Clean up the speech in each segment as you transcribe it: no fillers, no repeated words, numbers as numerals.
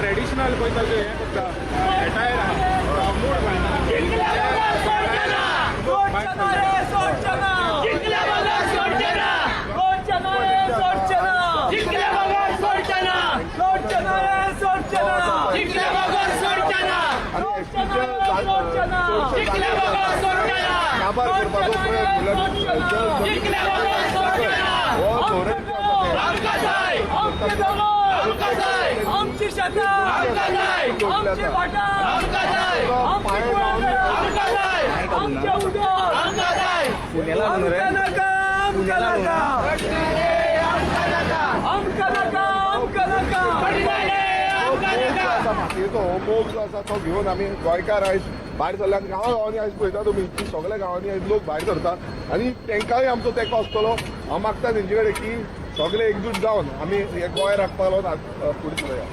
Traditional पळयता जे हे करता एटायर मूड आमची शाखा आमची वाटा आमच्या मातयेचो हो मोग जो आसा तो घेवन आमी गोंयकार आयज भायर सरल्यात. गांवांनी आयज पळयता तुमी की सगळ्या गांवांनी आयज लोक भायर सरतात आनी तांकांय आमचो तेंको आसतलो. हांव मागता तेंचे कडेन की सगळे एकजूट जावन आमी हे गोंय राखपाक लागून फुडें चलया.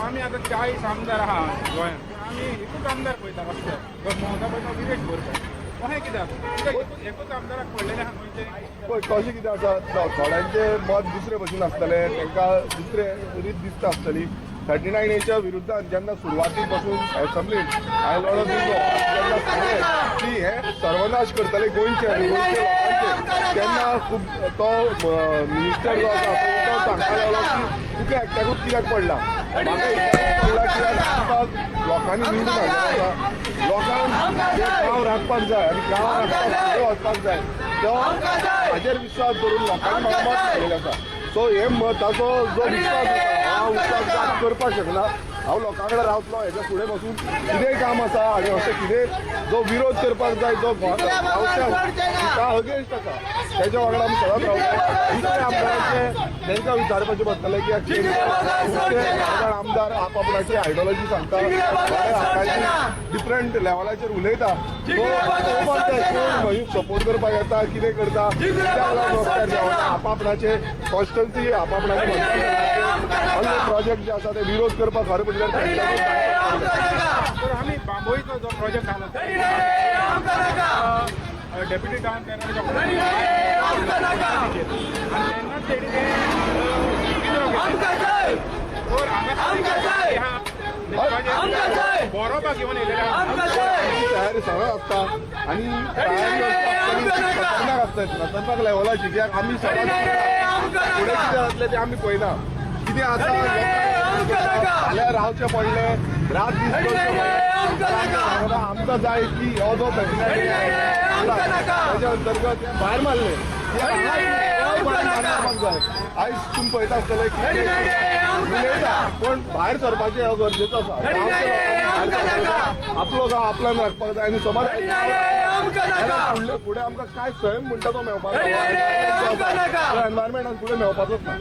आमी आतां 40 आमदार आहा गोंयांत. आमी एकूच आमदार पळयता रस्त्यार ममता पळयता विरेश भरता अशें कित्याक एकूच आमदाराक पडलेले आहा गोंयचे. पळय तशें कितें आसा थोड्यांचे मत दुसरे भशेन आसतले तांकां दुसरे रीत दिसता आसतली. 39Aच्या विरुद्धान जेन्ना सुरवाती पासून एसेंब्लींत हांवें लढो दिलो तेन्ना सांगलें की हे सर्वनाश करतले गोंयचे आनी गोंयचे लोकांचे. तेन्ना खूब तो मिनिस्टर जो आसा तो सांगपाक लागलो की तुका एकट्याकूच कित्याक पडला. म्हाका एकट्याकूच पडला कित्याक आतां लोकांनी निवडून हाडलेलो आसा. लोकांक जे गांव राखपाक जाय आनी गांव राखपाक फुडें वचपाक जाय तो हाजेर विश्वास दवरून लोकांनी म्हाका मत घातलेलें आसा. सो हे मताचो जो विश्वास आसा हांव विश्वासघात करपाक शकना. हांव लोकां कडेन रावतलो हेच्या फुडें बसून कितेंय काम आसा आनी अशें कितें जो विरोध करपाक जाय जो गांवच्या अगेन्स्ट आसा तेच्या वांगडा आमी सदांच रावतले. दुसरे आमदाराचे तांकां विचारपाचें पडटलें की आमदार आपआपणाची आयडियोलॉजी सांगता डिफरंट लेवलाचेर उलयता. सपोर्ट करपाक येता कितें करता आपआपणाचे कॉन्स्टन्सी आपआपणाचे प्रोजेक्ट जे आसा ते विरोध करपाक खरें म्हणल्यार आमी बांबोळीचो जो प्रोजेक्ट आहा डेप्युटी टावन प्लॅनराचो बरोवपाक घेवन तयारी सगळं आसता आनी खतरनाक आसता खतरनाक लेवलाची कित्याक आमी सगळ्यांत फुडें कितें जातलें तें आमी पळयना. कितें आसा जाल्यार रावचें पडलें रात दीस आमकां जाय की हो जो तेच्या अंतर्गत भायर मारले जाय. आयज तुमी पळयता आसतले की उलयता पण भायर सरपाचें हो गरजेचो आसा. आपलो गांव आपल्यान राखपाक जाय आनी समाज फुडें आमकां कांय स्वयं म्हणटा तो मेळपाक एनवायरमेंटान फुडें मेळपाचोच ना.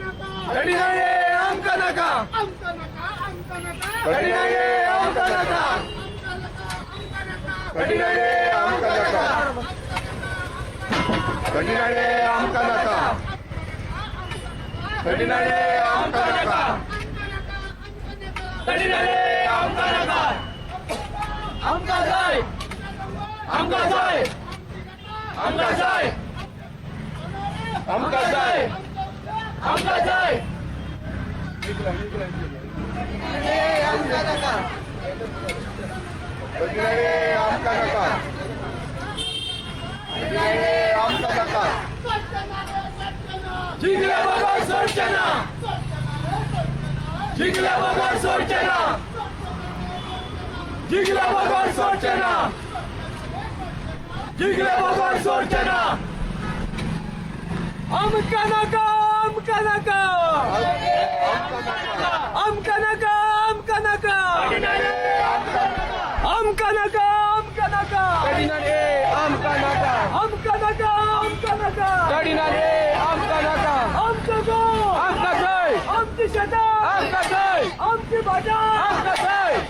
शेतात आमची भाषा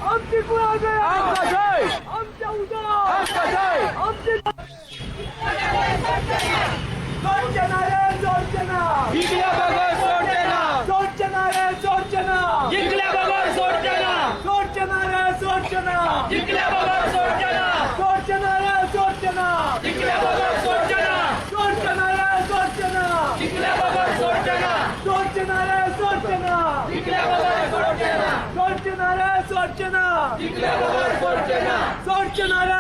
आमची कुळागळ आमच्या उद्या आमची सोडचना रे सोडचना सोडचना रे सोडचना सोडचना रे सोडचना सोडचना रे सोडचना सोडचना रे सोडचना सोडचना रे सोडचना सोडचना रे सोडचना सोडचना रे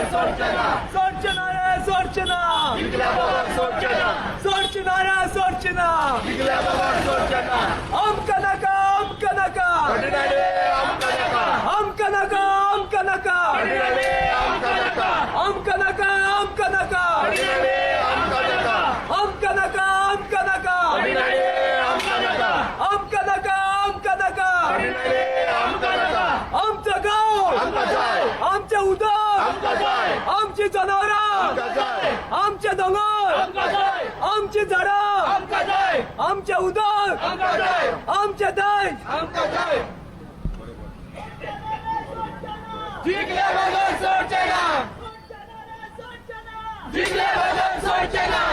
सोडचना सोडचना रे सोडचना सोडचना रे सोडचना अमका नका अमका नका अमका नका अमका नका अमका नका अमका नका अमका नका अमका नका अमका नका अमका नका आमचं गाव आमच्या उदक आमची जनावरं आमचे डोंगर आमची झाडं आमचे उदक आमचे देश जिंकले बघा सोडचना जिंकले बघा सोडचना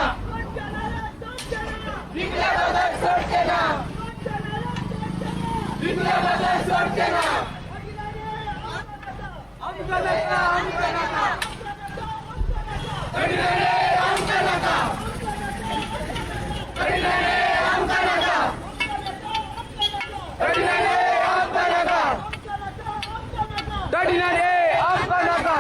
जिंकले बघा सोडचना जिंकले बघा सोडचना आमका नका आमका नका आमका नका आमका नका तडिनारे आमका नका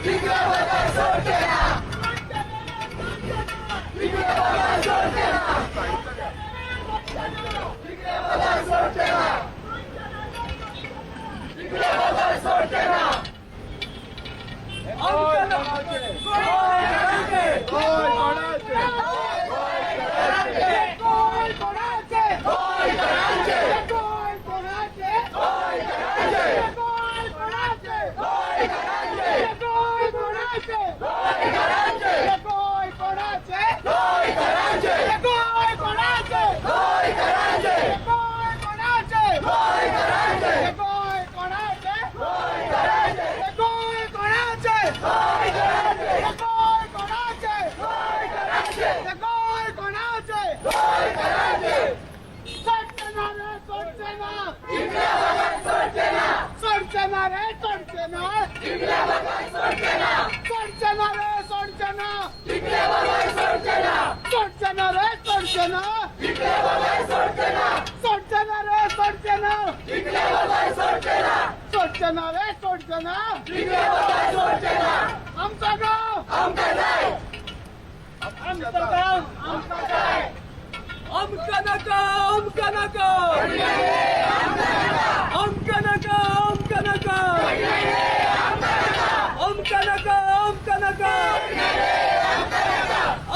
जिंकले बघा सोडचना सोडचना रे सोडचना सोडचना रे सोडचना सोडचना रे सोडचना सोडचना रे सोडचना आमचा गाव आमचं गाव आमका नका आमका नका आमका नका आमका नका आमका नका आमका नका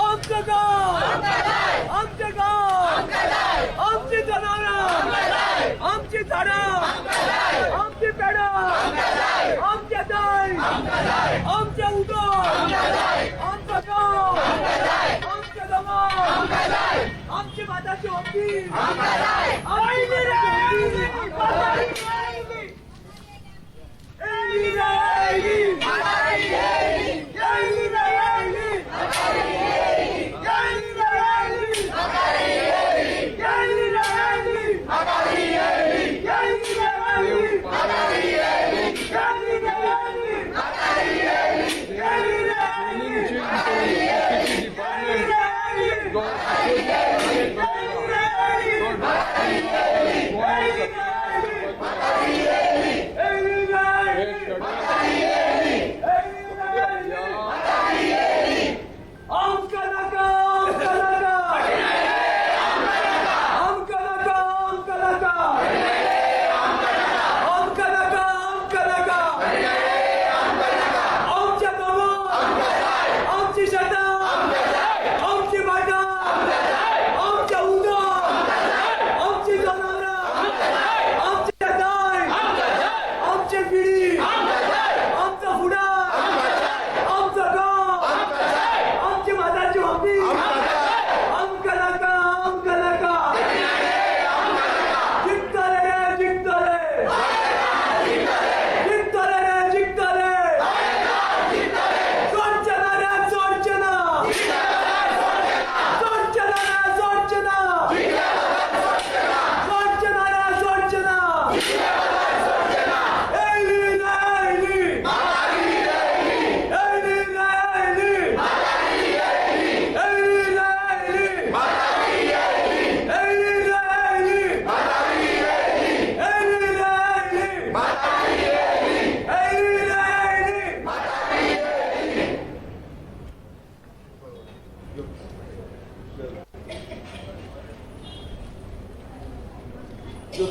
आमचं गाव आमचं गाव आमची जनावरं आमची झाडं आमची पेडं आमचे दही आमचे उदक आमचं गाव आमचं जमाव आमची माताची होती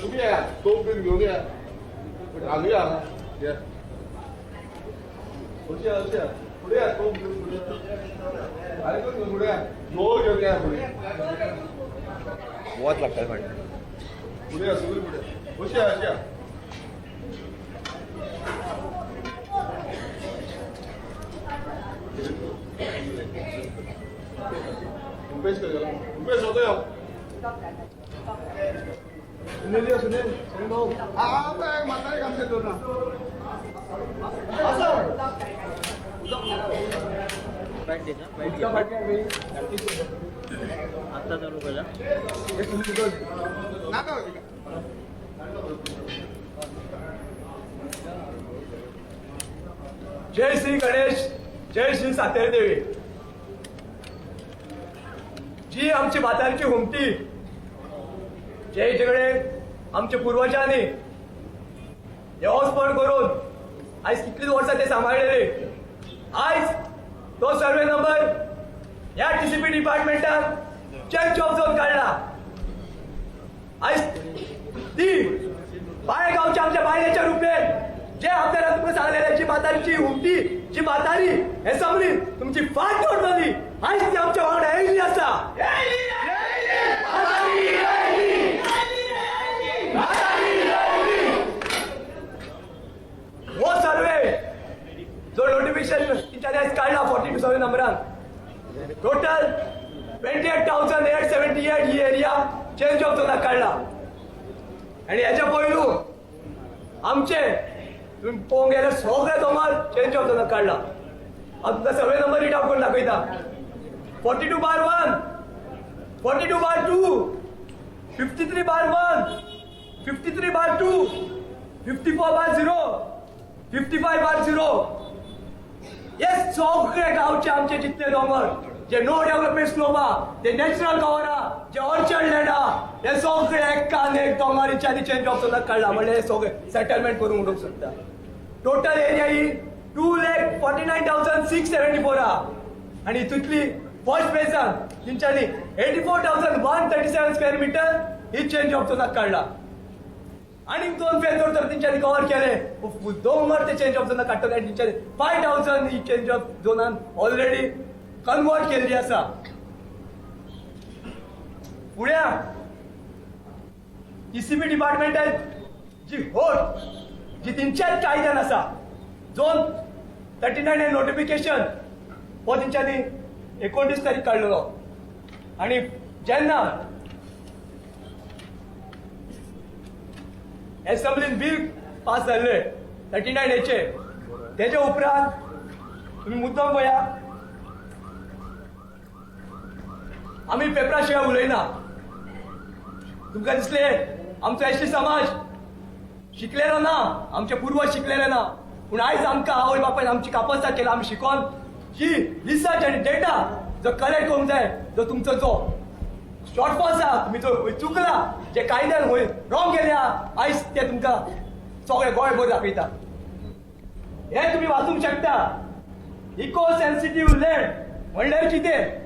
तुम्ही या तो घेऊन या घालूया या पुढे या पुढे या तो पुढे आणि पण पुढे या जो घेऊन या पुढे बहुत लागतात पुढे या सगळी पुढे खुशी या रुपेश होतो या सुनील भाऊ हा म्हातारे काम देतो ना आता चालू करा जय श्री गणेश जय श्री सातेरी देवी जी आमची भातांची हुमती जे झगडे आमच्या पूर्वजांनी व्यवस्थापन करून आज कितलीच वर्षां ते सांभाळलेले आज तो सर्वे नंबर या टीसीपी डिपार्टमेंटान चेंज ऑफ झोन काढला आज ती बाहेर गावच्या आमच्या बायलेच्या रूपेन जे आपल्याला तुमचं सांगलेलं जी म्हातारीची हुमती जी म्हातारी हे समरी तुमची फाट तोडली आज ती आमच्या वांगडा येयली आसा वो सर्वे जो नोटिफिकेशन तिच्या काढला 42 सर्वे नंबरान टोटल 28,878 ही एरिया चेंज ऑफ झोनाक काढला आणि याच्या पयलू आमचे तुम्ही पळोवंक गेल्यार सगळे दोंगर चेंज ऑफ झोनाक काढला हांव तुमकां सर्वे नंबर रिड आउट करून दाखयता 42/1 42/2 53/1 53/2 54/0 55/0 हे सगळे गावचे आमचे जितले दोंगर जे नो डेव्हलपमेंट स्लोप हा ते नॅचरल कव्हर हा जे ऑर्चर्ड लँड हा हे सगळे एकान एक दोंगरीच्यानी चेंज ऑफ झोनाक काढला म्हणजे हे सगळे सेटलमेंट करून उडोवंक सोदता. टोटल एरिया ही 2,49,674 हा आणि हितूंतली फर्स्ट फेजान तेंच्यांनी 84,137 स्क्वेअर मिटर ही चेंज ऑफ झोनाक काढला आणि 2 फेजवर तर तेंच्यांनी कव्हर केले दोंगर ते चेंज ऑफ झोनाक काडटले आणि तेंच्यांनी 5,000 ही चेंज ऑफ झोनान ऑलरेडी कन्वर्ट केल्ली आसा. फुड्या टीसीपी डिपार्टमेंटान जी होट जी तेंच्याच कायद्यान आसा झोन 39 हे नोटिफिकेशन हो तेंच्यांनी 29 तारीख काडलेलो आणि जेन्ना एसेंब्लीन बिल पास जाल्ले 39 हेचे तेजे उपरांत तुम्ही मुद्दम पळया आम्ही पेपरा शिवाय उलयना. तुमकां दिसले आमचो एसटी समाज शिकलेलो ना आमचे पूर्वज शिकलेले ना पूण आयज आमकां आवय बापायन आमची कापसां केला आमी शिकोन ही रिसर्च आनी डेटा जो कलेक्ट करूंक जाय जो तुमचो जो शॉर्टफॉल्स आहा तुमी जो चुकला जे कायद्यान खंय रॉंग केले आहा आयज ते तुमकां सगळे गोंयभर दाखयता. हे तुमी वाचूंक शकता. इको सेन्सिटिव्ह लँड म्हणल्यार कितें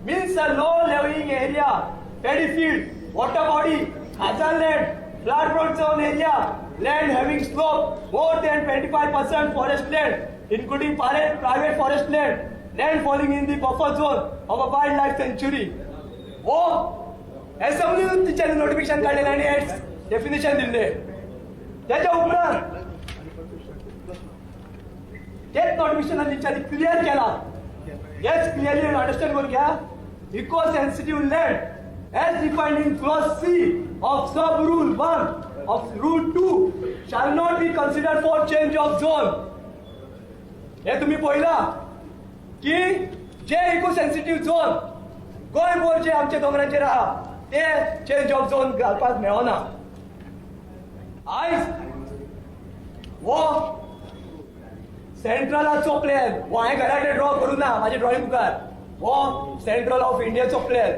means a low lying area, paddy field, water body, hazard land, flood prone zone area, land having slope more than 25% forest land, including private forest land, land falling in the buffer zone of a wildlife sanctuary. वो असेंब्लीतून तिच्याने notification काढलेले आणि definition दिले. त्याच्या उपरांत तेच notification तिच्याने clear केला. Yes, clearly understand what yeah. Eco-sensitive land as defined in clause C of sub-rule 1 of rule 2 shall not be considered for change of zone. हे तुम्ही पहिला की जे इको-सेन्सिटिव्ह झोन गोंयभर जे आमचे दोंगरांचेर आहा ते चेंज ऑफ झोन घालपाक मेळना. आयज वो सेंट्रलाचो प्लॅन हो हांवें घराकडे ड्रॉ करूं ना म्हाजे ड्रॉइंग बुकार हो सेंट्रल ऑफ इंडियाचो प्लॅन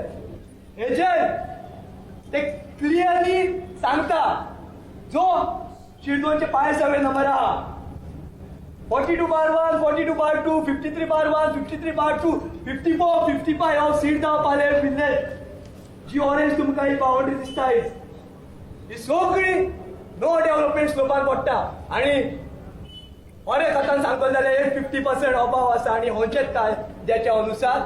हेजेर ते क्लियरली सांगता जो शिरदोनचे पाय सर्वे नंबर आहा 42/1, 42/2, 53/1, 53/2, 54, 55 ऑफ सिरगांव पालेर विलेज जी ऑरेंज तुमकां ही बाउंड्री दिसता ही सगळी नो डेव्हलपमेंट स्लोपार पडटा आणि बरे कथान सांगतो जाल्यार 50% अभाव आसा आणि खंयचेच काय ज्याच्या अनुसार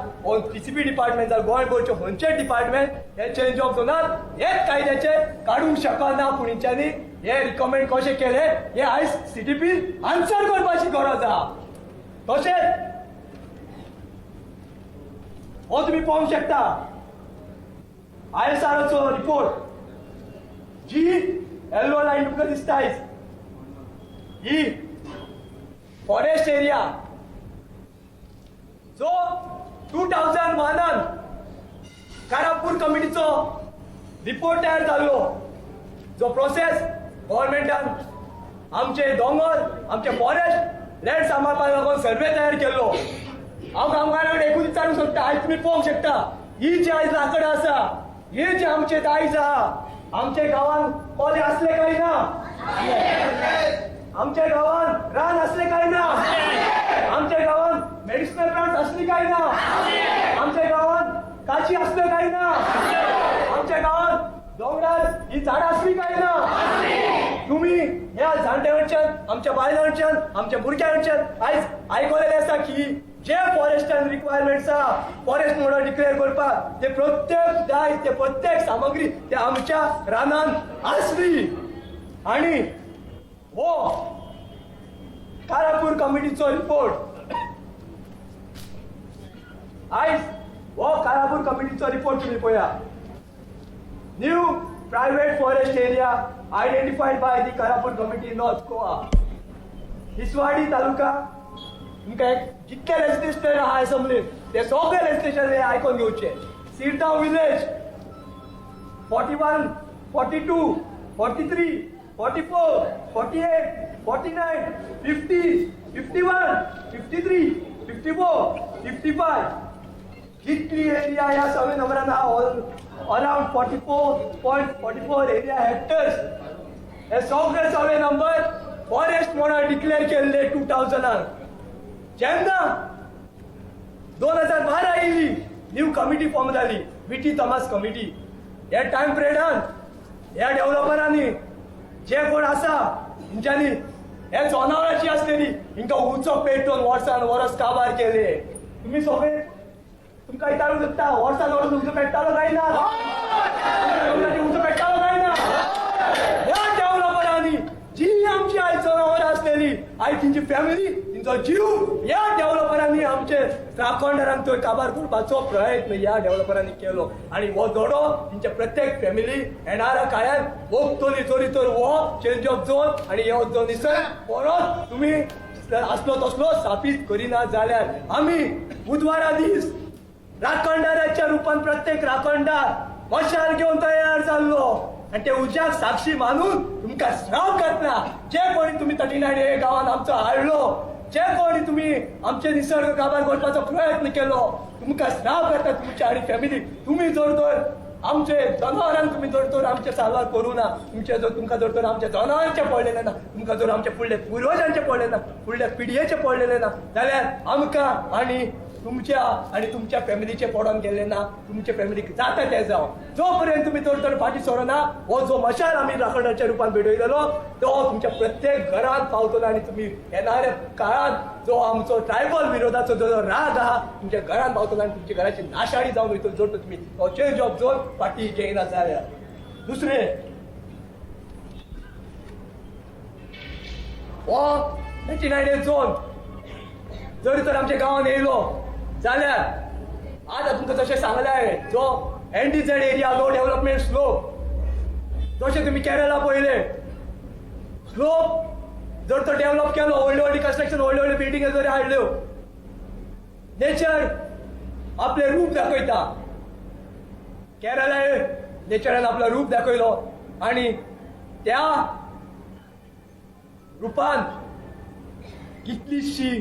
टीसीपी डिपार्टमेंट जाल्यार गोंयभरचे खंयचेच डिपार्टमेंट हे चेंज ऑफ झोनात हेच कायद्याचे काडूंक शकना पूण हेंच्यांनी हे रिकमेंड कशें केले हे आयज सीटीपी आन्सर करपाची गरज आहा. तशेंच हो तुमी पळोवंक शकता ISROचो रिपोर्ट जी येलो लायन तुमकां दिसता आयज ही फॉरेस्ट एरिया जो 2001 कारापूर कमिटीचो रिपोर्ट तयार जाल्लो जो प्रोसेस गव्हर्नमेंटान आमचे दोंगर आमचे फॉरेस्ट लँड सांबाळपाक लागून सर्वे तयार केल्लो. हांव कामगारांक एकूच विचारूंक सोदता आयज तुमी पळोवंक शकता ही जी आयज लांकडां आसा हे जे आमचे दायज आहा आमचे गांवांत पोले असले काय ना आमच्या गावात रान असले काय ना आमच्या गावात मेडिसिनल प्लांट्स असली काय ना आमच्या गावात काची असले काय ना आमच्या गावात डोंगरात ही झाडं असली काय ना. तुम्ही या जाणट्यांच्यान आमच्या बायलांच्यान आमच्या भुरग्यांच्यान आयज आयकलेले आसा की जे फॉरेस्टान रिक्वायरमेंट्स आहा फॉरेस्ट म्हणून डिक्लेअर करपाक ते प्रत्येक दाय ते प्रत्येक सामग्री ते आमच्या रानान असली आणि हो कारापूर कमिटीचो रिपोर्ट आयज हो कारापूर कमिटीचो रिपोर्ट तुम्ही पळया. New private forest area identified by the Karapur committee North Goa. हिसवाडी तालुका तुमकां जितके रेजिस्ट्रेशन आहा असेंब्लीन ते सगळे रेजिस्ट्रेशन हे आयकून घेवचे. सिरगांव विलेज 41, 42, 43, 44, 48, 49, 50, 51, 53, 54, 55. कितली एरिया या सर्वे नंबरान अराउंड 44.44 एरिया हेक्टर्स हे सगळे सर्वे नंबर फॉरेस्ट म्हणून डिक्लेअर केल्ले 2000 जेन्ना 2012 येयली न्यू कमिटी फॉर्म जाली विटी थॉमस कमिटी ह्या टायम पिरियडान ह्या डेव्हलपरांनी जे कोण आसा तेंच्यांनी हे जनावरांची आसलेली हिंकां उंचो पेटोवन वर्सान वर्स काबार केले तुम्ही सगळे तुमकां इतारू दिसता वर्सान वर्स उंचो पेट्टालो काय ना उंचो पेट्टालो काय ना ह्या डेव्हलपरांनी जी आमची आयज जनावरां आसलेली आयज तेंची फॅमिली तेंचो जीव ह्या डेव्हलपरांनी आमचे राखणदारांक थंय काबार करपाचो प्रयत्न ह्या डेव्हलपरांनी केलो आणि हो जोडो तेंच्या प्रत्येक फॅमिली येणाऱ्या काळात भोगतली चोरी तर हो चेंज ऑफ झोन आणि हो जो निसर्ग परत तुम्ही असलो तसलो स्थापीत करिना जाल्यार आम्ही बुधवारा दीस राखणदाराच्या रूपान प्रत्येक राखणदार मशाल घेऊन तयार जाल्लो आणि ते उज्याक साक्षी मानून तुमकां श्राप घातला जे कोणी तुम्ही 39 हे गावात आमचो हाडलो जे कोणी तुम्ही आमचे निसर्ग काबार करपाचो प्रयत्न केलो तुमकां श्राप घातला तुमची आणि फॅमिली तुम्ही जर तर आमचे जनावरांक तुम्ही जर तर आमचे साल्वार करू ना तुमचे जर तुमकां जर तर आमच्या जनावरांचे पडलेले ना तुमकां जर आमचे फुडले पुर्वजांचे पडले ना फुडल्या पिढयेचे पडलेले ना जाल्यार आमकां आणि तुमच्या आणि तुमच्या फॅमिलीचे पडून गेले ना तुमच्या फॅमिलीक जाता ते जाव जोपर्यंत तुम्ही तर फाटी सोडना हो जो मशाल आम्ही राखणाच्या रूपान भेटयलेलो तो तुमच्या प्रत्येक घरात पावतलो आणि तुम्ही येणाऱ्या काळात जो आमचो ट्रायबल विरोधाचो जो राग आहा तुमच्या घरात पावतलो आणि तुमच्या घराची नाशाडी जावन वयतलो जर तुम्ही हो चेंज ऑफ झोन फाटी घेयना जाल्यार दुसरे हो 99 झोन जर तर आमच्या गावात येयलो जाल्यार आज तुमकां जशें सांगलें जो NDZ area low development slope जशें तुम्ही केरला पळयले स्लोप जर तो डेव्हलप केलो व्हडली कन्स्ट्रक्शन व्हडली बिल्डिंग जर हाडल्यो नेचर आपले रूप दाखयता केरला नेचरान आपलो रूप दाखयलो आणि त्या रूपान कितलीशी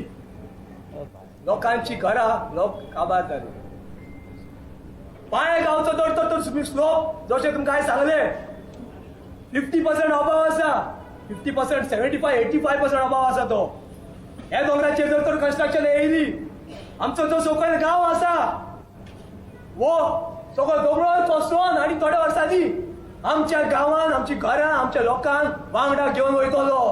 लोकांची घरां लोक काबार जाली पाळे गांवचो तर स्लोप जशें तुमकां हांवें सांगलें 50% अभाव आसा 50% 75-85% अभाव आसा तो ह्या दोंगराचेर जर तर कन्स्ट्रक्शन येयली आमचो जो सकयल गांव आसा वो सगळो दोंगरो कोसळून आनी थोड्या वर्सांनी आमच्या गांवांत आमची घरां आमच्या लोकांक वांगडा घेवन वयतलो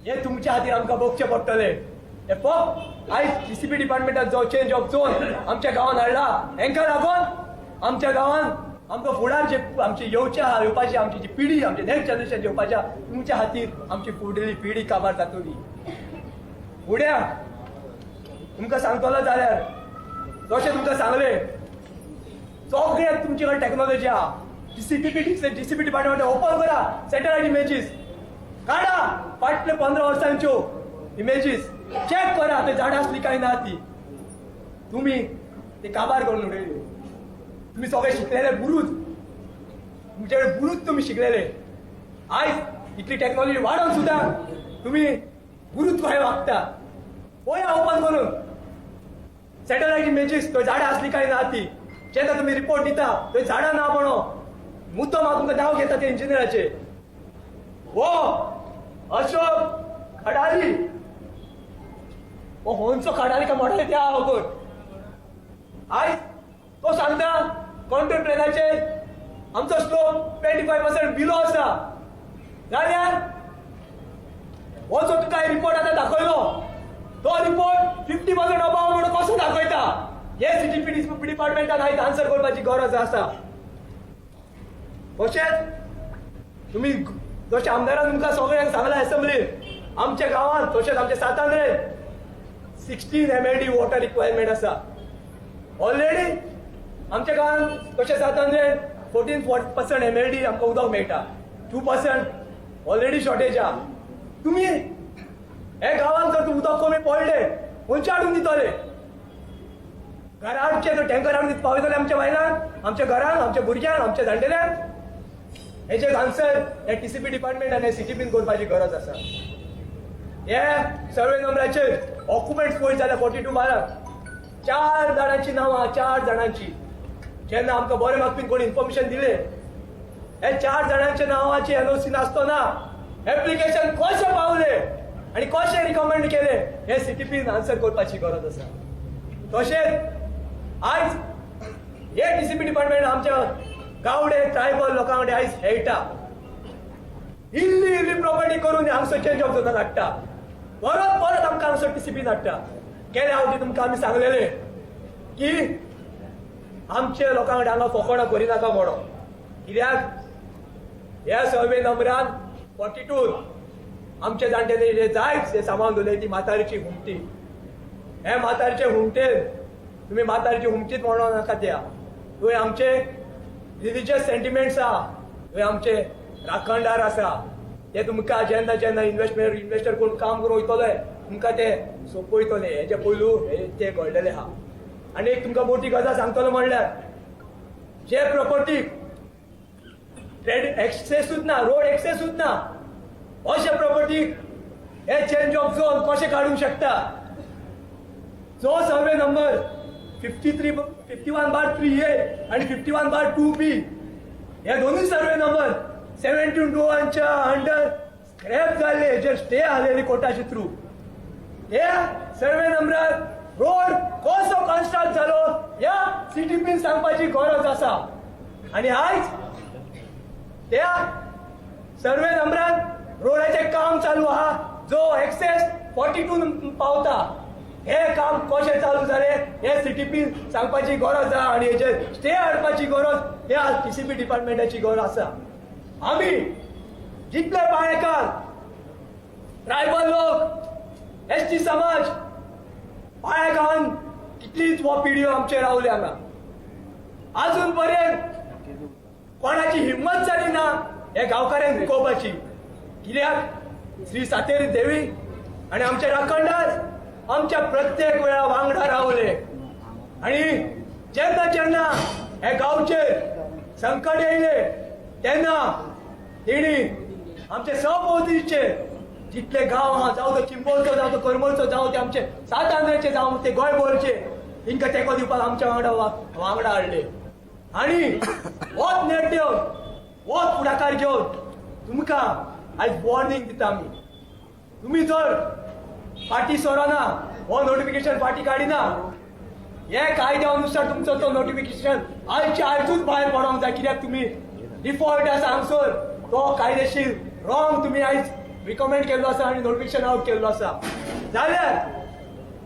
हे तुमच्या खातीर आमकां भोगचें पडटलें हे फक्त आयज DCP डिपार्टमेंटात जो चेंज ऑफ झोन आमच्या गांवांत हाडला हेंका लागून आमच्या गांवांत आमकां फुडार जे आमची येवपाची आमची जी पिढी आमचे नेक्स्ट जनरेशन येवपाच्या तुमच्या खातीर आमची फुडली पिढी काबार जातली फुड्या तुमकां सांगतलो जाल्यार जशें तुमकां सांगलें सगळ्याक तुमचे कडेन टॅक्नॉलॉजी आहा DCP डिपार्टमेंट ओपन करा सॅटेलायट इमेजीस काढा फाटले 15 वर्सांच्यो इमेजीस चेक करा ते झाडां असली काय ना ती तुम्ही ते काबार करून उडयली तुम्ही सगळे शिकलेले बुरूज तुमचे बुरूज तुम्ही शिकलेले आयज इतली टेक्नॉलॉजी वाडून सुद्धा तुम्ही बुरूज कशें वागता पळया ओपन करून सॅटेलायट इमेजीस थंय झाडां असली काय ना ती जेन्ना तुम्ही रिपोर्ट दिता थंय झाडां ना म्हणो मुद्दम हांव तुमकां नांव घेता ते इंजिनियराचे हो अशोक खडारी होंचो खडारी का मोठा त्या कोण आयज तो सांगता कॉन्ट्रॅक्ट प्लॅनाचेर आमचो स्लोप 25% बिलो आसा जाल्यार हो जो तुका रिपोर्ट आतां दाखयलो तो रिपोर्ट 50% अभाव म्हणून कसो दाखयता हे CDP डिपार्टमेंटान आयज आन्सर करपाची गरज आसा तशेंच तुम्ही जशें आमदारान तुमकां सगळ्यांक सांगला असेंब्लीन आमच्या गांवांत तशेंच आमच्या सातांद्रेन 16 MLD वॉटर रिक्वायरमेंट आसा ऑलरेडी आमच्या गांवांत तशें सातांद्रेन 14% MLD आमकां उदक मेळटा 2% ऑलरेडी शॉर्टेज आहा तुम्ही हे गांवांत जर उदक कमी पडले खंयचे हाडून दितले घरा हाडचे जर टँकर हाडून पावयतले आमच्या बायलांक आमच्या घरांक आमच्या भुरग्यांक आमच्या जाण्टेल्यांक हेजेर आन्सर हे टीसीपी डिपार्टमेंट आनी सीटीपीन करपाची गरज आसा. हे सर्वे नंबराचेर ऑक्युमेंट्स पळयत जाल्यार 42/12 4 जाणांची नांवां 4 जाणांची जेन्ना आमकां बरें मागपी कोणी इन्फॉर्मेशन दिले हे 4 जाणांच्या नांवाची एनओसी नासतना एप्लिकेशन कशें पावले आनी कशें रिकमेंड केले हे सीटीपीन आन्सर करपाची गरज आसा. तशेंच आयज हे टीसीपी डिपार्टमेंट आमच्या गावडे ट्रायबल लोकां कडेन आयज हेळटा इल्ली प्रॉपर्टी करून हांगसर चेंज ऑफ झोनाक हाडटा. परत आमकां हांगसर टीसीपीन हाडटा. गेल्या फावटी तुमकां आमी सांगलेले की आमचे लोकां कडेन हांगा फकाणां करिनाका म्हणून. कित्याक ह्या सर्वे नंबरान 42 आमचे जाणटेले जे जायच हे सांबाळून दवरले ती म्हातारीची हुमटी. हे म्हातारीचे हुमटेन तुम्ही म्हातारीची हुमटीच म्हणून नाका त्या थंय आमचे रिलिजियस सेंटिमेंट्स आहा, थंय आमचे राखणदार आसा. ते तुमकां जेन्ना इन्व्हेस्टर कोण काम करून वयतले तुमकां ते सोंपयतले. हेजे पयलू ते घडलेले आहा. आनी एक तुमकां मोठी गजाल सांगतलो म्हणल्यार जे प्रॉपर्टीक एक्सेसूच ना रोड एक्सेसूच ना अशे प्रॉपर्टीक हे चेंज ऑफ झोन कशें काडूंक शकता. जो सर्वे नंबर 51/3A आणि 51/2B हे दोन्ही सर्वे नंबर 17/2च्या अंडर स्क्रॅप जाल्ले हेजेर स्टे आलेली कोर्टाचे थ्रू. ह्या सर्वे नंबरार रोड कसो कन्स्ट्रक्ट जालो ह्या सीटीपीन सांगपाची गरज आसा. आनी आयज त्या सर्वे नंबरान रोडाचे काम चालू आहा जो एक्सेस 42 पावता. हे काम कशें चालू जाले हे सीटीपी सांगपाची गरज आहा आनी हेचेर स्टे हाडपाची गरज ह्या टीसीपी डिपार्टमेंटाची गरज आसा. आमी जितले पाळेकार ट्रायबल लोक एसटी समाज पाळ्या गांवान कितलीच हो पिढी आमचे रावले हांगा अजून पर्यंत कोणाची हिम्मत जाली ना हे गांवकाऱ्यांक हुकोवपाची. कित्याक श्री सातेरी देवी आनी आमचे राखणदार आमच्या प्रत्येक वेळा वांगडा रावले. आणि जेन्ना हे गांवचेर संकट येयले तेन्ना तेणी आमचे सभोवतीचे जितले गांव आहा जावं तो चिंबोलचो जावं तो करमलचो जावं ते आमचे सात आंध्राचे जावं ते गोंयभरचे तांकां तेंको दिवपाक आमच्या वांगडा हाडले. आनी होच नेट घेवन होच फुडाकार घेवन तुमकां आयज वॉर्निंग दिता आमी. तुमी जर फाटी सोरना हो नोटिफिकेशन फाटी काडिना हे कायद्या अनुसार तुमचो तो नोटिफिकेशन आयजूच भायर पडोंक जाय. कित्याक तुमी डिफॉल्ट आसा हांगसर तो कायदेशीर रॉंग तुमी आयज रिकमेंड केल्लो आसा आनी नोटिफिकेशन आउट केल्लो आसा जाल्यार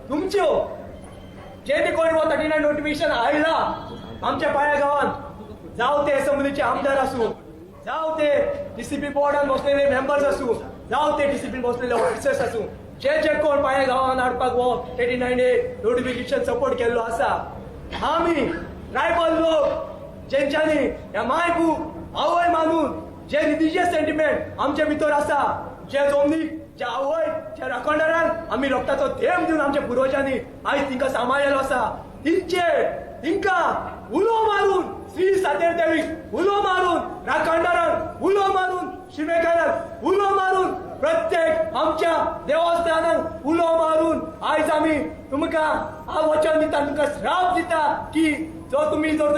तुमच्यो जे ते कोण 39 नोटिफिकेशन आयला आमच्या पाळ्या गांवांत जावं ते असेंब्लीचे आमदार आसूं जावं ते टीसीपी बोर्डान बसलेले मेंबर्स आसूं जावं ते टीसीपी बसलेले ऑफिसर्स आसूं जे कोण पाळ्या गांवांत हाडपाक हो 39A नोटिफिकेशन सपोर्ट केल्लो आसा आमी ट्रायबल लोक जेंच्यांनी ह्या मायबूक आवय मानून जे रिलिजियस सेंटिमेंट आमचे भितर आसा जे जमनीक जे आवय जे राखणदारान आमी रक्ताचो थेंब दिवन आमच्या पुर्वजांनी आयज तिंकां सांबाळलेलो आसा तिंकां उलो मारून श्री सातेर देवीक उलो मारून राखणदारांक उलो मारून शिमेकारांक उलो मारून प्रत्येक आमच्या देवस्थानांक उलो मारून आयज आमी तुमकां हांव वचन दिता तुमकां श्राप दिता की जो तुम्ही जर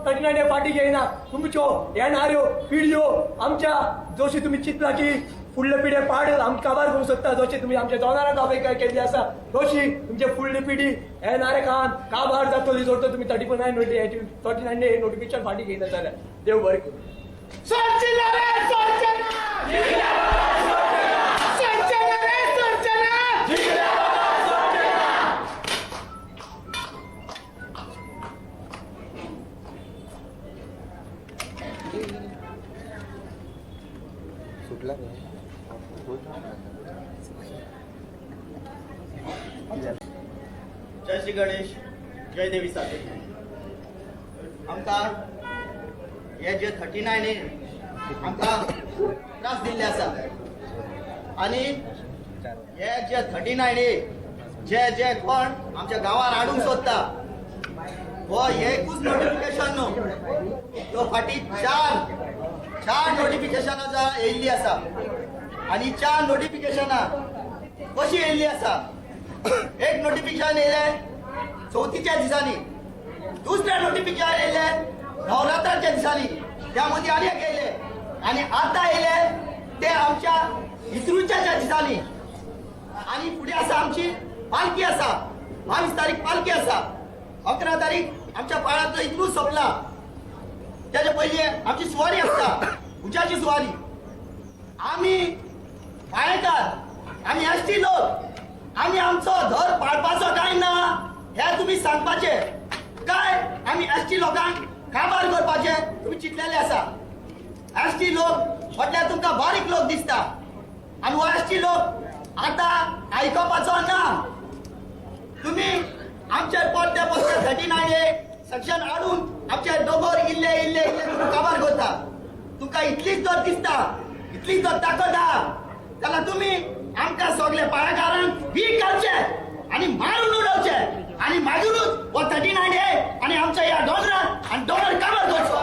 39A फाटी घेयना तुमच्यो येणाऱ्यो पिढयो आमच्या जशी तुम्ही चिंतला की फुडले पिढे पाड आमकां काबार करूंक सोदता जशी तुम्ही आमच्या जनावरांक काबार केल्ली आसा तशी तुमची फुडली पिढी येणाऱ्या काळांत काबार जातली जर तर तुमी 39A नोटिफिकेशन फाटी घेयना जाल्यार देव बरें करूं. जय श्री गणेश जय देवी साते आमकां हे जे 39A आमकां त्रास दिल्ले आसा आनी हे जे 39A जे कोण आमच्या गांवांत हाडूंक सोदता हो एकूच नोटिफिकेशन न्हू तो फाटी 4 नोटिफिकेशनां जा येयल्ली आसा आणि 4 नोटिफिकेशनां कशी येयल्ली आसा. एक नोटिफिकेशन येयलें चवथीच्या दिसांनी, दुसरें नोटिफिकेशन येयलें नवरात्राच्या दिसांनी, त्या मदीं आनी एक येयलें आणि आतां येयलें ते आमच्या इस्रुच्या दिसांनी. आणि फुडें आसा आमची पालखी आसा, 22 तारीख पालखी आसा, 11 तारीख आमच्या पाळांतलो इस्रू सोंपला, त्याच्या पयलीं आमची सुवारी आसता, उज्याची सुवारी. आमी पाळेकार, आमी एसटी लोक, आमी आमचो धर पाळपाचो काय ना हे तुम्ही सांगपाचे काय. आमी एसटी लोकांक काबार करपाचे तुम्ही चिंतलेले आसा. एसटी लोक म्हटल्यार तुमकां बारीक लोक दिसता आणि हो एसटी लोक आता आयकपाचो ना. तुम्ही आमचे पोरते 39A सेक्शन हाडून आमचे दोंगर इल्ले इल्ले इल्ले तुम्ही काबार करता. तुमकां इतलीच जर दिसता, इतलीच जर ताकद आहा जाल्यार तुम्ही आमकां सगळे पाळेकारांक वीक घालचे आणि मारून उडोवचे आणि मागीरूच हो 39A आणि आमच्या ह्या दोंगरात आणि दोंगर काबार करचो.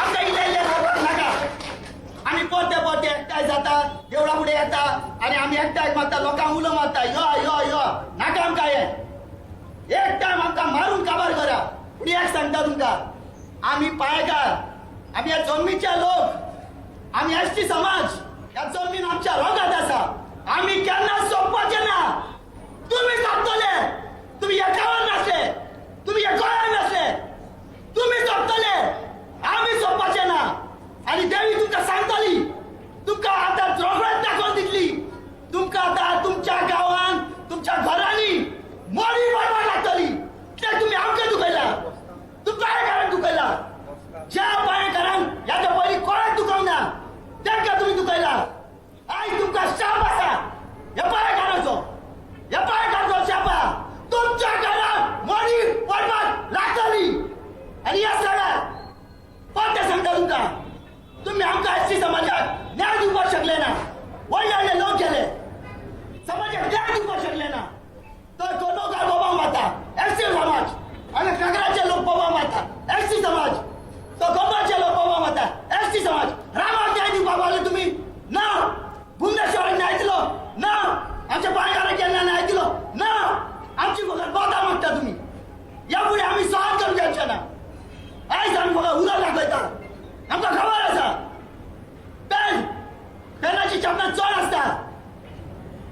आमकां इल्ले इल्ले रावपाक नाका. आमी पोरते पोरते एकठांय जाता, देवळा फुडें येता आणि आमी एकठांय मारता, लोकांक उलो मारता, यो यो यो नाका आमकां हे. एक टायम आमकां मारून काबार करा. पूण एक सांगता तुमकां, आमी पाळेकार, आमी ह्या जमनीचे लोक, आमी एसटी समाज, ह्या जमीन आमच्या रगात आसा. आमी केन्ना सोंपपाचे ना. तुम्ही सोंपतले, तुम्ही ह्या गांवांत नासले, तुम्ही ह्या गोंयांत नासले, तुम्ही सोंपतले, आमी सोंपपाचे ना. आणि देवी तुमकां सांगतली, तुमकां आतां रोगडच दाखोवन दितली. तुमकां आतां तुमच्या गांवांत, तुमच्या घरांनी मोडी पडपाक लागतली. कित्याक तुम्ही आमकां दुखयला, तुम्ही पाळेकारांक दुखयला. ज्या पाळेकारांक ह्याच्या पयलीं कोणाक दुखोवंक ना तांकां तुम्ही दुखयला. आयज तुमकां शाप आसा ह्या पाळेकारांचो, ह्या पाळेकारांचो शाप आहा. तुमच्या घरांत मोडी पडपाक लागतली. आणि ह्या सगळ्याक परते सांगता तुमकां, तुम्ही आमकां एसटी समाजाक न्याय दिवपाक शकले ना. व्हडले व्हडले लोक गेले, समाजाक न्याय दिवपाक शकले ना. तर कोणोकार बोबां मारता एसटी समाज, आणि नगराचे लोक बोबां मारता एसटी समाज, तो गोंयचे लोक बोबां मारता एसटी समाज. रामाक न्याय दिवपाक पावले तुम्ही ना. भुवनेश्वराक न्याय दिलो ना. आमच्या पाळेकारांक केन्ना न्याय दिलो ना. आमची फकत बोटां मागता तुम्ही. ह्या फुडें आमी सहन करूंक शकचे ना. आयज आमी फकत उदक दाखयता. आमकां खबर आसा पेनाची चपलां चड आसता.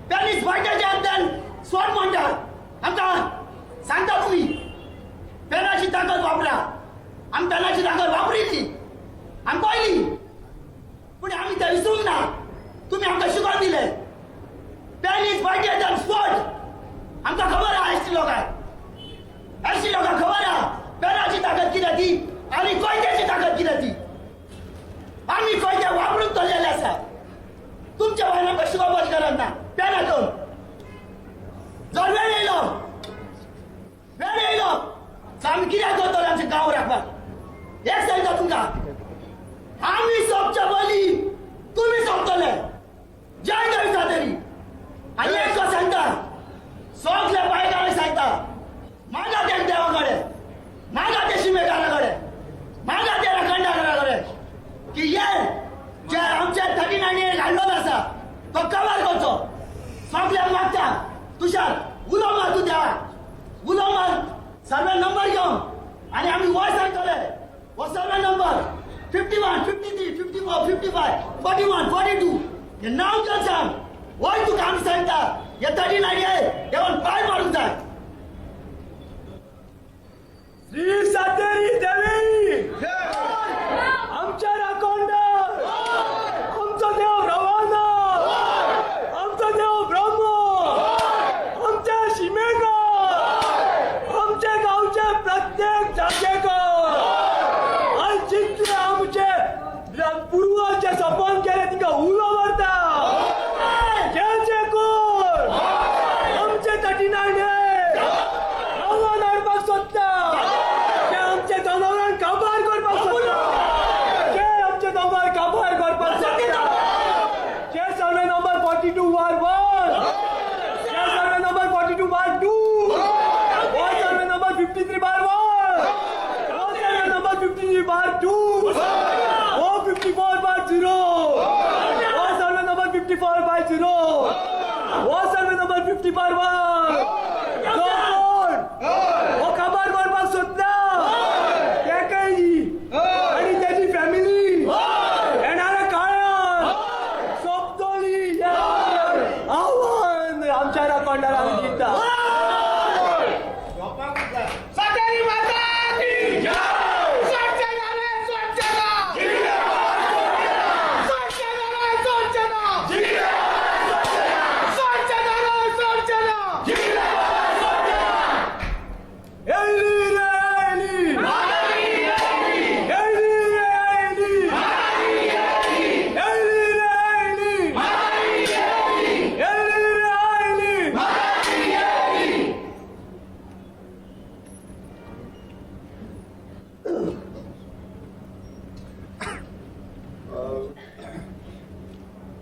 पेनीस वाटेच्या अंतन स्वर म्हणटा. आमकां सांगता तुम्ही पेनाची ताकद वापरा. आमी पेनाची ताकद वापरिल्ली, आमी पळयली, पूण आमी तें विसरूंक ना. तुम्ही आमकां शिकोवन दिले. पेनीस वाटेच्या अंतन स्पोर्ट आमकां खबर आहा. एसटी लोकांक खबर आहा पेनाची ताकद कितें ती आणि कोयत्याची ताकद कितें ती. आमी कोयते वापरून चल्लेले आसा. तुमच्या भायन आमकां शिकोवपाची गरज ना. पेन हातून जर वेळ येयलो आमी कित्याक करतले आमचे गांव राखपाक. एक सांगता तुमकां, आमी सोंपच्या पयलीं तुम्ही सोंपतले. जय देवी सातेरी. आणि एक सांगता, सगळे पाळेकारांक सांगता, मागा त्या देवा कडेन, मागा त्या शिमेकारा कडेन, मागा त्या राखणदारा कडेन की हे जे आमचे 39A घाल्लो आसा तो कवर करचो. सगळ्यांक मागता तुषार उलो मार, तूं देवा उलो मार, सर्वे नंबर घेवन आणि आमी वय सांगतले. हो सर्वे नंबर 51, 53, 54, 55, 41, 42 हे नांव घेवन सांग. वय तुका आमी सांगता हे 39A देवान पांय मारूंक जाय. श्री सातेरी देवी आमच्या राखणदार, आमचो देव रवाना, आमचो देव ब्रह्म, आमच्या शिमेकार, आमच्या गावचे प्रत्येक जागेकार. आज जितले आमचे पूर्वज सपन केले तिका उलो मारता. कोण आमचे 39A आव्हान हाडपाक सोदता. डिपार्टमेंट जो कोण हो खबर करपाक सोदता तेकाय आणि त्याची फॅमिली येणाऱ्या काळात सोपतली आव्हान आमच्या राखणदार आम्ही दिता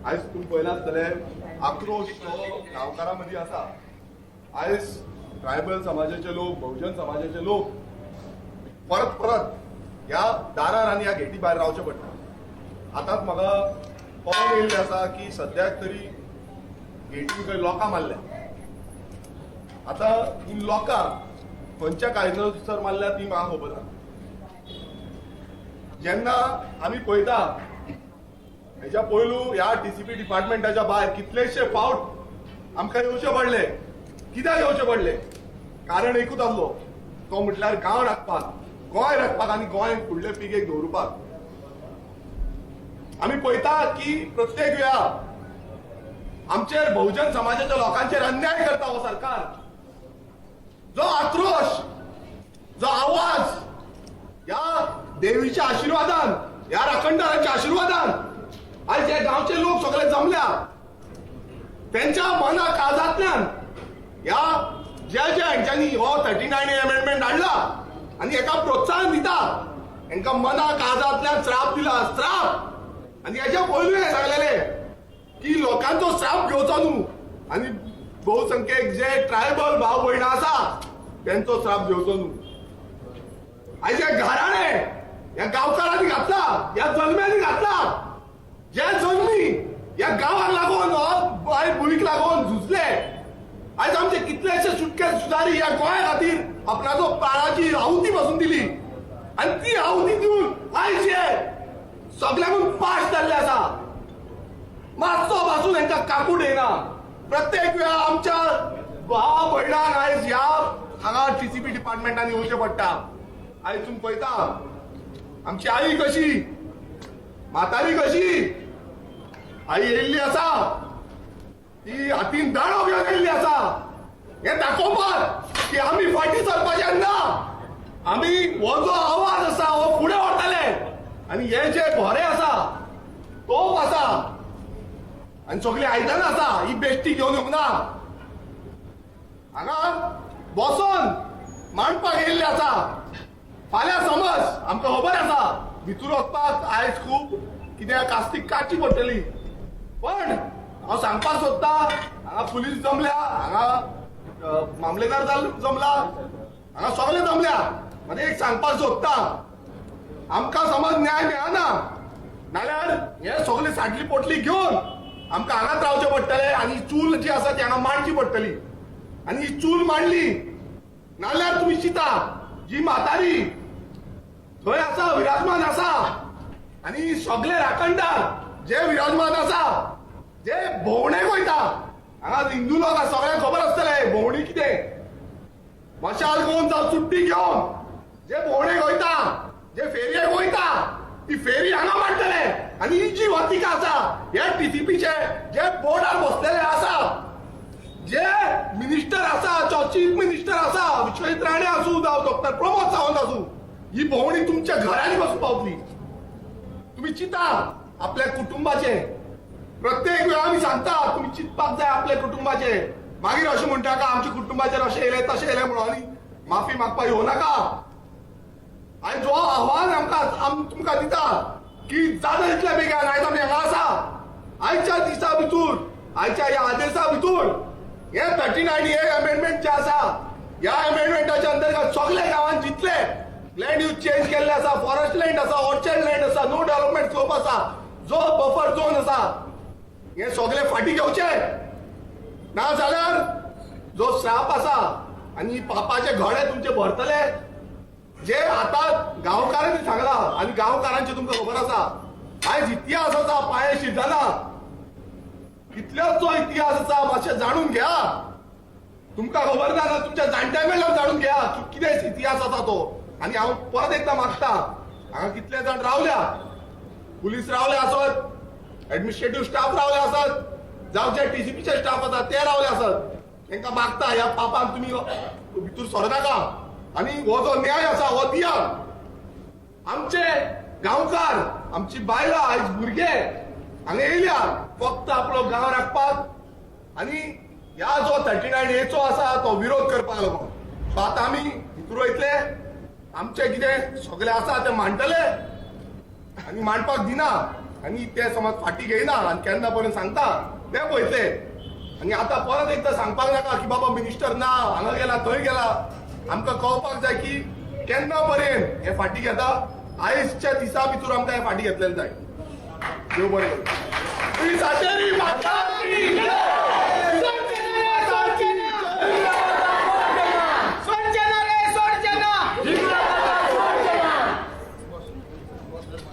आयज तुम्ही पळयला आसतले आक्रोश तो गांवकारां आसा. आयज ट्रायबल समाजाचे लोक बहुजन समाजाचे लोक परत परत ह्या दारार आनी ह्या गेटी भायर रावचे पडटा. आतांच म्हाका कळोन येयल्लें आसा की सद्याक तरी गेटीन खंय लोकां मारल्या. आतां ही लोकां खंयच्या कायद्यानुसार मारल्या ती म्हाका खबर ना. जेन्ना आमी पळयता हेच्या पयलू ह्या टीसीपी डिपार्टमेंटाच्या भायर कितलेशे फावट आमकां येवचे पडले. कित्याक येवचे पडले? कारण एकूच आसलो, तो म्हटल्यार गांव राखपाक, गोंय राखपाक आनी गोंय फुडले पिळगेक दवरपाक. आमी पळयता की प्रत्येक वेळा आमचेर बहुजन समाजाच्या लोकांचेर अन्याय करता हो सरकार. जो आक्रोश, जो आवाज ह्या देवीच्या आशिर्वादान, ह्या राखणदाराच्या आशिर्वादान आज हे गावचे लोक सगळे जमल्या. त्यांच्या मना काळजांतल्यान ह्या ज्या हांच्यांनी हो 39A अमेंडमेंट हाडला आनी हेका प्रोत्साहन दिता हांकां मना काळजांतल्यान श्राप दिला, श्राप. आनी हेच्या पयलू हे सांगलेले की लोकांचो श्राप घेवचो न्हू आनी बहुसंख्येक जे ट्रायबल भाव भयणां आसा त्यांचो श्राप घेवचो न्हू. आयज हे घराणे ह्या गांवकारांनी घातला, ह्या जल्म्यांनी घातला. जे जल्मी ह्या गांवाक लागून हो भुंयक लागून झुजले. आयज आमचे कितलेशे सुटके सुदारी ह्या गोंया खातीर आपणाचो प्राणाची आहुती पासून दिली आनी ती आहुती दिवन आयज हे सगळ्यांकून पाश जाल्ले आसा. मातसो पासून हांकां काकूट येना. प्रत्येक वेळा आमच्या भाव भयणांक आयज ह्या हांगा टीसीपी डिपार्टमेंटान येवचें पडटा. आयज तुम्ही पळयता आमची आई कशी, म्हातारी कशी, आई येयल्ली आसा, ती हातीन दाणो घेवन येयल्ली आसा. हे दाखोवपाक की आमी फाटीं सरपाचे ना. आमी हो जो आवाज आसा हो फुडें व्हरतले आनी हे जे भोरे आसा, तोप आसा आनी सगळी आयदनां आसा ही बेश्टी घेवन येवंक ना. हांगा बसोन मांडपाक येयल्ले आसा. फाल्यां समज आमकां खबर आसा भितूर वचपाक आयज खूब कित्याक कास्तीक काडची पडटली. पण हांव सांगपाक सोदता हांगा पुलीस जमल्या, हांगा मामलेदार जमला, हांगा सगळे जमल्या. म्हणजे एक सांगपाक सोदता आमकां समज न्याय मेळना नाल्यार हे सगळे साडली पोटली घेवन आमकां हांगाच रावचें पडटलें आनी चूल जी आसा ती हांगा मांडची पडटली. आनी ही चूल मांडली नाल्यार तुमी चिता जी म्हातारी थंय आसा विराजमान आसा आनी सगळे राखणदार जे विराजमान आसा, जे भोंवडेक वयता. हांगा हिंदू लोक सगळ्यांक खबर आसतले भोंवडी कितें. मशाल घेवन जावं चुट्टी घेवन जे भोंवडेक वयता, जे फेरयेक वयता, ती फेरी हांगा मांडटले. आनी ही जी वतिका आसा हे टीसीपीचे जे बोर्डार बसलेले आसा, जे मिनिस्टर आसा, चीफ मिनिस्टर आसा, विश्वजीत राणे आसूं जावं डॉक्टर प्रमोद सावंत आसूं, ही भोंवडी तुमच्या घरांनी पासून पावतली. तुम्ही चिता आपल्या कुटुंबाचे. प्रत्येक वेळा आमी सांगता तुम्ही चिंतपाक जाय आपल्या कुटुंबाचे. मागीर अशें म्हणटा का आमच्या कुटुंबाचेर अशें येयलें तशें येयलें म्हणून आनी माफी मागपाक येवं नाका. आनी जो आव्हान आमकां तुमकां दिता की जाता तितल्या बेगीन आयज आमी हांगा आसा. आयच्या दिसा भितर, आयच्या ह्या आदेशा भितर हे 39A अमेंडमेंट जे आसा, ह्या अमेंडमेंटाच्या अंतर्गत सगळे गांवांत जितले लँड यूज चेंज केल्ले आसा, फॉरेस्ट लँड आसा, ऑर्चर्ड लँड आसा, नो डेव्हलपमेंट स्कोप आसा, जो बफर झोन आसा, हे सगळे फाटी घेवचे. ना जाल्यार जो श्राप आसा आणि पापाचे घडे तुमचे भरतले जे आता गांवकारांनी सांगला आणि गांवकारांचे तुमकां खबर आसा आयज इतिहास आसा पांयशी जाना इतलोच जो इतिहास आसा मातशें जाणून घ्या तुमकां खबर ना तुमच्या जाणट्या कडल्यान जाणून घ्या की कितें इतिहास आसा तो आणि हांव परत एकदा मागता हांगा कितले जाण रावल्या पुलीस रावले आसत एडमिनिस्ट्रेटिव्ह स्टाफ रावले आसत जावं जे टीसीपीचे स्टाफ आसा ते रावले आसत तांकां मागता ह्या पापान तुमी भितूर सरनाका आणि हो जो न्याय आसा हो दिया आमचे गांवकार आमची बायलां आयज भुरगे हांगा येयल्या फक्त आपलो गांव राखपाक आणि ह्या जो 39A आसा तो विरोध करपाक लागून सो आतां आमी भितूर वयतले आमचे कितें सगळे आसा ते मांडटले आणि मांडपाक दिना आणि ते समज फाटी घेयना आणि केन्ना पर्यंत सांगता ते पळयतले आणि आता परत एकदा सांगपाक नाका की बाबा मिनिस्टर ना हांगा गेला थंय गेला आमकां कळपाक जाय की केन्ना पर्यंत हे फाटी घेता आयजच्या दिसा भितर आमकां हे फाटी घेतलेले जाय देव बरें करूं श्री सातेरी माता की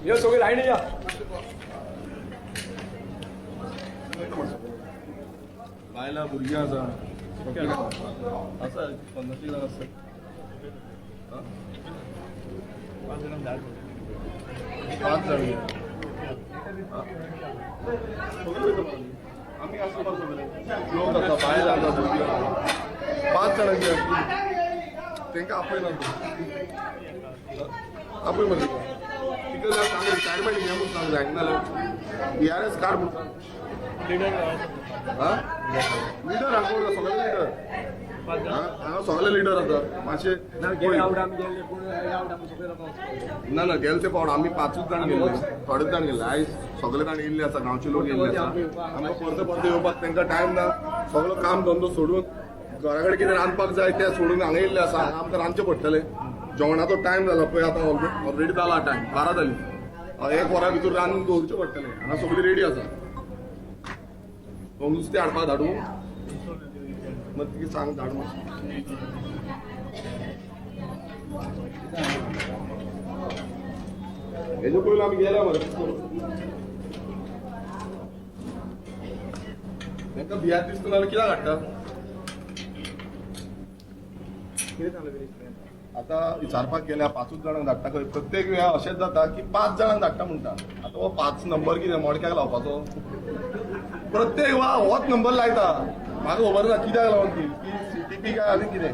हे सगळे लाईन या बायला भुरगीं आसा आसा 50 जाण आसा पांच जाण आमी आसा सगळे लोक आसा बायल आसा भुरगीं आसा 5 जाणांची तांकां आपयना आपय मरे तिकडे सांग रिटायरमेंट घ्या म्हणून सांग जायना जाल्यार PRS काड म्हणून हा लिडर हांगा सगळे लिडर हांगा सगळे लिडर आसा मातशे ना ना गेले ते पावड आमी 5 जाण गेल्ले थोडे जाण गेल्ले आयज सगळे जाण येयल्ले आसा गांवचे लोक येयल्ले आसा आमकां परते परते येवपाक तांकां टायम ना सगळो काम धंदो सोडून घरा कडेन कितें रांदपाक जाय तें सोडून हांगा येयल्ले आसा हांगा आमकां रांदचें पडटलें जेवणाचो टायम जाला पळय आतां ऑलरेडी जाला टायम 12 जाली 1 वरा भितर रांदून दवरचें पडटलें हांगा सगळीं रेडी आसा नुस्तें हाडपाक धाडूं मग ती सांग धाडूं हेजे पयलीं आमी गेल्या मरे तांकां भियार दिसता जाल्यार कित्याक हाडटा कितें सांगलें आता विचारपाक गेल्या 5 जाणांक धाडटा खंय प्रत्येक वेळा अशेंच जाता की 5 जाणांक धाडटा म्हणटा आता हो 5 नंबर कितें मोडक्याक लावपाचो प्रत्येक वेळा होच नंबर लायता म्हाका खबर ना कित्याक लागून ती CTP काय आनी कितें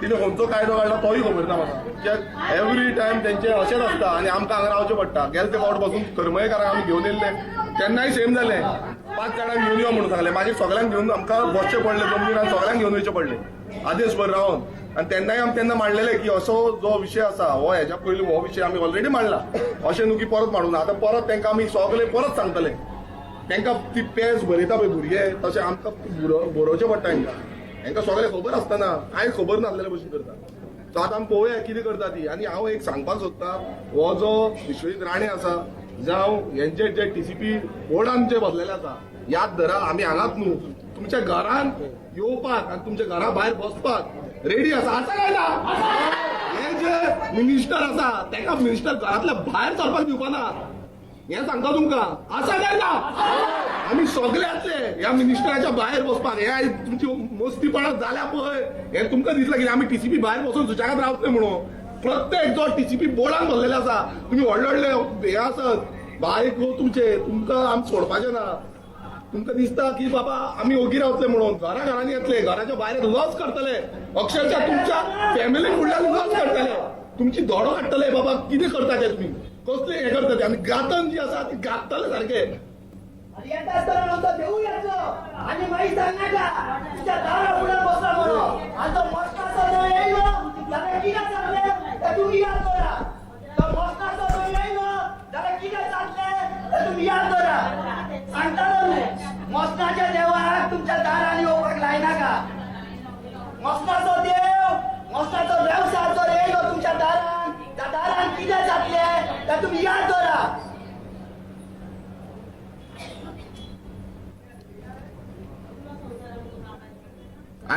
तिने खंयचो कायदो काडला तोय खबर ना म्हाका कित्याक एवरी टायम तेंचे अशेंच आसता आनी आमकां हांगा रावचें पडटा गेले ते फावट पासून करमयेकारांक आमी घेवन येयल्ले तेन्नाय सेम जालें 5 जाणांक घेवन यो म्हणून सांगलें मागीर सगळ्यांक घेवन आमकां बसचें पडलें जमनीर सगळ्यांक घेवन वयचें पडलें आदेश भर रावन आणि तेन्नाय आमी तेन्ना मांडलेले की असो जो विशय आसा हो हेच्या पयलीं हो विशय आमी ऑलरेडी मांडला अशें न्हू की परत मांडून आतां परत तांकां आमी सगळे परत सांगतले तांकां ती पेज भरयता पळय भुरगे तशें आमकां बरोवचें पडटा तांकां सगळें खबर आसतना कांय खबर नासलेले भशेन करता सो आतां आमी पळोवया कितें करता ती आनी हांव एक सांगपाक सोदतां हो जो विश्वजीत राणे आसा जावं हेंचे जे TCP बोर्डान जे बसलेले आसा याद धरा आमी हांगाच न्हू तुमच्या घरान येवपाक आनी तुमच्या घरा भायर बसपाक रेडी आसा काय ना हे जे मिनिस्टर आसा ताका मिनिस्टर घरांतल्या भायर सरपाक दिवपाना हे सांगता तुमकां आसा काय ना आमी सगळे आसले ह्या मिनिस्टराच्या भायर बसपाक हे तुमची मस्तीपणां जाल्या पळय हे तुमकां दिसलां की आमी TCP भायर बसून सुशेगाद रावतले म्हणून प्रत्येक जो TCP बोर्डान बसलेले आसा तुमी व्हडले व्हडले हे आसत बायक तुमचे तुमकां आमी सोडपाचें ना तुमकां दिसता की बाबा आमी ओगी रावतले म्हणून घरांनी येतले घराच्या भायर लॉस करतले अक्षरशः तुमच्या फॅमिली फुडल्यान लॉस करतले तुमची धोडो काडटले बाबा कितें करता ते तुमी कसले हे करता ते आनी गातन जी आसा ती गातले सारखे येता आसतना नव्हतं देऊ यायचं आणि माहीत सांगायला तुझ्या दारापुढे बसला म्हणून आता मस्ताचा जो येईल त्याला किती चालले तर तुम्ही याद करा तर मस्ताचा जो येईल त्याला किती चालले तर तुम्ही याद करा सांगता मस्ताच्या देवाक तुमच्या दाराने ओळख लायना का मस्ताचा देव मस्ताचा व्यवसाय जो येईल तुमच्या दारान त्या दारान किती चालले तर तुम्ही याद करा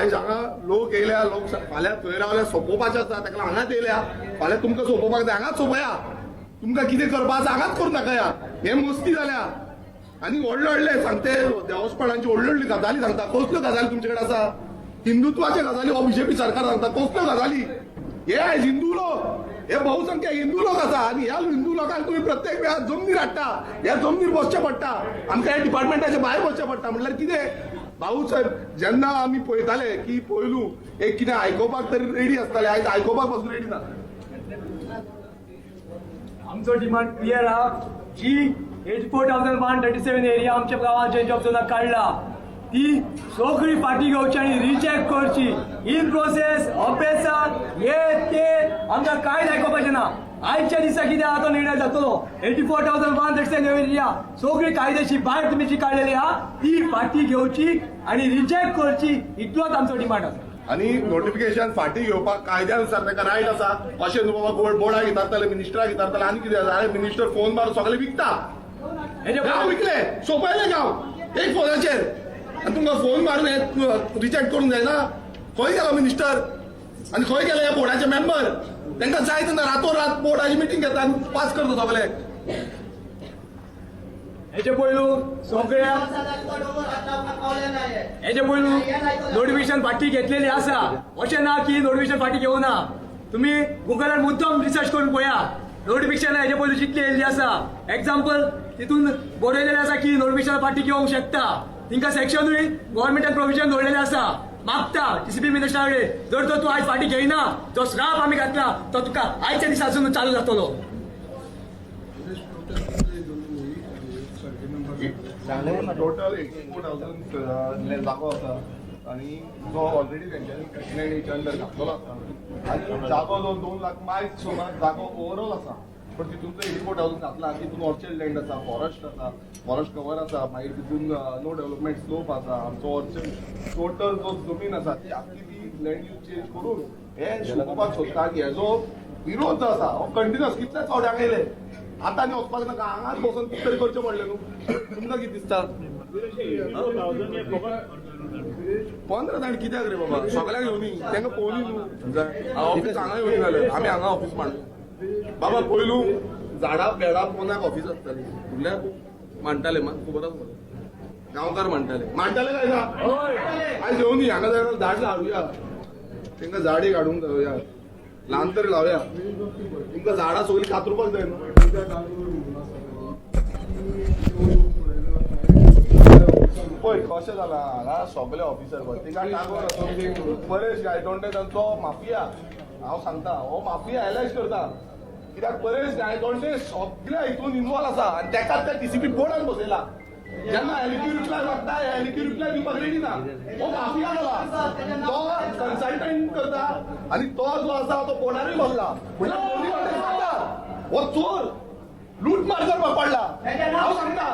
आयज हांगा लोक येयल्या लोक फाल्यां थंय रावल्या सोंपोवपाचें आसा ताका हांगाच येयल्या फाल्यां तुमकां सोंपोवपाक जाय हांगाच सोंपया तुमकां कितें करपा आसा हांगाच करूं नाकाया हे मस्ती जाल्या आनी व्हडले व्हडले सांगते देवस्थानांची व्हडली व्हडली गजाली सांगता कसल्यो गजाली तुमचे कडेन आसा हिंदुत्वाचे गजाली हो बीजेपी सरकार सांगता कसल्यो गजाली हे आयज हिंदू लोक हे बहुसंख्य हिंदू लोक आसा आनी ह्या हिंदू लोकांक तुम्ही प्रत्येक वेळार जमनीर हाडटा ह्या जमनीर बसचें पडटा आमकां ह्या डिपार्टमेंटाचे भायर बसचें पडटा म्हटल्यार कितें भाऊ साहेब जेन्ना आमी पळयताले की पयलू एक कितें आयकोपाक तरी रेडी आसताले आयज आयकोपाक पासून रेडी ना आमचो डिमांड क्लियर हा जी 84,137 एरिया आमच्या गावात चेंज ऑफ झोनाक काढला ती सगळी फाटी घेवची आणि रिचेक करची इन प्रोसेस ऑफिसात हे ते आमकां कांयच आयकोपाचें ना आयच्या दिसा कितें आहा तो निर्णय जातलो 84,137 एरिया सगळी कायदेशीर भायर तुमी जी काडलेली आहा ती फाटी घेवची आणि रिचेक करची इतलोच आमचो डिमांड आसा आणि नोटिफिकेशन फाटी घेवपाक कायद्यानुसार ताका रायट आसा अशें न्हू बाबा बोर्डाक विचारताले मिनिस्टराक विचारताले आनी कितें जालें मिनिस्टर फोन मारून सगळे विकता गांव विकले सोंपयले गांव एक फोनाचेर आनी तुमकां फोन मारून हे रिजेक्ट करूंक जायना खंय गेलो मिनिस्टर आनी खंय गेले हे बोर्डाचे मेंबर तांकां जाय तेन्ना रातोरात बोर्डाची मिटींग घेता आनी पास करता सगळे हेचे पयलू सगळ्या हेचे पयलू नोटिफिकेशन फाटी घेतलेली आसा अशें ना की नोटिफिकेशन फाटी घेवना तुम्ही गुगलार मुद्दम रिसर्च करून पळया नोटिफिकेशन हेचे पयलू जितली येयल्ली आसा एग्जाम्पल तितून बरयलेलें आसा की नोटिफिकेशन फाटी घेवंक शकता तिंका सेक्शनूय गव्हर्मेंटान प्रोविजन दवरलेलें आसा मागता टीसीपी मिनिस्टरा कडेन जर तूं आयज फाटी घेयना जो श्राप आमी घातला तो तुका आयच्या दिसासून चालू जातलो टोटल 84,000 जागो आसा आणि जो ऑलरेडी तेंच्यांनी 39 अंडर घातलेलो आसा आनी जागो जो 2 लाख मायज सुमार जागो ओवरऑल आसा पण तितून 84,000 घातला तितून ऑर्चर्ड लँड आसा फॉरेस्ट कवर आसा मागीर तितून नो डेव्हलपमेंट स्लोप आसा आमचो ऑर्चर्ड टोटल जो जमीन आसा ती आख्खी ती लँड यूज चेंज करून हे शिकोवपाक सोदता की हेजो विरोध जो आसा हो कंटिन्युअस कितलेच फावट हांगा येयले आता न्ही वचपाक नाका हांगाच बसून कितें तरी करचें पडलें न्हू तुमकां कितें दिसता 15 जाण कित्याक रे बाबा सगळ्यांक येवनी तांकां पळोवनी न्हू ऑफिस हांगा येवनी जालें आमी हांगा ऑफिस मांड बाबा पयलू झाडां बेडा पोंदाक ऑफिस आसताली म्हणल्यार मांडटाले मात खबर आसा गांवकार मांडटाले काय ना आयज येवनी हांगा जाय झाड हाडुया तांकां झाड एक हाडूंक जावया ल्हान तरी लावया तुमकां झाडां सगळीं कातरुपाक जाय न्हू पळय कशें जालां हांगा सगळे ऑफिसर तिका टागोर परेश गायतोंडे तांचो माफिया हांव सांगता हो माफिया एलायज करता कित्याक परेश गायतोंडे सगळ्या हितून इन्वॉल्व आसा आनी तेकाच त्या टीसीपी बोर्डान बसयला जेन्ना एलिक्यू रिप्लाय मागता एलिक्यू रिप्लाय दिवपाक रेडी ना हो माफिया जाला तो कन्सल्टंट करता आनी तो जो आसा तो बोर्डारूय बसला म्हणल्यार हो चोर लूटमार करपाक पडला हांव सांगता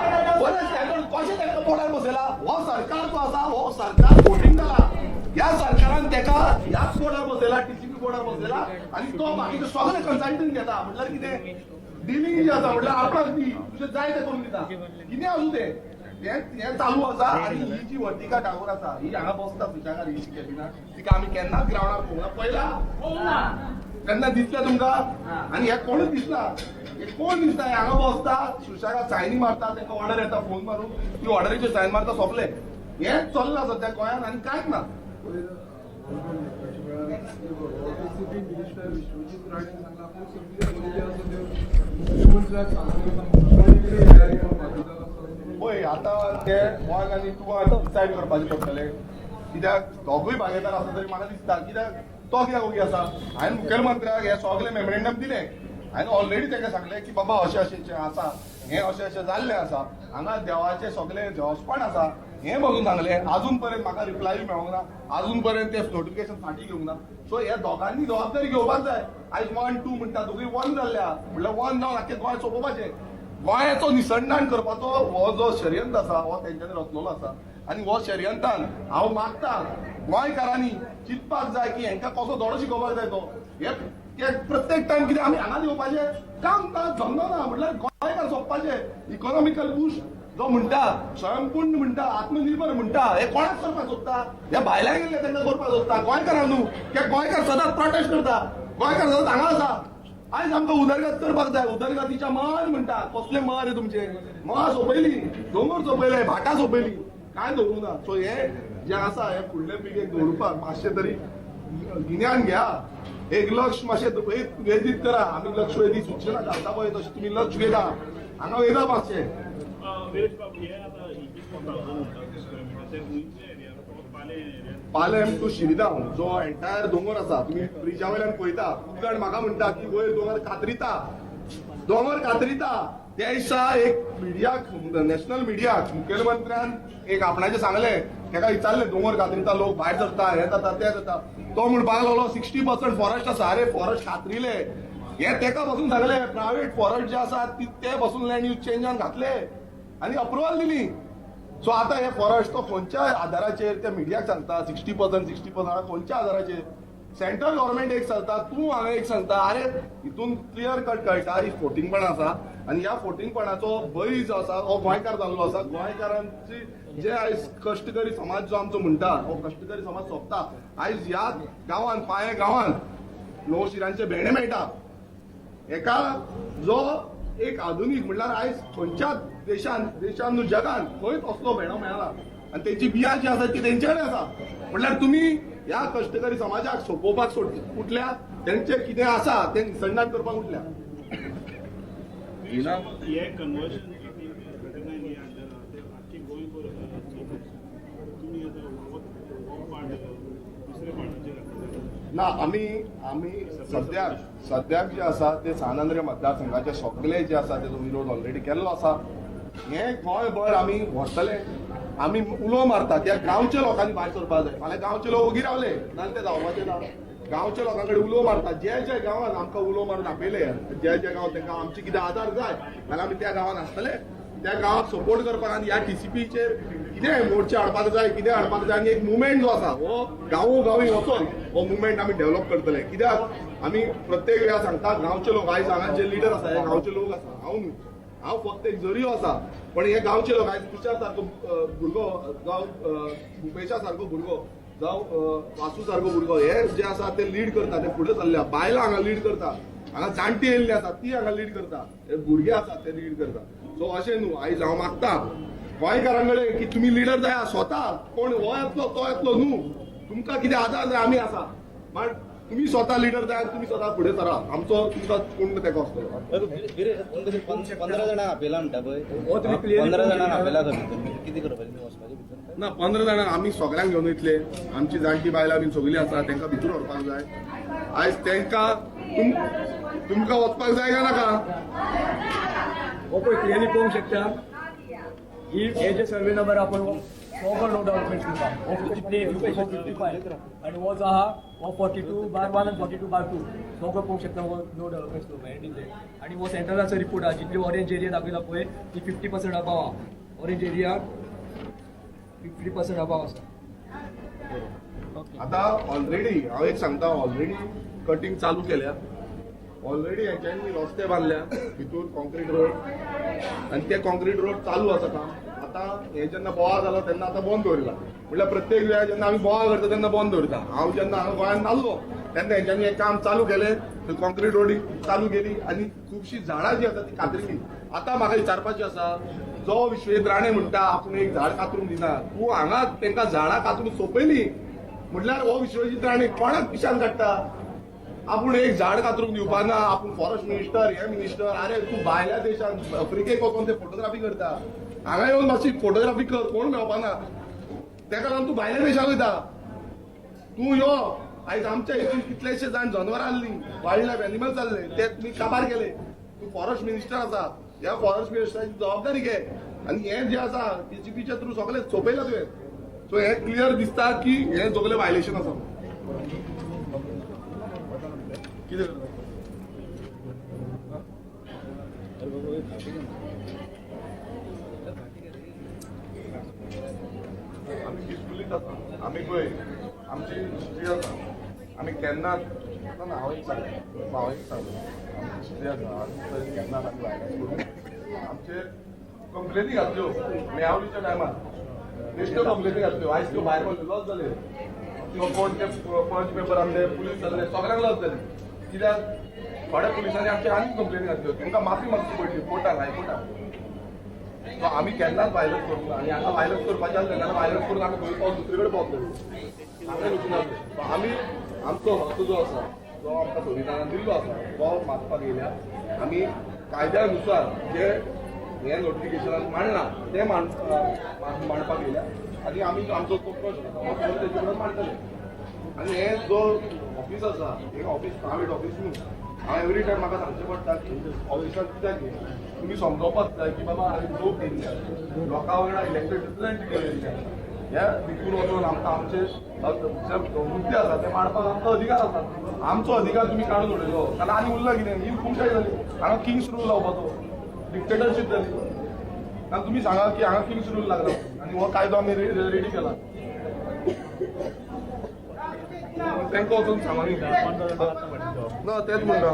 बरें कशें तांकां बोर्डार बसयला हो सरकार जो आसा हो सरकार वोटींग जाला ह्या सरकारान ताका ह्याच बोर्डार बसयला टीसीपी बोर्डार बसयला आनी तो बाकीचे सगळे कन्सल्टंट घेता म्हटल्यार कितें डिलिंग जी आसा म्हटल्यार आपणाक दी तुजें जाय तें करून दिता कितें आसूं तें चालू आसा आनी ही जी वर्तिका टागोर आसा ही हांगा बसता सुशागार ही केली तिका आमी केन्नाच ग्रावंडार पळोवना पयला केन्ना दिसलें तुमकां आनी हे कोणूच दिसना कोण दिसता हांगा बसता सुशागार सायनी मारता तांकां ऑर्डर येता फोन मारून ती ऑर्डरीचेर सायन मारता सोंपलें हेंच चल्लां सद्या गोंयांत आनी कांयच ना पळय आतां ते 1 आनी 2 डिसायड करपाचें पडटलें कित्याक दोगूय भागीदार आसा तरी म्हाका दिसता कित्याक तो कित्याक ओगी आसा हांवें मुखेलमंत्र्याक हे सगळे मेमोरेंडम दिलें हांवें ऑलरेडी ताका सांगलें की बाबा अशें अशें आसा हें अशें अशें जाल्लें आसा हांगा देवाचें सगळें देवस्थान आसा हें बघून सांगलें अजून पर्यंत म्हाका रिप्लाय मेळूंक ना अजून पर्यंत तें नोटिफिकेशन फाटी घेवंक ना सो हे दोगांनी जबाबदारी घेवपाक जाय आयज 1 2 म्हणटा दोगूय 1 जाल्ल्या म्हणल्यार 1 जावन आख्खें गोंय सोंपोवपाचें गोंयाचो निसंधान करपाचो हो जो षडयंत्र आसा हो तेंच्यांनी रचलेलो आसा आनी हो षडयंत्रान हांव मागता गोंयकारांनी चिंतपाक जाय की हेंकां कसो धडो शिकोवपाक जाय तो हे प्रत्येक टायम कितें आमी हांगा येवपाचें काम जमना ना म्हटल्यार गोंयकार सोंपपाचें इकॉनॉमिकल बूस्ट जो म्हणटा स्वयंपूर्ण म्हणटा आत्मनिर्भर म्हणटा हे कोणाक करपाक सोदता ह्या भायल्या गेल्ले तेन्ना करपाक सोदता गोंयकारां न्हू कित्याक गोंयकार सदांच प्रोटेस्ट करता गोंयकार सदांच हांगा आसा आयज आमकां उदरगत करपाक जाय उदरगतीच्या मळ म्हणटा कसले मळ रे तुमचे मळ सोंपयली दोंगर सोंपयले भाटां सोंपयली काय दवरूं ना सो हे जे आसा हे फुडले पिळगेक दवरपाक मातशें तरी गिन्यान घ्या एक लक्ष मातशें एक वेदीत करा आमी लक्ष वेधी सूचना घालता पळय तशें तुमी लक्ष वेधा हांगा वेधा मातशें वीरेश बाबू हे आता पालेम टू शिरगांव जो एंटायर दोंगर आसा तुम्ही ब्रिजा वयल्यान पळयता खूब जाण म्हाका म्हणटा की वयर दोंगर कातरिता त्या दिसा एक मिडियाक नॅशनल मिडियाक मुखेलमंत्र्यान एक आपणाचें सांगलें तेका विचारलें दोंगर कातरिता लोक भायर सरता हे जाता ते जाता तो म्हणपाक लागलो 60% फॉरेस्ट आसा अरे फॉरेस्ट कातरिले हे तेका बसून सांगले प्रायव्हेट फॉरेस्ट जे आसा ते बसून लँड यूज चेंजान घातले आनी अप्रुवल दिली सो आता हे फॉरेस्ट तो खंयच्या आधाराचेर त्या मिडियाक सांगता 60% खंयच्या आधाराचेर सेंट्रल गव्हर्नमेंट एक सांगता तूं हांगा एक सांगता अरे हितून क्लियर कट कळटा ही फोटिंगपण आसा आनी ह्या फोटिंगपणाचो बळी जो आसा हो गोंयकार जाल्लो आसा गोंयकारांची जे आयज कश्टकरी समाज जो आमचो म्हणटा हो कश्टकरी समाज सोंपता आयज ह्या गांवांत पाये गांवांत णवशिरांचे भेंडे मेळटा एका जो एक आधुनीक म्हणल्यार आयज खंयच्या देशान न्हू जगान खंयच असलो भेंडो मेळना आनी तेची बियां जी आसा ती तेंचे कडेन आसा म्हणल्यार तुमी ह्या कश्टकरी समाजाक सोंपोवपाक उठल्या तेंचे कितें आसा तें निसंडात करपाक उठल्या हे कन्वर्शन आख्खी गोंयभर तुमी पार्ट दुसऱ्या पार्टीचेर ना आमी सद्याक जे आसा ते सानांद्रे मतदारसंघाचे सगळे जे आसा तेजो विरोध ऑलरेडी केल्लो आसा हे गोंयभर आमी व्हरतले आमी उलो मारता त्या गांवच्या लोकांनी भायर सरपाक जाय फाल्यां गांवचे लोक ओगी रावले नाजाल्यार ते जावपाचे ना गांवच्या लोकां कडेन उलो मारता जे गांवांत आमकां उलो मारून आपयले जे गांव तांकां आमचे कितें आदार जाय जाल्यार आमी त्या गांवांत आसतले त्या गांवाक सपोर्ट करपाक आनी ह्या टीसीपीचेर कितें मोर्चे हाडपाक जाय कितें हाडपाक जाय आनी एक मुवमेंट जो आसा हो गांवोगावी वचून हो मुवमेंट आमी डेव्हलप करतले कित्याक आमी प्रत्येक वेळा सांगता गांवचे लोक आयज हांगा जे लिडर आसा हे गांवचे लोक आसा हांव फक्त एक जरियो आसा पण हे गांवचे लोक आयज तुषार सारको भुरगो जावं भुपेशा सारको भुरगो जावं वासू सारको भुरगो हे जे आसा ते लीड करता ते फुडें चल्ल्या बायलां हांगा लीड करता हांगा जाणटी येयल्ली आसा ती हांगा लीड करता हे भुरगे आसा ते लीड करता सो अशें न्हू आयज हांव मागता गोंयकारां कडेन की तुमी लिडर जाय स्वता कोण हो येतलो तो येतलो न्हू तुमकां कितें आदार जाय आमी आसा बट तुम्ही स्वतः लिडर जाय तुम्ही स्वतः फुडें सरा आमचो तुमकां कोण तेका आसतलो 15 जाणांक आपयला म्हणटा पळय हो तुमी क्लियर 15 जाणांक आपयला कितें करपाचें तुमी वचपाचें भितर ना 15 जाणां आमी सगळ्यांक घेवन वयतले आमची जाणटी बायलां बीन सगळीं आसा तांकां भितर व्हरपाक जाय आयज तांकां तुमकां वचपाक जाय काय नाका हो पळय क्लियरली पळोवंक शकता ही हे जे सर्वे नंबर आपण सगळं नो डेव्हलपमेंट हो 55 आणि हो जो आहा हो 42/1 आणि 42/2 सगळं पळोवंक शकता हो नो डेव्हलपमेंट स्लोप आणि हो सेंट्रलाचो रिपोर्ट आहा जितली ऑरेंज एरिया दाखयला पळय ती 50% अभाव आहा ऑरेंज एरिया 50% अभाव आसा आता ऑलरेडी हांव एक सांगता ऑलरेडी कटिंग चालू केल्या ऑलरेडी हेंच्यांनी रस्ते बांदल्या भितूर कॉन्क्रीट रोड आनी ते कॉन्क्रीट रोड चालू आसा काम आता हे जेन्ना बोवाळ जालो तेन्ना आता बंद दवरला म्हळ्यार प्रत्येक वेळा जेन्ना आमी बोवाळ करता तेन्ना बंद दवरता हांव जेन्ना हांगा गोंयांत नासलो तेन्ना हेंच्यांनी हें काम चालू केलें कॉन्क्रीट रोडी चालू केली आनी खुबशीं झाडां जी आसा ती कातरिली आतां म्हाका विचारपाचें आसा जो विश्वेश राणे म्हणटा आपूण एक झाड कातरून दिना तूं हांगा तांकां झाडां कातरून सोंपयली म्हटल्यार हो विश्वजीत राणे कोणाक पिशान काडटा आपूण एक झाड कातरूंक दिवपा ना आपूण फॉरेस्ट मिनिस्टर हे मिनिस्टर अरे तूं भायल्या देशांत आफ्रिकेक वचून ते फोटोग्राफी करता हांगा येवन मातशी फोटोग्राफी कर कोण मेळपा ना तेका लागून तूं भायल्या देशाक वयता तूं यो आयज आमच्या हितून कितलेशे जाण जनवरां आसलीं वायल्ड लायफ एनिमल्स जाल्ले ते तुमी काबार केले तूं फॉरेस्ट मिनिस्टर आसा ह्या फॉरेस्ट मिनिस्टराची जबाबदारी घे आनी हें जें आसा टीसीपीच्या थ्रू सगळें सोंपयलां तुवें सो हें क्लियर दिसता की हें सगळें वायलेशन आसा कितें आमी पिसफुलीच आसा आमी पळय आमची हिस्ट्री आसा आमी केन्नाच ना हांव एक सांगता आमची हिस्ट्री आसा आमी केन्नाच आमी वायलंस करूंक आमचे कंप्लेनी घातल्यो मेयावलीच्या टायमार बेश्ट्यो कंप्लेनी घातल्यो आयज त्यो भायर पडल्यो लॉस जाले किंवा कोण ते पंच पेपर आमचे पुलीस जाले सगळ्यांक लॉस जाले कित्याक थोड्या पुलिसांनी आमचे आनीक कंप्लेनी घातल्यो तांकां माफी मागची पडली कोर्टान हायकोर्टान सो आमी केन्नाच वायलंट करूंक ना आनी हांगा वायलंट करपाचें आसलें जाल्यार वायलंट करून आमी खंय पावस दुसरे कडेन पावतले हांगा वचून नासले सो आमी आमचो हक्क जो आसा जो आमकां संविधानान दिल्लो आसा तो मागपाक येयल्या आमी कायद्यानुसार जे हे नोटिफिकेशनान मांडना ते मांडपाक येयल्या आनी आमी आमचो तो प्रश्न तेजे कडेन मांडटले आनी हे जो ऑफिस आसा हे ऑफिस प्रायवेट ऑफिस न्हू हांव एवरी टायम म्हाका सांगचें पडटा की ऑफिसान कित्याक तुमी समजोवपाक जाय की बाबा हांवें लोक येयल्या लोकां वांगडा इलेक्टेड रिप्रेझेंटेटिव्ह येयल्या ह्या भितून वचून आमकां आमचे जे मुद्दे आसा ते मांडपाक आमचो अधिकार आसा आमचो अधिकार तुमी काडून उडयलो जाल्यार आनी उरला कितें ही हुकूमशाही जाली हांगा किंग्स रूल लावपाचो डिक्टेटरशीप जाली आनी तुमी सांगा की हांगा किंग्स रूल लागला आनी हो कायदो आमी रेडी केला तांकां वचून सांगोनी ना तेच म्हणटा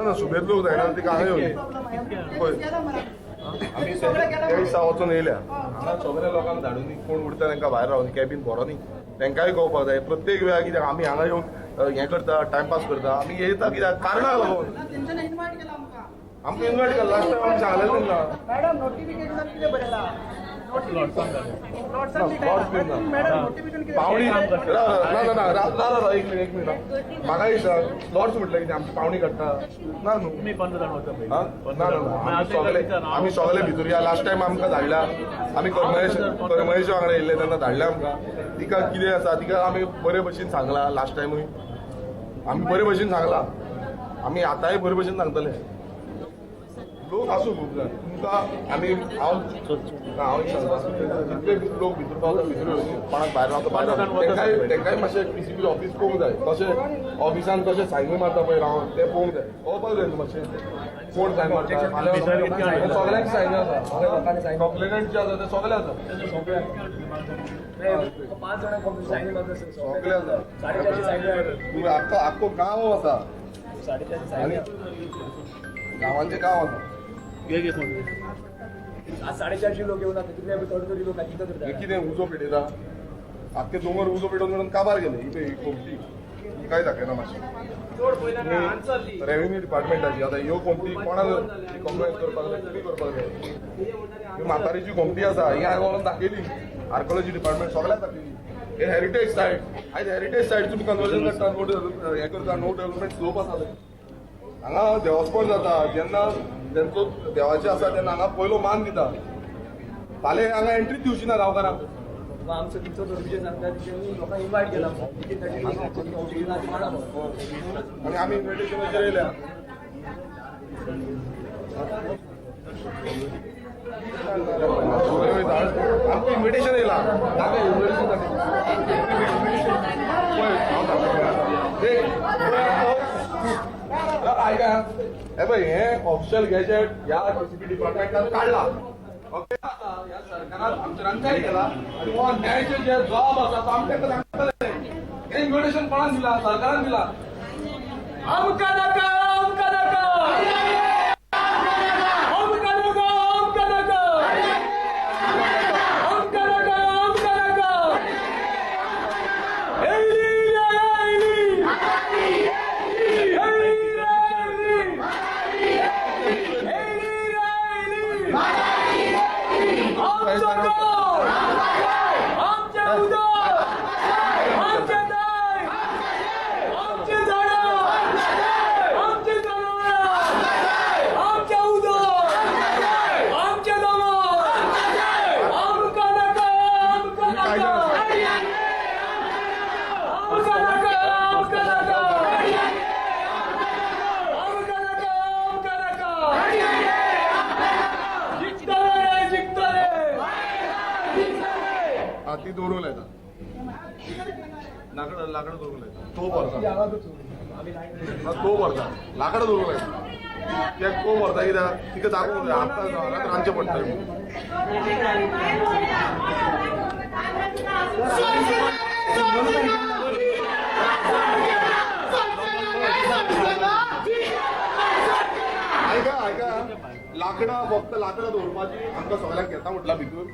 ना सुबेज लोक जायना तिका हांगा येवली पळय आमी त्या दिसा वचून येयल्या हांगा सगळ्या लोकांक धाडून कोण उरता तांकां भायर रावनी कॅबीन भरोनी तांकांय कळपाक जाय प्रत्येक वेळार कित्याक आमी हांगा येवन हें करता टायमपास करता आमी येता कित्याक कारणाक लागून आमकां इन्वायट केला लास्ट टायम आमी सांगलेलें ना मॅडम नोटिफिकेशन कितें बरयला पावणी ना एक मिनिट म्हाका एक स्लॉट्स म्हटलं कितें आमची पावणी काडटा ना न्हू आमी सगळे भितर या लास्ट टायम आमकां धाडल्या आमी करमळेश वांगडा येयल्ले तेन्ना धाडल्या आमकां तिका कितें आसा तिका आमी बरे भशेन सांगला लास्ट टायमूय आमी बरे भशेन सांगला आमी आतांय बरे भशेन सांगतले लोक आसूं खूब जाय तुमकां आमी हांव जितले लोक भितर पावता भितर कोणाक भायर रावता भायर तांकांय मातशें पीसीबी ऑफीस पळोवंक जाय कशें ऑफिसान कशें सायनी मारता पळय रावन तें पळोवंक जाय पळोवपाक जाय मातशें कोण सायन मारता सगळ्यांक सायनी आसा कंप्लेनंट जे आसा ते सगळे आसा 5 जाणां सायनी मारता सगळे आसा 450 सायनी तुम्ही आख्खो गांव आसा 450 आनी सायनी गांवांचे गांव आसा आज 450 लोक येऊन आता कितले थोडी लोक कितें करता हे कितें उजो पेटयता आख्खे दोंगर उजो पेटोवन म्हणून काबार गेले ही कोमटी काय दाखयना मातशें रेव्हेन्यू डिपार्टमेंटाची आतां ह्यो कोमटी कोणाक कंप्लेन करपाक जाय कितें करपाक जाय ही म्हातारीची कोमटी आसा ही हांवें व्हरून दाखयली आर्कोलॉजी डिपार्टमेंट सगळ्याक दाखयली हे हेरिटेज सायट आयज हेरिटेज सायट तुमी कन्वर्जन करता हें करता नो डेव्हलपमेंट स्लोप आसा हांगा देवस्पण जाता जेन्ना तेंचो देवाचें आसा तेन्ना हांगा पयलो मान दिता फाल्यां हांगा एंट्री दिवची ना गांवकारांक आमचो तुमचो विजय सांगता लोकांक इन्वायट केला आनी आमी इन्विटेशनाचेर येयल्या आमकां इन्विटेशन येयला ताका इन्विटेशन आयका हे पळय हें ऑफिशियल गॅजेट ह्या टीसीपी डिपार्टमेंटान काडला ओके ह्या सरकारान आमचेर अन्याय केला आनी हो न्यायाचे जे जॉब आसा तो आमी तांकां सांगतले हें इन्विटेशन कोणान दिला सरकारान दिला आमकां नाका आमकां नाका आमकां नाका आमकां नाका आमकां नाका आमकां नाका येयली आमचे उदक आमचे न्हंय आमची झाडां आमची जनावरां आमचे उदक आमचे दोंगर आमकां नाका आमकां नाका आमकां नाका आमकां नाका आमकां नाका आमकां नाका जिखतले जिखतले ती दवरूंक लायता लाकडां दवरूंक लायता तोप व्हरता तो व्हरता लाकडां दवरूंक लायता कित्याक तो व्हरता कित्याक तिका दाखोवंक जाय आमकां रांदचें पडटलें आयका लाकडां फक्त लाकडां दवरपाची आमकां सगळ्यांक घेता म्हटला भितूर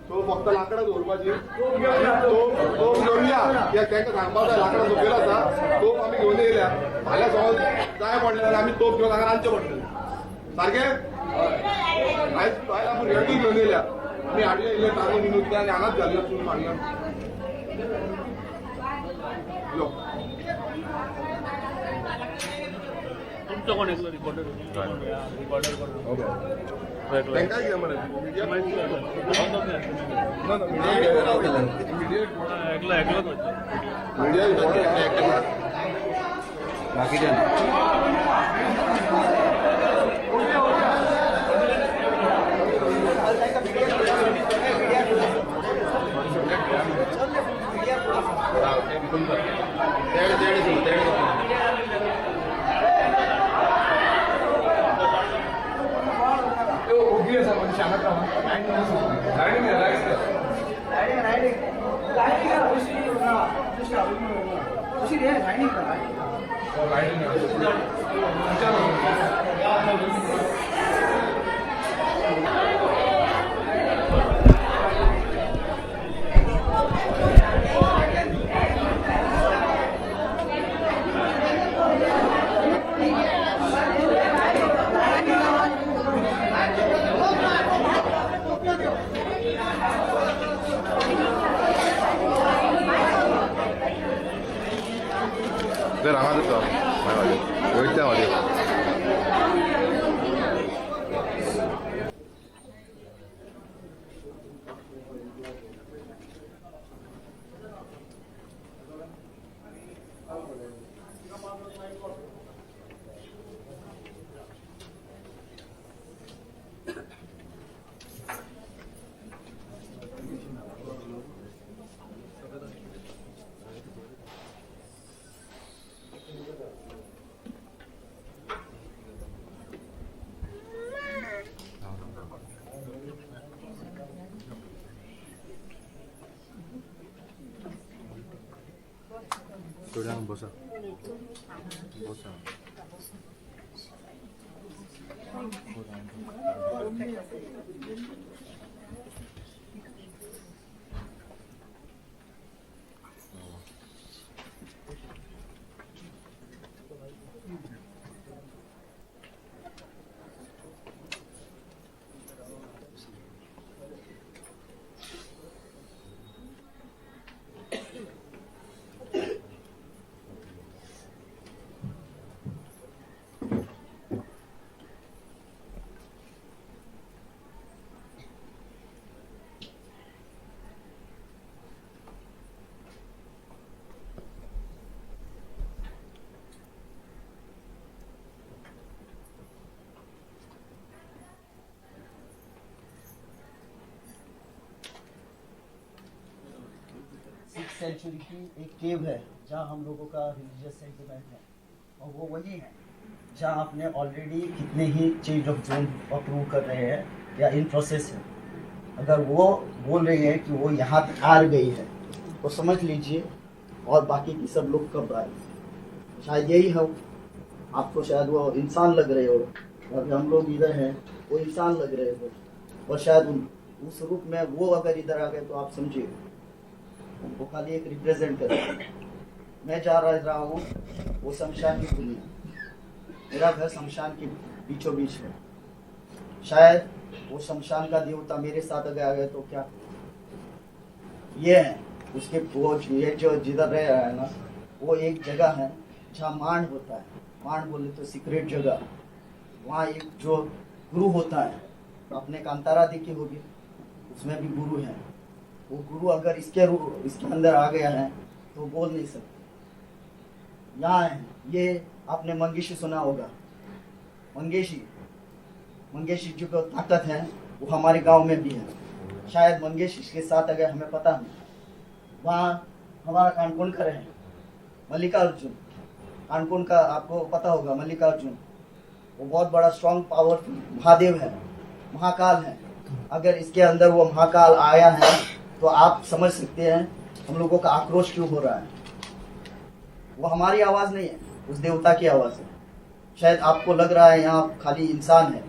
सो फक्त लाकडां दवरपाची तोप घेवन या तांकां सांगपाक जाय लाकडां सकयल आसा तोप आमी घेवन येयल्या फाल्यां समज जाय पडलें जाल्यार आमी तोप घेवन हांगा रांदचें पडटलें सारकें आयज आपूण रेडी घेवन येयल्या आमी हाडले येयले तांदूळ बिनूत ते आनी हांगाच घालया चून मारल्या यो तुमचं कोण एकलं रिकॉर्डर रिकॉर्डर कोण तांकां कितें मरे मिडिया ना एकलं एकलंच होतं मिडिया तर हांगा जाता वयता वाडयो थोड्यांक बसा बसा सेंचुरी की एक केव है जहाँ हम लोगों का रिलीजियस सेंटिमेंट है और वो वही है जहाँ आपने ऑलरेडी कितने ही चेंज ऑफ जोन अप्रूव कर रहे हैं या इन प्रोसेस है। अगर वो बोल रहे हैं कि वो यहाँ तक आ गई है तो समझ लीजिए और बाकी की सब लोग कब आए। शायद यही हो, आपको शायद वो इंसान लग रहे हो, अभी हम लोग इधर हैं वो इंसान लग रहे हो और शायद उस रूप में वो अगर इधर आ गए तो आप समझिए उनको खाली एक रिप्रेजेंट कर। मैं जा रहा हूँ वो शमशान की दुनिया, मेरा घर शमशान के बीचों बीच है। शायद वो शमशान का देवता मेरे साथ अगर आ गया तो क्या ये है उसके वो ये जो जिधर रह रहा है ना वो एक जगह है जहाँ मांड होता है। मांड बोले तो सीक्रेट जगह, वहाँ एक जो गुरु होता है अपने कांतारा देखी होगी, उसमें भी गुरु है। वो गुरु अगर इसके अंदर आ गया है तो बोल नहीं सकते। यहाँ है ये आपने मंगेशी सुना होगा, मंगेशी जो ताकत है वो हमारे गांव में भी है। शायद मंगेशी के साथ अगर हमें पता नहीं, वहाँ हमारा कानपुन का है मल्लिकार्जुन, कानपुन का आपको पता होगा मल्लिकार्जुन, वो बहुत बड़ा स्ट्रॉन्ग पावरफुल महादेव है, महाकाल है। अगर इसके अंदर वो महाकाल आया है तो आप समझ सकते हैं हम लोगों का आक्रोश क्यों हो रहा है। वो हमारी आवाज़ नहीं है, उस देवता की आवाज़ है। शायद आपको लग रहा है यहाँ खाली इंसान है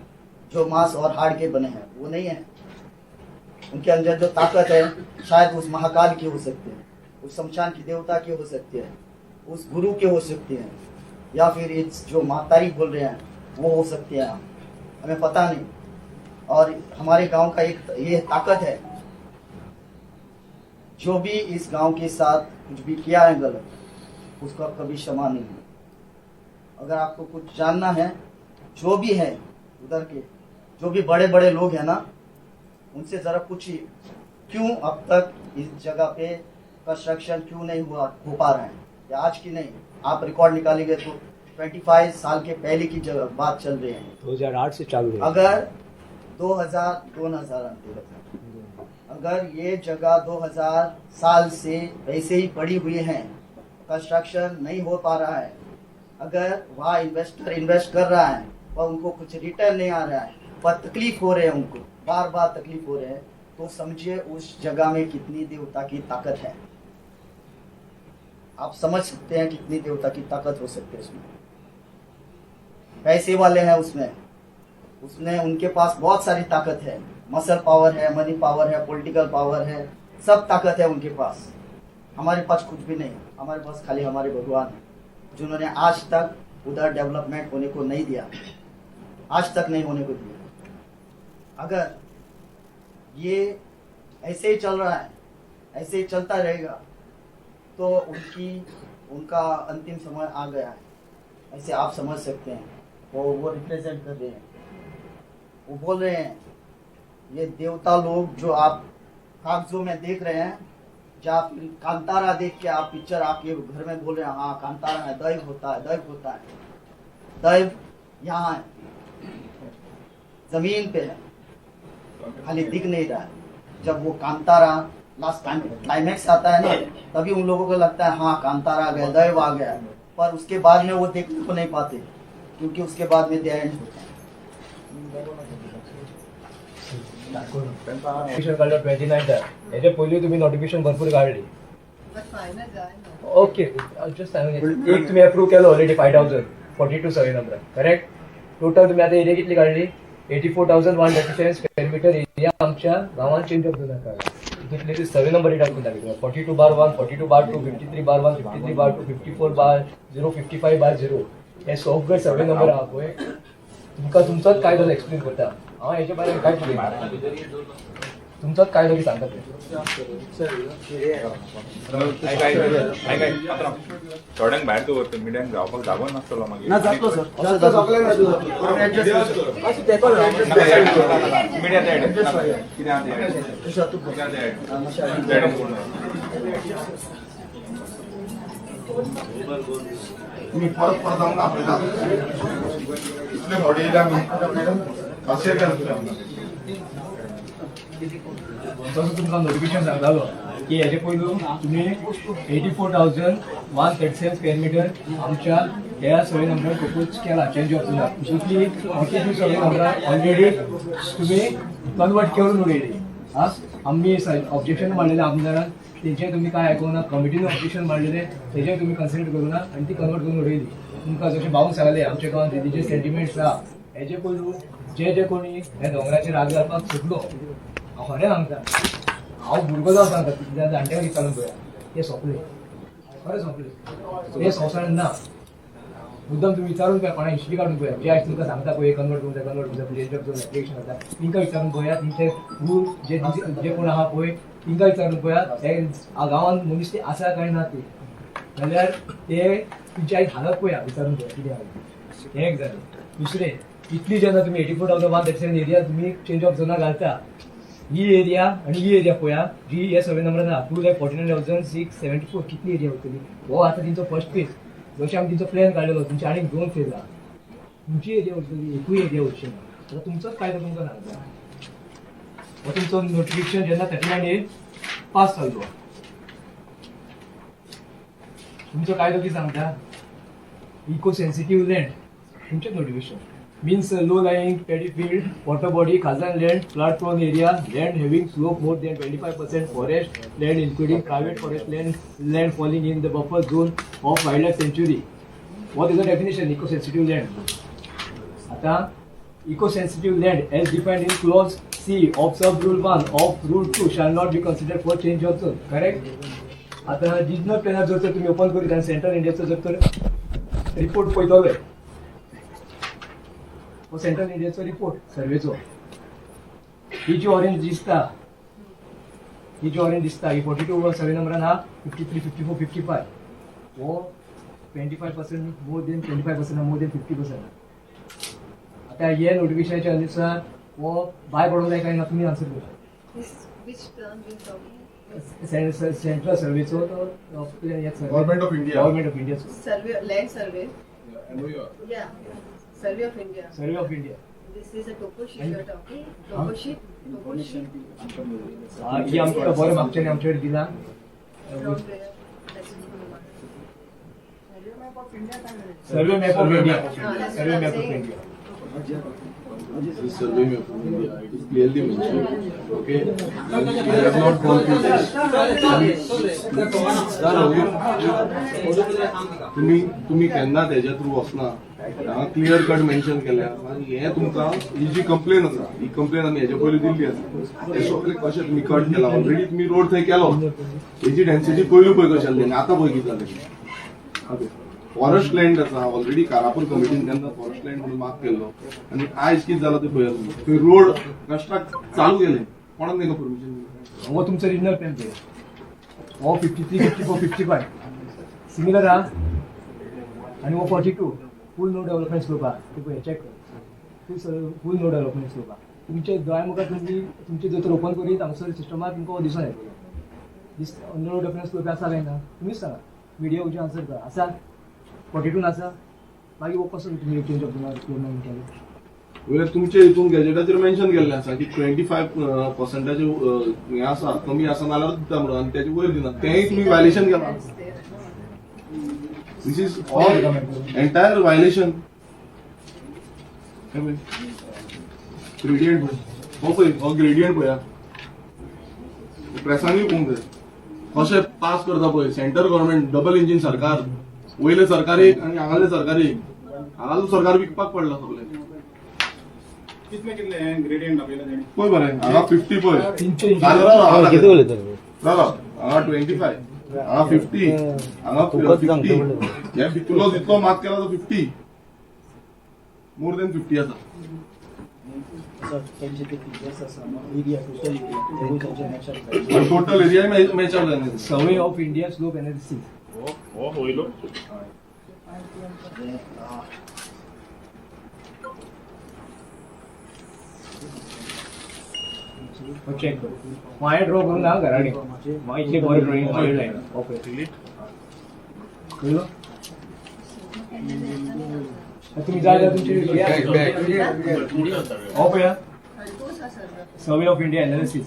जो मांस और हाड़ के बने हैं वो नहीं है। उनके अंदर जो ताकत है शायद उस महाकाल की हो सकती है, उस शमशान की देवता की हो सकती है, उस गुरु की हो सकती है, या फिर इस जो मातारी बोल रहे हैं वो हो सकती है, हमें पता नहीं। और हमारे गांव का एक ये ताकत है, जो भी इस गांव के साथ कुछ भी किया है गलत, उसका कभी क्षमा नहीं है। अगर आपको कुछ जानना है, जो भी है उधर के जो भी बड़े बड़े लोग हैं ना, उनसे जरा पूछिए क्यों अब तक इस जगह पे कंस्ट्रक्शन क्यों नहीं हो पा रहा है। या आज की नहीं, आप रिकॉर्ड निकालेंगे तो 25 साल के पहले की बात चल रही है। 2008 से चालू है। अगर 2000 अगर ये जगह 2000 साल से वैसे ही पड़ी हुई है, कंस्ट्रक्शन नहीं हो पा रहा है, अगर वहाँ इन्वेस्टर इन्वेस्ट कर रहा है और उनको कुछ रिटर्न नहीं आ रहा है, पर तकलीफ हो रहे हैं, उनको बार बार तकलीफ हो रहे हैं, तो समझिए उस जगह में कितनी देवता की ताकत है। आप समझ सकते हैं कितनी देवता की ताकत हो सकती है उसमें। पैसे वाले हैं उसमें उनके पास बहुत सारी ताकत है, मसल पावर है, मनी पावर है, पॉलिटिकल पावर है, सब ताकत है उनके पास। हमारे पास कुछ भी नहीं, हमारे पास खाली हमारे भगवान है, जिन्होंने आज तक उधर डेवलपमेंट होने को नहीं दिया, आज तक नहीं होने को दिया। अगर ये ऐसे ही चल रहा है, ऐसे ही चलता रहेगा, तो उनका अंतिम समय आ गया है, ऐसे आप समझ सकते हैं। वो रिप्रेजेंट कर रहे हैं, वो बोल रहे हैं, ये देवता लोग जो आप कागजों में देख रहे हैं, या फिर कांतारा देख के आप पिक्चर आपके घर में बोल रहे हैं हाँ कांतारा है, दैव होता है, दैव होता है, दैव यहाँ है, जमीन पे है, खाली दिख नहीं रहा है। जब वो कांतारा लास्ट टाइम क्लाइमैक्स आता है ना, तभी उन लोगों को लगता है हाँ कांतारा आ गया, दैव आ गया, पर उसके बाद में वो देखने को नहीं पाते, क्योंकि उसके बाद में द एंड होता है। नोटिफिकेशन काढलं 29 याच्या पहिले तुम्ही नोटिफिकेशन भरपूर काढली. ओके जस्ट एक तुम्ही अप्रूव्ह केलं already 5000 42 survey number correct. Total तुम्ही आता एरिया कितली काढली 84,137 स्क्वेअर मीटर एरिया आमच्या गावात चेंज ऑफ झाला काढला. तिथले ते सर्वे नंबर टाकून टाकले 42/1 42/2 53/1 53/2 54/0 55/0 हे सगळे सर्वे नंबर हा पळय. तुमचाच कायदो एक्सप्लेन करता हांव हेच्या बारे काय तुमचाच कायदो की सांगता थोड्यांक भायर दवरता मिडियाक जावपाक जागो नासतलो मागीर ना जातलो सर मी परत जाऊन आपल्याला इतले व्हडे येयला अशें तसं तुमकां नोटिफिकेशन सांगतालो की हेजे पयलू तुम्ही 84,137 स्क्वेअर मीटर आमच्या ह्या सर्वे नंबर प्रपोज केला चेंज ऑफ झाला. तितली 42 सर्वे नंबर ऑलरेडी तुम्ही कन्वर्ट करून उडयली. हां आम्ही ऑब्जेक्शन मांडलेले आमदारान तेचे तुम्ही काय आयकूना कमिटीने ऑब्जेक्शन मांडलेले तेजे तुम्ही कन्सिडर करूना आणि ती कन्वर्ट करून उडयली. तुमकां जशें भाऊन सांगले आमच्या गांवांत रिलीजियस सेंटिमेंट्स आहा हेजे पयलू जे कोणी ह्या दोंगराचेर राग घालपाक सोदलो हांव खरें सांगता हांव भुरगो जावन सांगता कित्याक जाणट्यांक विचारून पळया ते सोंपले खरें सोंपले ते संवसारान ना. मुद्दम तुम्ही विचारून पळया कोणा हिस्ट्री काढून पळया जे आज तुमकां सांगता पळय कन्वर्ट करून एप्लिकेशन जाता तिंका विचारून पळया तुमचे रूल जे कोण आहा पळय तिंका विचारून पळया हे गांवांत मनीस ते आसा काय ना ते जाल्यार ते तुमची आयज हालत पळया विचारून पळया कितें आहा हें एक जालें. दुसरें इतली जेन्ना तुम्ही 84,137 एरिया तुम्ही चेंज ऑफ झोनाक घालता ही एरिया आणि ही एरिया पळया जी हे सर्वे नंबरान आहा 2,49,674 कितली एरिया उरतली. हो आतां तिंचो फर्स्ट फेज जशें आमी तिंचो प्लॅन काडलेलो तुमचे आनीक 2 फेज आहा तुमची एरिया उरतली एकूय एरिया उरची ना. आतां तुमचोच कायदो तुमकां सांगता हो तुमचो नोटिफिकेशन जेन्ना 39 पास जालो तुमचो कायदो कितें सांगता इको सेन्सिटिव्ह लँड तुमचें notification means low lying paddy field, water body, khazan land, flood prone area, land having slope more than 25%, forest land including private forest land, land falling in the buffer zone of wildlife sanctuary. What is the definition eco sensitive land? आता eco-sensitive land as defined in clause C of sub-rule 1 of rule 2 shall not be considered for change of zone. Correct? आता regional planar जर तुम्ही open करीत आणि central इंडियाचो जर तर report पळयतले हो सेंट्रल इंडियाचो रिपोर्ट सर्वेचो ही जी ऑरेंज दिसता ही 42 सर्वे नंबरान हा 53, 54, 55 हो 25% मोर देन 25% मोर देन 50%. आता हे नोटिफिकेशनच्या अनुसार वो बाय पडून जाय काय ना तुम्ही आन्सर करा. सेंट्रल सर्वेचो तो government of India government of India Survey, land survey. Yeah, survey of India. Survey of India This is a topo sheet you're talking. Topo sheet. ही आमच्या बरं मागच्याने आमच्याकडे दिला. From where? That's survey map of India that's survey what map I'm of saying. India This survey map of India, it is clearly mentioned. Okay, I have not gone through this. तुम्ही केन्ना तेज्या through वचना हांगा clear cut mention केल्या आनी हे तुमकां ही जी complain आसा ही कंप्लेन आमी हेजे पयलीं दिल्ली आसा हे सगळे कशें तुमी कट केला ऑलरेडी तुमी रोड थंय केलो हेजी डेन्सिटी पयलू पळय कशी आसली आनी आतां पळय कितें जालें फॉरेस्ट लँड आसा ऑलरेडी कारापूर कमिटीन तेन्ना फॉरेस्ट लँड म्हणून मार्क केल्लो आनी आयज कितें जालां तें पळयात थंय रोड कंस्ट्रक्ट चालू केलें कोणाक ताका परमिशन दिलें हो तुमचं रिजनल प्लॅन ते हो 53, 54, 55 सिमिलर हा आणि हो 42 फुल नो डेव्हलपमेंट स्लोप हा ते पळय चेक कर फुल नो डेव्हलपमेंट स्लोप हा तुमचे दोळ्या मुखार तुम्ही तुमचे जर ओपन करीत हांगसर सिस्टमार तुमकां हो दिसून येतलो नो डेव्हलपमेंट स्लोप आसा काय ना तुम्हीच सांगा व्हिडिओचे आन्सर करा आसा 42 आसा मागीर हो कसो तुम्ही चेंज ऑफ केलें वयल्या तुमचे हितून गॅजेटाचेर मेन्शन केल्लें आसा की 25%चे हें आसा कमी आसा नाल्यार दिता म्हणून आनी तेजे वयर दिना तेंय तुमी वायलेशन केलां this is all entire violation gradient हो पळय हो ग्रेडियंट पळया प्रेसांनी पळोवंक जाय कशें पास करता पळय सेंटर गव्हर्नमेंट डबल इंजिन सरकार वयले सरकार एक आनी हांगाले सरकार एक हांगालो सरकार विकपाक पडला सगळें कितले ग्रेडियंट आपल्याला देणे पळय बरें हांगा 50 पळय तीनशे किती उलयता हांगा 25 हांगा 50 हांगा 50 ह्या भितुलो जितलो मात केला तो 50 मोर देन 50 आसा टोटल एरिया मॅच आउट जाय survey of India slope analysis हो होईल चेक कर माय ड्रॉ करून हा घराडे माय इतले बरे ड्रॉइंग माय लायन ओके कळलो तुम्ही जाय तुमची हो पळया सर्वे ऑफ इंडिया एनालिसिस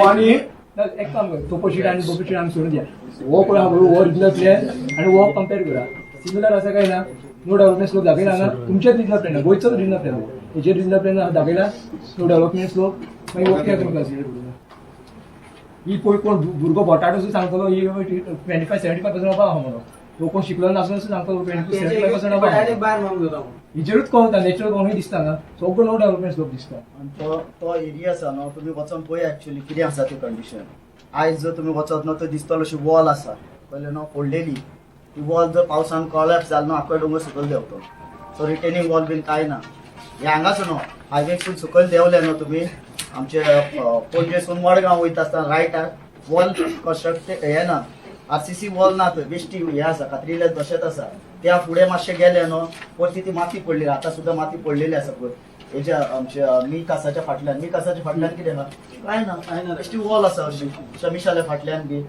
आणि एक काम कर टोपोशीट आणि बोपोशीट आम्ही सोडून द्या वो पळय हो ओरिजिनल प्लॅन आणि वो कंपेअर करा सिमिलर असं काय ना नो डेव्हलपमेंट स्लोप दाखयला ना तुमच्याच रिजनल प्लॅन गोयचोच रिजनल प्लॅन हेजे रिजनल प्लॅन दाखयला नो डेव्हलपमेंट स्लोप मागीर ओके तुमकां ही पळय कोण भुरगो बटाटो सांगतलो ही 25-75% अबा आहा म्हणून तो कोण शिकलो नासून सांगतलो 25-75% अबा हिजेरूच कळटा नॅचरल कोणूय दिसता ना सगळो नो डेव्हलपमेंट स्लोप दिसता आणि तो एरिया आसा न्हू तुमी वचोन पळय एक्चुअली कितें आसा ती कंडिशन आयज जर तुमी वचत न्हू तर दिसतलो अशी वॉल आसा पयले न्हू फोडलेली ती वॉल जर पावसान कॉलॅप्स जालो न्हू आख्खो डोंगर सकयल देंवतो सो रिटेनिंग वॉल बीन कांय ना हे हांगाच न्हू हायवेसून सकयल देंवले न्हू तुमी आमचे पणजेसून मडगांव वयता आसतना रायटार वॉल कन्स्ट्रक्ट हे ना आरसीसी वॉल ना थंय बेश्टी हे आसा खात्रिल्ले तशेंच आसा त्या फुडें मातशें गेले न्हू परती ती माती पडलेली आतां सुद्दां माती पडलेली आसा पळय हेच्या आमच्या मी कासाच्या फाटल्यान कितें आहा कांय ना बेश्टी वॉल आसा अशी शमिशाल्या फाटल्यान बी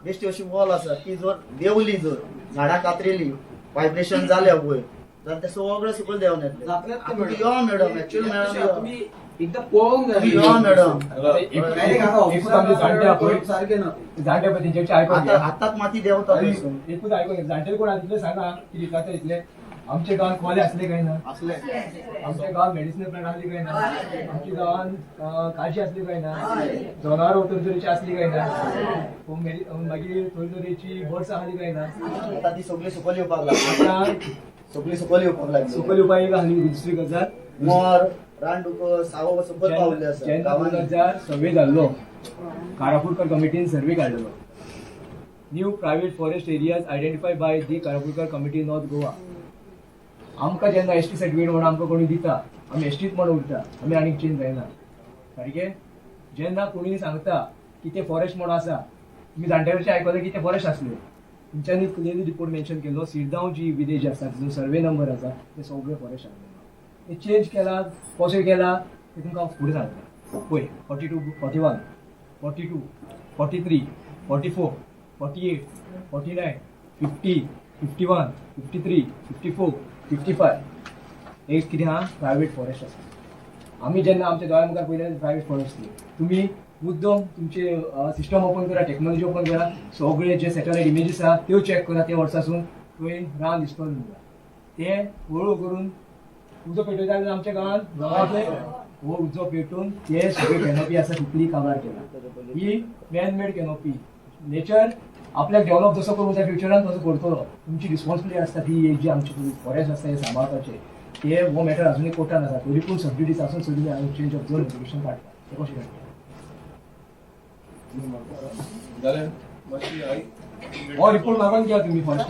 बेश्टी अशी वॉल आसा ती जर देंवली जर झाडां कातरिली वायब्रेशन जाल्या वयर जाल्यार ते सगळे सकयल देंवन येतले यो मॅडम एक्चुअली मॅडम एकदा पळोवंक यो मॅडम जाणटे पळय तेंचे आयकून आतांच माती देंवता एकूच आयकून जाणटे कोण इतले सांगा कितें जाता इतले आमच्या गावात कॉले असले काय ना असले आमच्या गावात मेडिसिनल प्लांट असली काय ना आमच्या गावात काशी असली काय ना जनावर तंतुरीची असली काय ना मागीर तंतुरीची बर्ड्स आसली काय ना आता ती सगळी सकल येवपाक लागली आता सगळी सकल येवपाक लागली सकल उपाय आसली दुसरी गजाल मोर रानडुकर सावो सकल पावले आसा जेन्ना गांवांनी 2000 सर्वे जाल्लो कारापुरकर कमिटीन सर्वे काढलेलो new private forest areas identify by the Karapurkar committee North Goa आमकां जेन्ना एसटी सर्टिफिकेट म्हणून आमकां कोणी दिता आमी एसटीच म्हणून उरता आमी आनीक चेंज जायना सारकें जेन्ना कोणी सांगता की ते फॉरेस्ट म्हणून आसा तुमी जाणट्याकडचे आयकलें की ते फॉरेस्ट आसले तेंच्यांनी क्लियरली रिपोर्ट मेन्शन केलो सिरगांव जी विलेज आसा जो सर्वे नंबर आसा ते सगळे फॉरेस्ट आसले ते चेंज केला कसो केला ते तुमकां फुडें सांगता पळय 42 41 42 43 44 48 49 50 51 53 54 55 एक कितें आहा प्रायवेट फॉरेस्ट आसा आमी जेन्ना आमच्या दोळ्या मुखार पयलें प्रायवेट फॉरेस्ट तुमी मुद्दम तुमचे सिस्टम ओपन करा टेक्नॉलॉजी ओपन करा सगळे जे सॅटेलायट इमेजीस आहा त्यो चॅक करा त्या वर्सासून थंय रान दिसतो तुमकां ते हळू करून उजो पेटयता जाल्यार आमच्या गांवांत गांवांतले हो उजो पेटून ते सगळे कॅनोपी आसा तितली काबार केला he man made canopy nature आपल्याक डेव्हलप जसो करूं त्या फ्युचरान तसो करतलो तुमची रिस्पॉन्सिबिलिटी आसता ती जी आमची फॉरेस्ट आसता हे सांबाळपाचे ते हो मॅटर अजुनूय कोर्टान आसा तरी पूण सबसिडीज आसून सुद्दां हांवें चेंज ऑफ झोन एप्लिकेशन काडटा ते कशें काडटा हो रिपोर्ट मागून घ्या तुम्ही फॉरेस्ट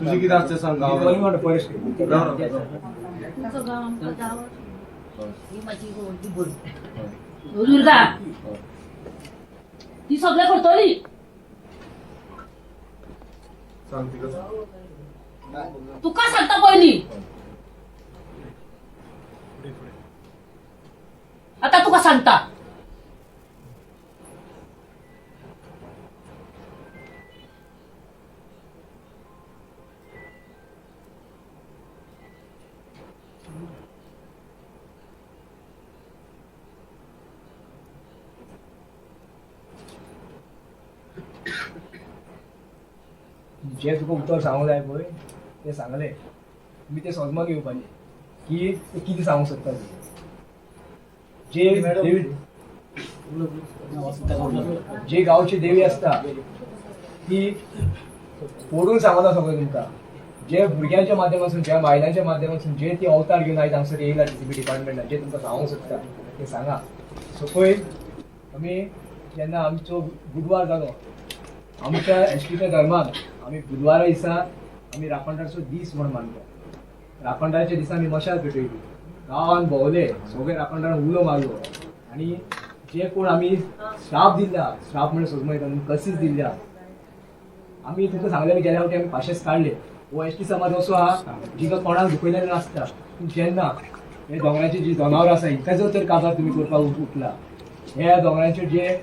तुझी किती असते सांग फॉरेस्ट दुर्गा ती सगळं करतली तुका सांगता पयली आता तुका सांगता जे तुका उतर सांगूंक जाय पळय ते सांगले तुमी ते समजून घेवपाचे की ते कितें सांगूंक सोदता जे गांवची देवी आसता ती पडून सांगता सगळें तुमकां जे भुरग्यांच्या माध्यमांतसून ज्या बायलांच्या माध्यमांतसून जे ती अवतार घेवन आयज हांगसर येयला DCP डिपार्टमेंटान जे तुमकां सांगूंक सोदता ते सांगा सो पळय आमी जेन्ना आमचो बुधवार जालो आमच्या एसटीच्या धर्मान आमी बुधवारा दिसा आमी राखणदारचो दीस म्हणून मानता राखणदाराच्या दिसा आमी मशाल पेटयली गांवांत भोंवले सगळे राखणदारान उलो मारलो आनी जे कोण आमी श्राप दिल्ल्या श्राप म्हणजे सोजमयता कसीस दिल्ल्या आमी तुमकां सांगलेले गेल्या फावटी आमी पाशेस काडले हो एसटी समाज असो आहा जिका कोणाक दुखयलेले नासता पूण जेन्ना हे दोंगरांची जी जनावरां आसा हिंका जर तर काबार तुमी करपाक उठला ह्या दोंगरांचेर जे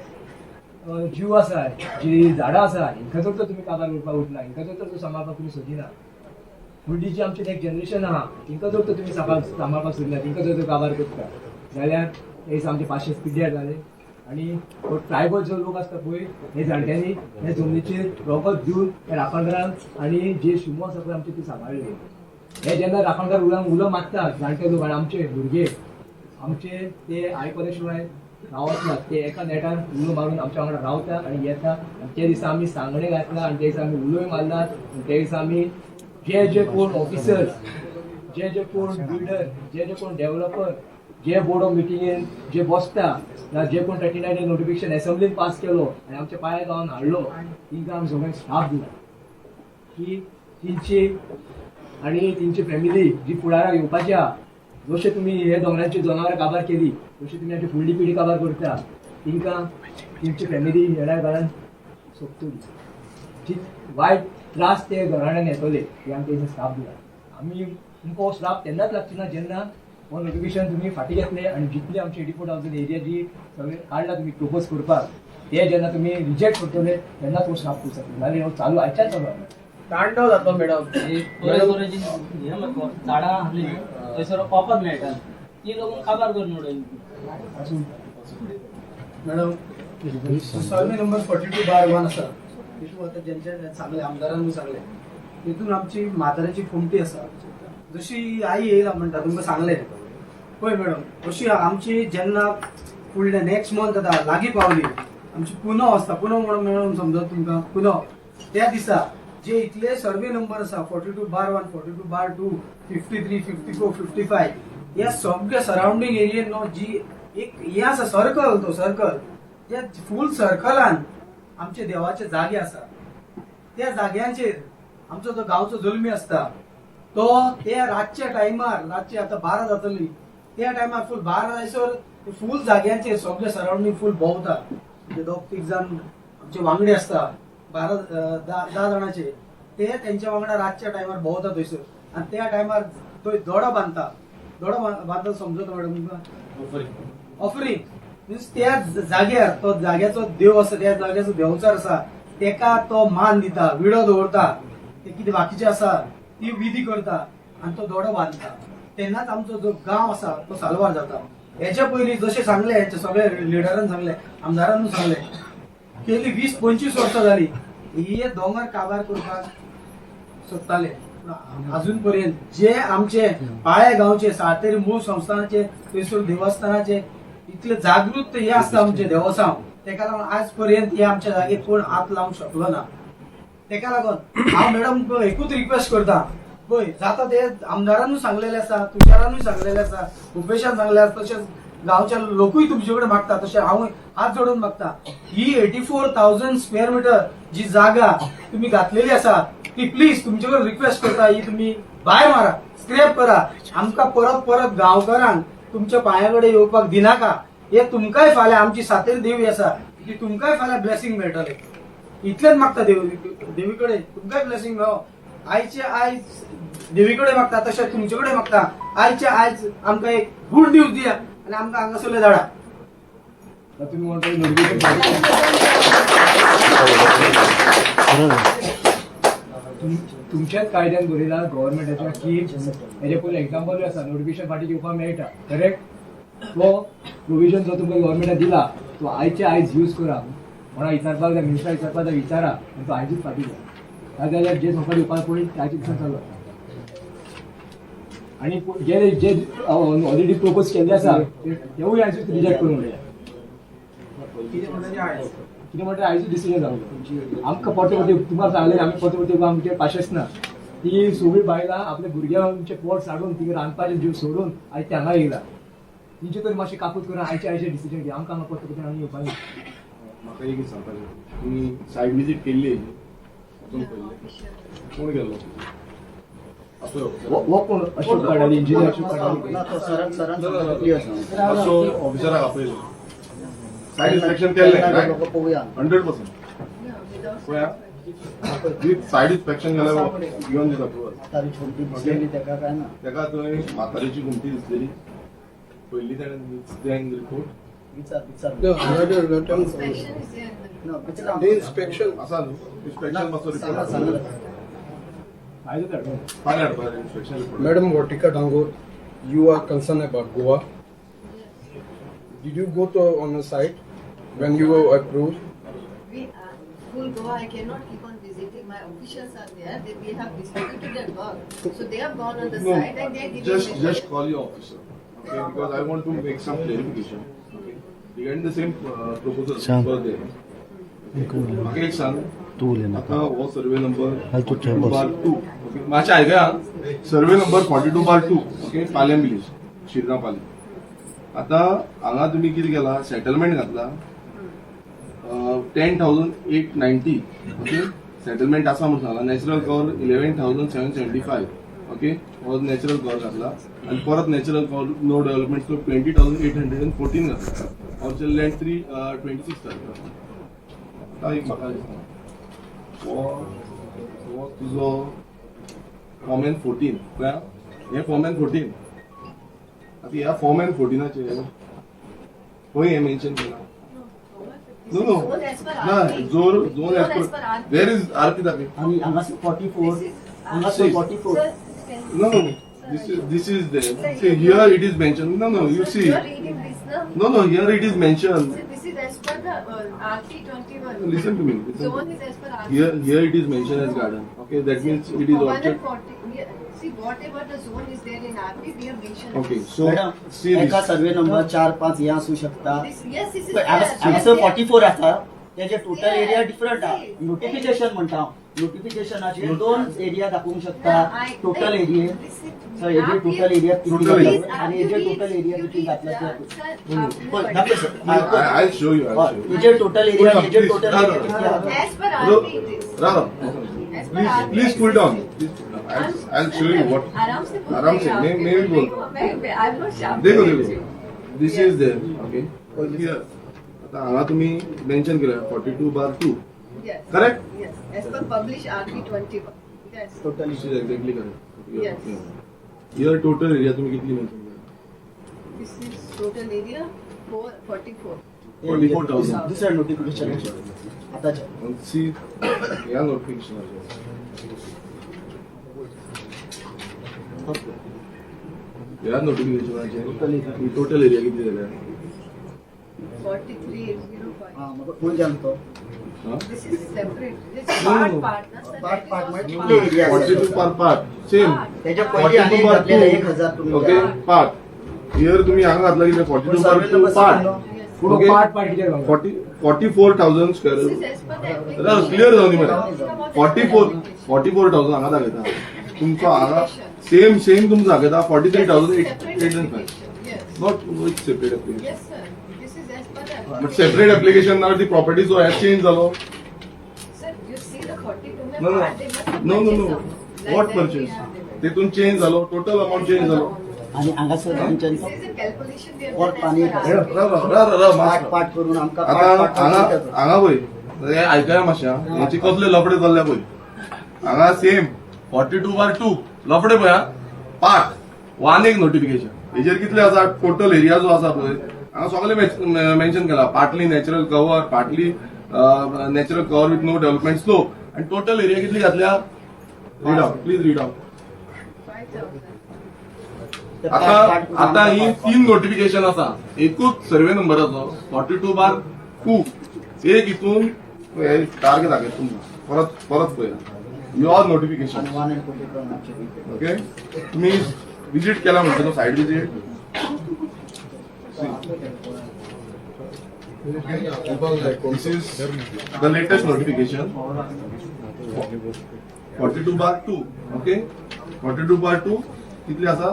जीव आसा जी झाडां आसा हिंका जर तर तुमी काबार करपाक उठला हिंका जर तर सांबाळपाक तुमी सोदिना फुडली जी आमची एक जनरेशन आहा हिंका जर तर तुमी सांबाळपाक सोदना हिंका जर तर काबार करता जाल्यार हे आमचे 500 पिड्ड्यार जाले आनी ट्रायबल जो लोक आसता पळय हे जाणट्यांनी हे जमनीचेर रोगत दिवन हे राखणदारान आनी जे शिमो आसा पळय आमचे ती सांबाळले हे जेन्ना राखणदार उलो मागता जाणटे लोक आनी आमचे भुरगे आमचे ते आयकले शिवाय रावतनात ते एका नेटार उलो मारून आमच्या वांगडा रावता आनी येता आनी ते दिसा आमी सांगणे घातला आनी ते दिसा आमी उलोय मारलात आनी ते दिसा आमी जे कोण ऑफिसर्स जे कोण बिल्डर जे कोण डेव्हलपर जे बोर्ड ऑफ मिटिंगेन जे बसता ना जे कोण 39 नोटिफिकेशन असेंब्लीन पास केलो आनी आमच्या पांया गांवान हाडलो तिंकां आमी सगळ्यांक स्टाफ दिला की तेंची आनी तेंची फॅमिली जी फुडाराक येवपाची आहा जशें तुमी हे दोंगरांची जनावरां काबार केली तशी तुमी आमची फुडली पिढी काबार करता तिंकां तेंची फॅमिली येड्या घरान सोंपतली वायट त्रास ते घराण्यान येतले हे आमकां तेंचे स्टाफ दिला आमी तुमकां हो स्टाफ तेन्नाच लागची ना जेन्ना हो नोटिफिकेशन तुमी फाटीं घेतले आनी जितली आमची 84,000 एरिया जी सगळे काडला तुमी प्रपोज करपाक ते जेन्ना तुम्ही रिजेक्ट करतले तेन्ना तो स्टाफ करू शकता नाल्यार ह्यो चालू आयच्यान चालू आसा. तांडव जातो मॅडम. झाडां आहली थंयसर पावपाक मेळटा ती लोक काबार करून उडयली. मॅडम सर्वे नंबर 42/1 आसा तितून आता ज्यांचे सांगले आमदारांनी सांगले तितून आमची म्हाताऱ्याची कुमटी आसा जशी आई येयला म्हणटा तुमकां सांगले पळय मॅडम अशी आमची जेन्ना फुडले नेक्स्ट मंथ जाता लागीं पावली आमची पुनव आसता पुनव म्हणून मॅडम समजत तुमकां पुनव त्या दिसा जे इतले सर्वे नंबर आसा 42/1 42/2 53 54 55 या सगळ्या सराउंडिंग एरियेन न्हू जी एक हे आसा सर्कल तो सर्कल त्या फूल सर्कलान आमचे देवाचे जागे आसा त्या जाग्यांचेर आमचो जो गांवचो जल्मी असता तो त्या रातच्या टायमार रातची आता 12 जातली त्या टायमार फूल 12 जायसर फूल जाग्यांचेर सगळे सराउंडिंग फूल भोंवता म्हणजे 2-3 जाण आमचे वांगडी असता 10 जाणांचे ते त्यांच्या वांगडा रातच्या टायमार भोंवता थंयसर आणि त्या टायमार तो दोडो बांधता दोडो बांधता समजता मॅडम तुमकां ऑफरिंग मीन्स त्या जाग्यार तो जाग्याचो देव आसा त्या जाग्याचो देवचार आसा तेका तो मान दिता विडो दवरता ते कितें बाकीचे आसा ती विधी करता आणि तो दोडो बांधता तेन्नाच आमचो जो गांव आसा तो साल्वार जाता. हेच्या पयलीं जशें सांगले हेचे सगळे लिडरान सांगले आमदारान सांगले गेली 20-25 वर्सां जाली हे दोंगर काबार करपाक सोदताले अजून पर्यंत जे आमचे पाळ्या गांवचे सातेरी मूळ संस्थानाचे थंयसर देवस्थानाचे इतले जागृत हे आसता आमचे देवस्थान तेका लागून आज पर्यंत हे आमच्या जागेक कोण हात लावंक शकलो ना. तेका लागून हांव मॅडम एकूच रिक्वेस्ट करता पळय जाता ते आमदारानूय सांगलेले आसा तुषारानूय सांगलेले आसा भुपेशान सांगले आसा तशेंच गांवच्या लोकूय तुमचे कडेन मागता तशें हांव हात जोडून मागता ही 84,000 स्क्वेअर मीटर जी जागा तुम्ही घातलेली आसा ती प्लीज तुमचे कडेन रिक्वेस्ट करता ही तुम्ही भायर मारा स्क्रॅप करा आमकां परत गांवकारांक तुमच्या पांयाकडे येवपाक दिनाका हे तुमकांय फाल्यां आमची सातेरी देवी आसा ती तुमकांय फाल्यां ब्लेसिंग मेळटले इतलेंच मागता देवी कडेन तुमकांय ब्लेसिंग मेळो आयचे आयज देवी कडेन मागता तशेंच तुमचे कडेन मागता आयचे आयज आमकां एक गूड न्यूज दिया आनी आमकां हांगासरले धाडा. तुम्ही म्हणता नोटिफिकेशन तुमच्याच कायद्यान बरयला गव्हर्नमेंटाच्या की हेजे पयलीं एग्जाम्पल आसा नोटिफिकेशन फाटी घेवपाक मेळटा करेक्ट तो प्रोविजन जो तुमकां गव्हर्नमेंटान दिला तो आयचे आयज यूज करा म्हणून विचारपाक जाय मिनिस्टर विचारपाक जाय विचारा आनी तो आयजूच फाटी घ्या नाजाल्यार जे सकाळी येवपाक पळय त्याचे दिसान चालू आसा आणि जे जे ऑलरेडी प्रपोज केल्ले आसा तेवूय आयजूच रिजेक्ट करून उडया कितें म्हणटा आयजूच डिसिजन जावं आमकां परते तुमकां सांगलें आमी परते आमचे पाशेस ना ती सगळीं बायलां आपल्या भुरग्यांचे पोट साडून तिका रांदपाचें जीव सोडून आयज ते हांगा येयला तेंचे तरी मातशें कापूत करून आयचे डिसिजन घे आमकां हांगा परते आनी येवपाक म्हाका एक सांगपाचें तुमी सायट विजीट केल्ली कोण गेलो वो कोण अशोक काडाली इंजिनियर अशोक काडाली ऑफिसराक आपयलो सायट इन्स्पेक्शन केल्लें 100% पळया विथ सायट इन्स्पेक्शन केल्यार घेवन दिता तेका थंय म्हातारीची घुमटी दिसलेली पयली ताणें रिपोर्ट इन्स्पेक्शन आसा न्हू इन्स्पेक्शन मातसो report Madam Vatika Dangor, you are concerned about Goa. Did you go on the site when you were approved? Full Goa, I cannot keep on visiting. My officials are there. We have distributed their work. So they have gone on the site and they are giving just call your officer, okay? Because I want to make some clarification. Okay, regarding the same proposal for there. म्हाका एक सांग आता हो survey number 42/2 okay मातशें आयकया survey number 42/2 okay पालें village Shirgaon पालें आता हांगा तुमी कितें केला सेटलमेंट घातला 10,890 ओके सेटलमेंट आसा म्हणून सांगला नॅचरल कवर 11,775 ओके हो नॅचरल कवर घातला आनी परत नॅचरल कवर नो डेव्हलपमेंट 20,814 घातला ऑर्चल लँड 26 तारखेला एक म्हाका दिसता हो तुजो फॉर्मेन 14 पळया हे फॉर्मेन 14 आता ह्या फॉर्मेन 14 खंय हे मेन्शन केला No, no. Zone as per No, RP. zone as Zone as per per. RP. Where is RP Dabi? आणि हांगासर 44 This is हांगासर 44 Sir, can- No, no. This is there. See, here it is mentioned. No, no. You Sir, see. you are reading this now. No, no. Here it is mentioned. Sir, this is as per the RP 21. Listen to me. Listen. Zone is as per RP. Here it is mentioned as garden. Okay, that means it is orchard. 140. Yeah, see, whatever the zone is there in RP, we have mentioned. Okay, so madam see एका this. Survey number 4-5 हे असू शकता Yes, this is पण हांगासर 44 आसा त्याचे total area different आहा notification म्हणटा नोटिफिकेशनाचे दोन एरिया दाखवूक शकता टोटल एरिया सर हेजे टोटल एरिया किती Total area. घातला आणि हेजे टोटल एरिया किती घातला ते पण दाखव sir I'll show you. I'll show you. हेजे टोटल एरिया हेजे Please, total no, area no. किती आहा? As per No, RP it is. Rara, As per please, RP. please cool down. Please cool down. I'll show you what. आराम से बोल आराम से, रहे हैं मैं भी बोल। I'm not sharp. देखो देखो. This is there. Okay. Here. आता हांगा तुम्ही मेन्शन केलं 42/2. Yes. Correct? Yes. As per published RP 21. Yes. This is exactly correct. Yes. Here total area तुम्ही किती मेन्शन केलं? This is total area 444. 44,000. दुसऱ्या नोटिफिकेशन आताच्या And see, या notification या नोटिफिकेशनाचे टोटल एरिया किती झाला 43,805. हा मग कोण जाणतो This is separate. This is No, part no. part. Na, sir. Part That part is मध्ये also किती part. Area 42 per part. Same. त्याच्या पहिले आणि 42 घातलेलं per 1000 तुम्ही ओके द्या. पार्ट हिअर तुम्ही हांगा घातला किती 42 per 2 पार्ट पुढं Okay. पार्ट किती घालून? 44,000 This square is as per the application. Clear जाऊ दे About 44,000 हांगा दाखयता तुमचो हांगा सेम तुमचो दाखयता 43,805 Yes. Not with separate application Yes, sir. This is as per the but application. Separate application नाव ती प्रॉपर्टी जो हॅज चेंज जालो Sir, you see the 42 no mein part, they must have no purchased some. Like what that we purchase have them. तेतून change जालो total amount change जालो आणि हांगासर This is a calculation we have और done पाणी as per RP. पाठ पाठ करून आमका पाठ आता पाठ हांगा करून हांगा पळय हे आयकया मातशें हेचे कसले लफडे चल्ल्या पळय हांगा सेम 42/2 लफडे पळय पार्ट वन एक नोटिफिकेशन हेजेर कितले आसा टोटल एरिया जो आसा पळय हांगा सगळे मेन्शन केला partly natural cover partly natural cover with no development slope आणि टोटल एरिया कितली घातल्या read out please read out 5,000. आता ही 3 नोटिफिकेशन आसा एकूच सर्वे नंबराचो 42/2 एक हितून टार्गेट दाखयता तुमकां परत पळया युअर नोटिफिकेशन आणि 140 करून आमचे ओके तुम्ही विजिट केला म्हणटा तो site visit this is the latest notification 42/2 okay 42/2 कितली आसा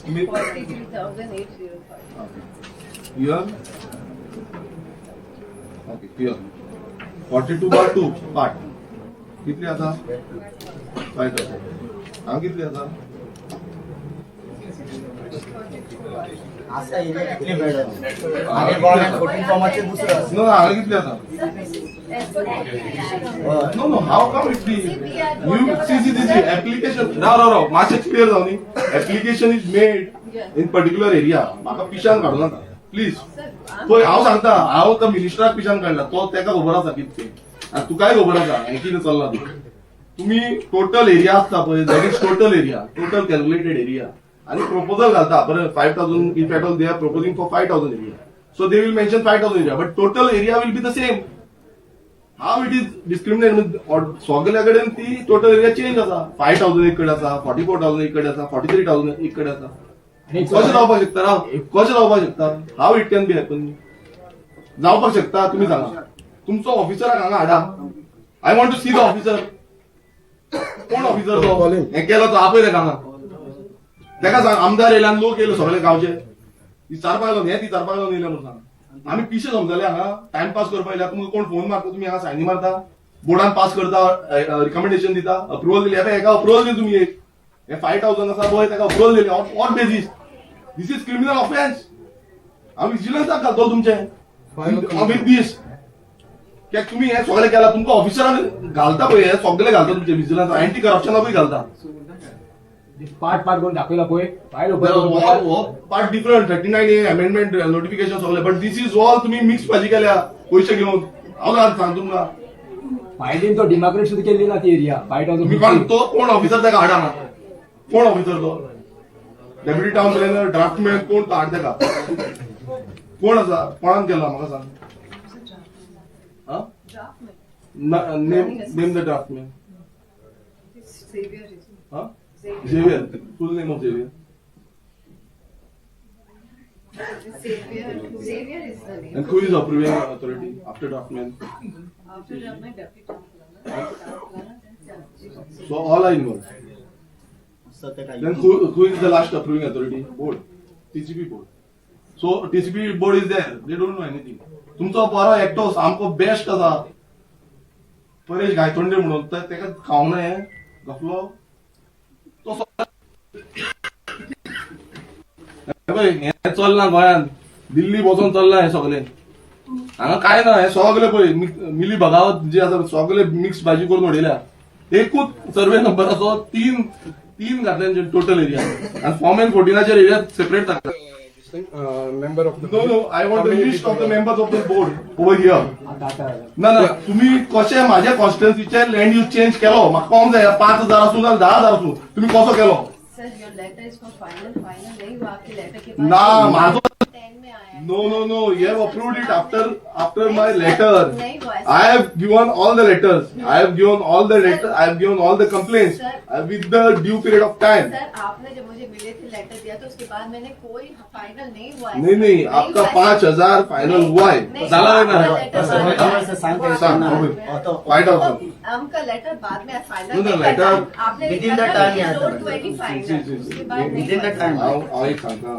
तुम्ही 43,805. Here. Okay, here. 42/2 पार्ट कितली आता 5,000 हांगा कितली आता असा एरिया किती मॅडम आणि गव्हर्नमेंट वोटिंग फॉर्माचे दुसरं असं. नो हांगा कितली आता Sir, this is as per the application. No how come it be you see application राव मातशें क्लियर जावन application is made in particular area म्हाका पिशान काडूं नाका प्लीज Sir, पळय हांव सांगता हांव त्या मिनिस्टराक पिशान काडला तो तेका खबर आसा कितके आनी तुकाय खबर आसा हें कितें चल्लां तें तुम्ही टोटल एरिया आसता पळय that is total area total calculated area आणि प्रपोजल घालता बरं 5,000 if at all they are proposing for 5,000 area so they will mention 5,000 area but total area will be the same how it is discriminate सगळ्या कडेन ती total area change आसा 5,000 एक कडेन आसा 44,000 एक कडेन आसा 43,000 एक कडेन आसा कशें जावपाक शकता राव कशें जावपाक शकता how it can be happen जावपाक शकता तुम्ही सांगा तुमचो ऑफिसराक हांगा हाडा I want to see the officer कोण ऑफिसर तो हें केलो तो आपय रे हांगा तेका सांग आमदार येयले आनी लोक येयले सगळे गांवचे विचारपाक लागून हें विचारपाक लागून येयले म्हणून सांग आमी पिशे समजले हांगा टायमपास करपाक येयल्या तुमकां कोण फोन मारता तुमी हांगा सायनी मारता बोर्डान पास करता रिकमेंडेशन दिता अप्रुवल दिली हेका अप्रुवल दिली तुमी एक हे 5,000 आसा पळय तेका अप्रुवल दिली on basis this is criminal offence हांव विजिलन्साक घालतलो तुमचे विथ दीस कित्याक तुमी हे सगळे केला तुमकां ऑफिसरान घालता पळय हे सगळे घालता तुमचे विजिलन्स अँटी करप्शनाकूय घालता पार्ट करून दाखवला पळय बाय हो part different 39A amendment notification सगळे बट दिस इज ऑल तुम्ही मिक्स भाजी केल्या पयशे घेऊन हांव सांग तुमकां फायलीन तो डिमाक्रेट सुद्धा केली ना ती एरिया तुम्ही कोण तो कोण ऑफिसर त्याका हाडा ना कोण ऑफिसर तो डेप्युटी टाउन प्लॅनर ड्राफ्टमॅन कोण तो हाड तेका कोण आसा कोणान केला म्हाका सांग name the draftsman Xavier, full name of Xavier. Xavier is the name. And who is approving authority after draftman? After that, my deputy. So all are involved. Then who is the last approving authority? Board. TCP board. So TCP board is there. They don't know anything. तुमचो बरो एकटो सामको best आसा परेश गायतोंडे म्हणून तर तेका खावंक ना गफलो तो हे चलना गोंयान दिल्ली बसून चलना हे सगळे हांगा काय ना हे सगळे पळय मिली भगावत जे आसा सगळे मिक्स भाजी करून उडयल्या एकूच सर्वे नंबर असो तीन घातले टोटल एरिया आणि फॉर्म एंड 14 एरिया सेपरेट जाता member of the No, I want the list of the members of the board over here. ना तुम्ही कशे माझ्या कॉन्स्टिट्युएन्सीचे लँड यूज चेंज केलो म्हाका कळोंक जाय 5,000 आसूं ना 10,000 आसूं तुम्ही कसो केलो Sir, your letter is for final नहीं हुआ आपके लेटर के बाद ना माझो 10 में आया है। No, you have approved it after my letter. नहीं हुआ है, I have given all the letters. I have given all the letters. I have given all the complaints with the due period of time. Sir आपने जब मुझे मिले थे letter दिया तो उसके बाद मैंने कोई फाइनल नहीं हुआ है। नहीं आपका 5,000 फाइनल हुआ है झाला है ना फाइट आउट हमका लेटर बाद में फाइनल No, नहीं letter करता। आपने within the time याद है। नहीं फाइनल उसके बाद नहीं Within the हुआ। time. हांव एक सांगता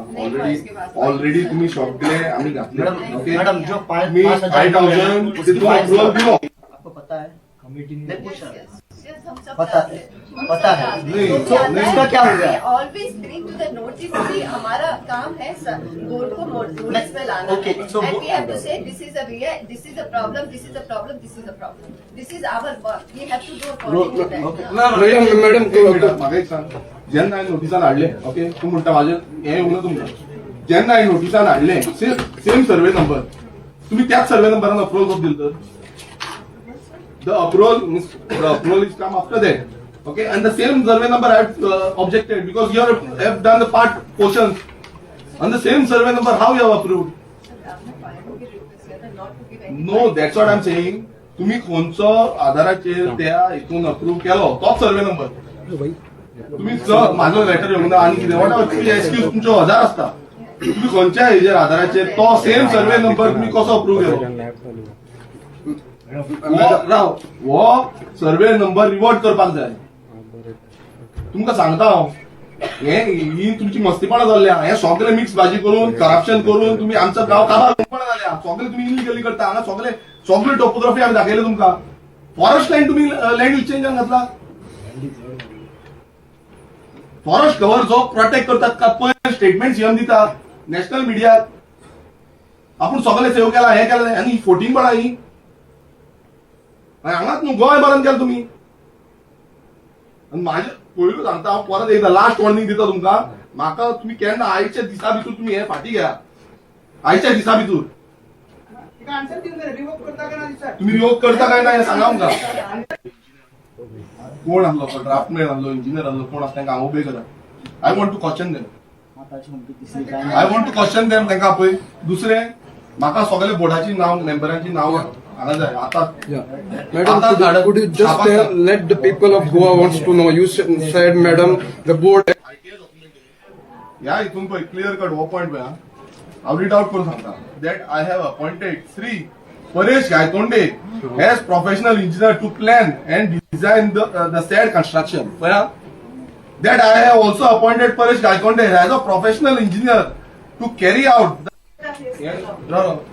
ऑलरेडी तुम्ही सगळे आम्ही घातले ओके मैडम जो मी 5,000 तिथून अप्रुव्हल दिलो आपको पता है कमिटी ने पूछा Yes, हम सब पता जानते हैं। पता है नहीं, इसका क्या हो गया always bring to the notice कि हमारा काम है सर बोर्ड को नोटिस में लाना Okay, so and we have to say this is a problem this is a problem this is a problem this is our work we have to do according to that madam म्हाका एक सांग जेन्ना हांवें नोटिसान हाडले okay तूं म्हणटा म्हाजें हें येवं ना तुमकां जेन्ना हांवें नोटिसान हाडले सेम सर्वे नंबर तुम्ही त्याच सर्वे नंबरान अप्रुवल कसो दिलो तर the approval is come after that okay and the same survey number I have objected because you have done the part portions on the same survey number how you have approved no that's what I'm saying तुम्ही कोणचो आधाराचेर त्या हितून approve केलो तोच survey number तुम्ही माझो letter येवंक ना आनी कितें वॉट तुम्ही एक्सक्यूज तुमचो 1000 आसता तुम्ही खंयच्या हेजेर आधाराचेर तो सेम सर्वे नंबर तुम्ही कसो अप्रूव्ह केलो वो सर्वे नंबर रिवर्ट करपाक जाय तुमकां सांगता हांव ही तुमची मस्तीपणां जाल्ल्या हे सगळे मिक्स भाजी करून करप्शन करून तुम्ही आमचो गांव काबार करपणा जाल्या सगळे तुम्ही इलिगली करता हांगा सगळे टोपोग्राफी हांवें दाखयले तुमकां फॉरेस्ट लायन तुम्ही लँड एक्सचेंजान घातला फॉरेस्ट कव्हर जो प्रोटेक्ट करतात पळय स्टेटमेंट सीएम दिता नॅशनल मिडियाक आपूण सगळे सेव केला हे केलें आनी 14 बळा ही हांगाच न्हू गोंय बरें केलें तुमी आनी म्हाजें पयलू सांगता हांव परत एकदां लास्ट वॉर्निंग दिता तुमकां म्हाका तुमी केन्ना आयच्या दिसा भितर तुमी हे फाटी घ्या आयच्या दिसा भितर तुम्ही रिवोक करता काय ना हे सांगा आमकां कोण आसलो तो ड्राफ्टमॅन आसलो इंजिनियर आसलो कोण आसा तांकां हांव उबे करा I want to question them I want to question them तांकां पळय दुसरें म्हाका सगळे बोर्डाची नांव मेंबरांची नांव हांगा जाय आतां Madam, could you just let the people of Goa wants to know? You said, madam, the board. ह्या हितून पळय क्लियर कट हो पॉयंट पळय हांव रीड आउट करून सांगता that I have appointed Shri Paresh Gaitonde as professional engineer to plan and design the said construction पळय that I have also appointed Paresh Gaitonde as a professional engineer to carry out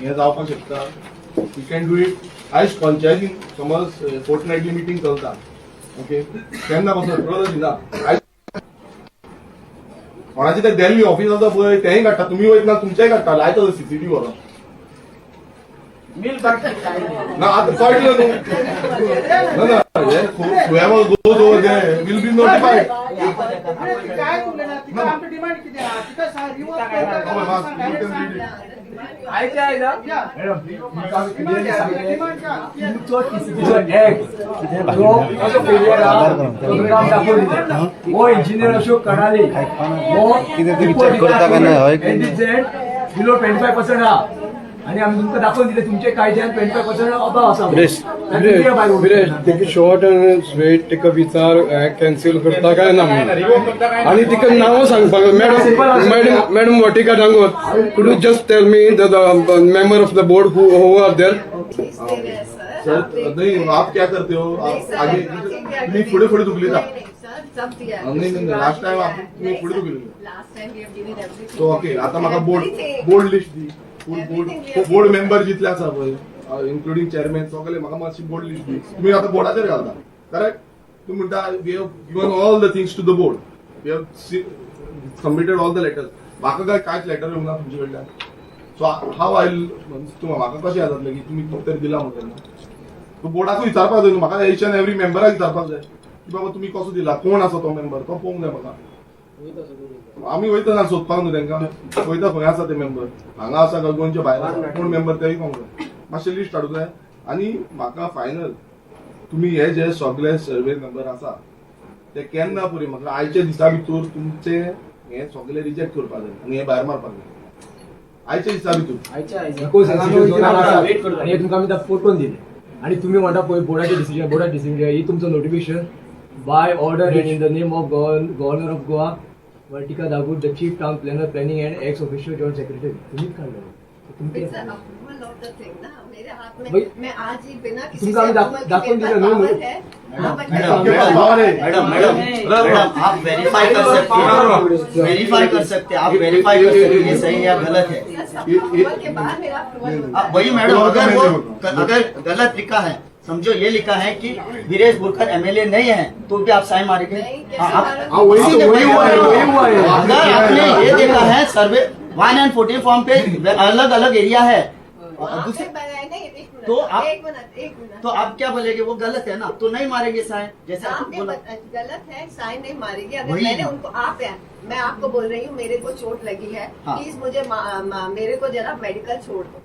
हे जावपाक शकता you can do it आयज पंचायतीन समज fortnightly meeting चलता okay तेन्ना पासून प्रॉब्लेम ना कोणाचे ते दिल्ली ऑफिस आसा पळय तेंय काडटा तुमी वयतना तुमचेय काडटा लायता सीसीटीव्ही व्हरून मिल बाकी ना आता कळलं न्हू ना हे whoever goes over there will be notified. आयच्या आहे ना तुमचो टीसीपीचो ऍक्ट तो कसो फेलियर प्रोग्राम दाखवून दिले हो इंजिनियर अशोक कणाले हो check करता का नाही, होय की NDZ बिलो 25% हा आणि आम्ही तुमकां दाखवून दिले तुमचे कायद्यान 25% अभाव आसा विरेश तिका शॉर्ट आनी स्ट्रेट तिका विचार कॅन्सल करता काय ना म्हणून आणि तिका नांव सांगपाक मॅडम वॉटिका डांगोर could you just tell me the member of the board who are there sir नहीं आप क्या करते हो आप आगे तुम्ही पुढे पुढे दुखली ना नहीं लास्ट टाइम आप तुम्ही पुढे दुखली तो ओके आता म्हाका बोर्ड लिस्ट दी बोर्ड मेंबर जितले आसा पळय इन्क्लुडिंग चेअरमॅन सगळे म्हाका मातशी बोर्ड लिस्ट दी तुम्ही आता बोर्डाचेर घालता करेक्ट तुम्ही म्हणटा we have given all the things to the board we have submitted all the letters म्हाका कांयच लेटर येवंक ना तुमचे कडल्यान सो हाव आय म्हाका कशें जातलें की तुमी कितें तरी दिला म्हणटा बोर्डाकूय विचारपाक जाय न्हू म्हाका एच एंड एवरी मेंबराक विचारपाक जाय की बाबा तुमी कसो दिला कोण आसा तो मेंबर तो पळोवंक जाय म्हाका आमी वयता ना सोदपाक न्हू तांकां वयता खंय आसा ते मेंबर हांगा आसा काय गोंयच्या भायर आसा कोण मेंबर तेय पळोवंक जाय मातशें लिस्ट हाडूंक जाय आनी म्हाका फायनल तुमी हे जे सगळे सर्वे मेंबर आसा ते केन्ना पुरी म्हाका आयच्या दिसा भितर तुमचे हे सगळे रिजेक्ट करपाक जाय आनी हे भायर मारपाक जाय आयच्या दिसा भितर आणि तुमकां आमी फोटोन दिले आणि तुम्ही म्हणटा पळय बोर्डाचे डिसिजन ही तुमचं notification by order and in the name of governor of Goa Vertika Dagur the chief town planner planning and ex official joint secretary तुम्हीच काढलं मैं आज ही बिना किसी तुमका आम्ही दाखवून दिलं न्हू मैडम आप वेरीफाई कर सकते हैं वेरीफाई कर सकते हैं आप वेरीफाई कर सकते हैं ये सही या गलत है के बाद मेरा अप्रूवल वही मैडम अगर गलत लिखा है समझो ये लिखा है कि वीरेश बुरकर एमएलए नहीं है तो भी आप साइन मारेंगे वही हुआ है अगर आपने ये देखा है सर्वे 1 and 14 फॉर्म पे अलग अलग एरिया है तो आप तो आप क्या बोलेंगे वो गलत है ना तो नहीं मारेंगे साइन जैसे आपने गलत है साइन नहीं मारेंगे अगर मैंने उनको आप है मैं आपको बोल रही हूँ मेरे को चोट लगी है प्लीज मुझे मेरे को जरा मेडिकल छोड़ दो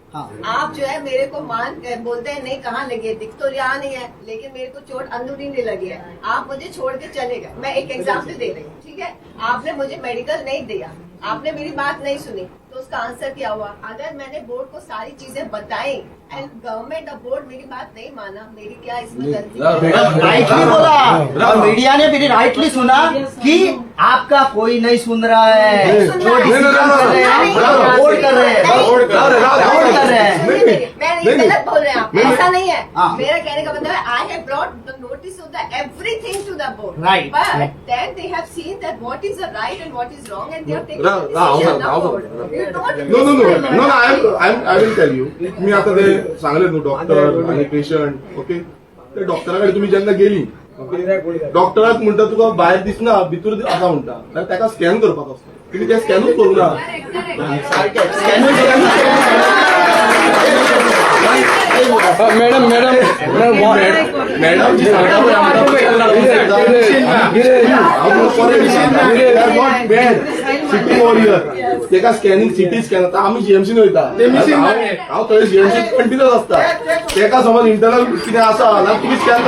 आप जो है मेरे को बोलते हैं नहीं कहाँ लगी है दिख तो यहाँ नहीं है लेकिन मेरे को चोट अंदरूनी नहीं लगी है आप मुझे छोड़ के चले गए मैं एक एग्जाम्पल दे रही हूँ ठीक है आपने मुझे मेडिकल नहीं दिया आपने मेरी बात नहीं सुनी तो उसका आंसर क्या हुआ अगर मैंने बोर्ड को सारी चीजें बताई एंड गवर्नमेंट ऑफ बोर्ड मेरी बात नहीं माना मेरी क्या इसमें गलती राइटली बोला और मीडिया ने भी राइटली सुना कि आपका कोई नहीं सुन रहा है जो डिसीजन कर रहे हैं बोर्ड कर रहे हैं बोर्ड कर रहे हैं मैं ये गलत बोल रहे हैं आप ऐसा नहीं है मेरा कहने का मतलब है I have brought the notice of the everything to the board Right. But then they have seen that what is the right and what is wrong and they have taken No, I will tell you. मी आता ते सांगले न्हू doctor आणि patient okay ते डॉक्टराकडे तुम्ही जेन्ना गेली ओके डॉक्टराक म्हणटा तुका भायर दिसना भितर आसा म्हणटा जाल्यार ताका स्कॅन करपाक आसता तुम्ही ते स्कॅनूच करूं ना मॅडम सिटी ओव्हर तेका स्कॅनिंग सिटी स्कॅन आता आम्ही जीएमसीन वयता हांव थंय जीएमसी कंटिन्यूस आसता तेका समज इंटरनल कितें आसा जाल्यार तुम्ही स्कॅन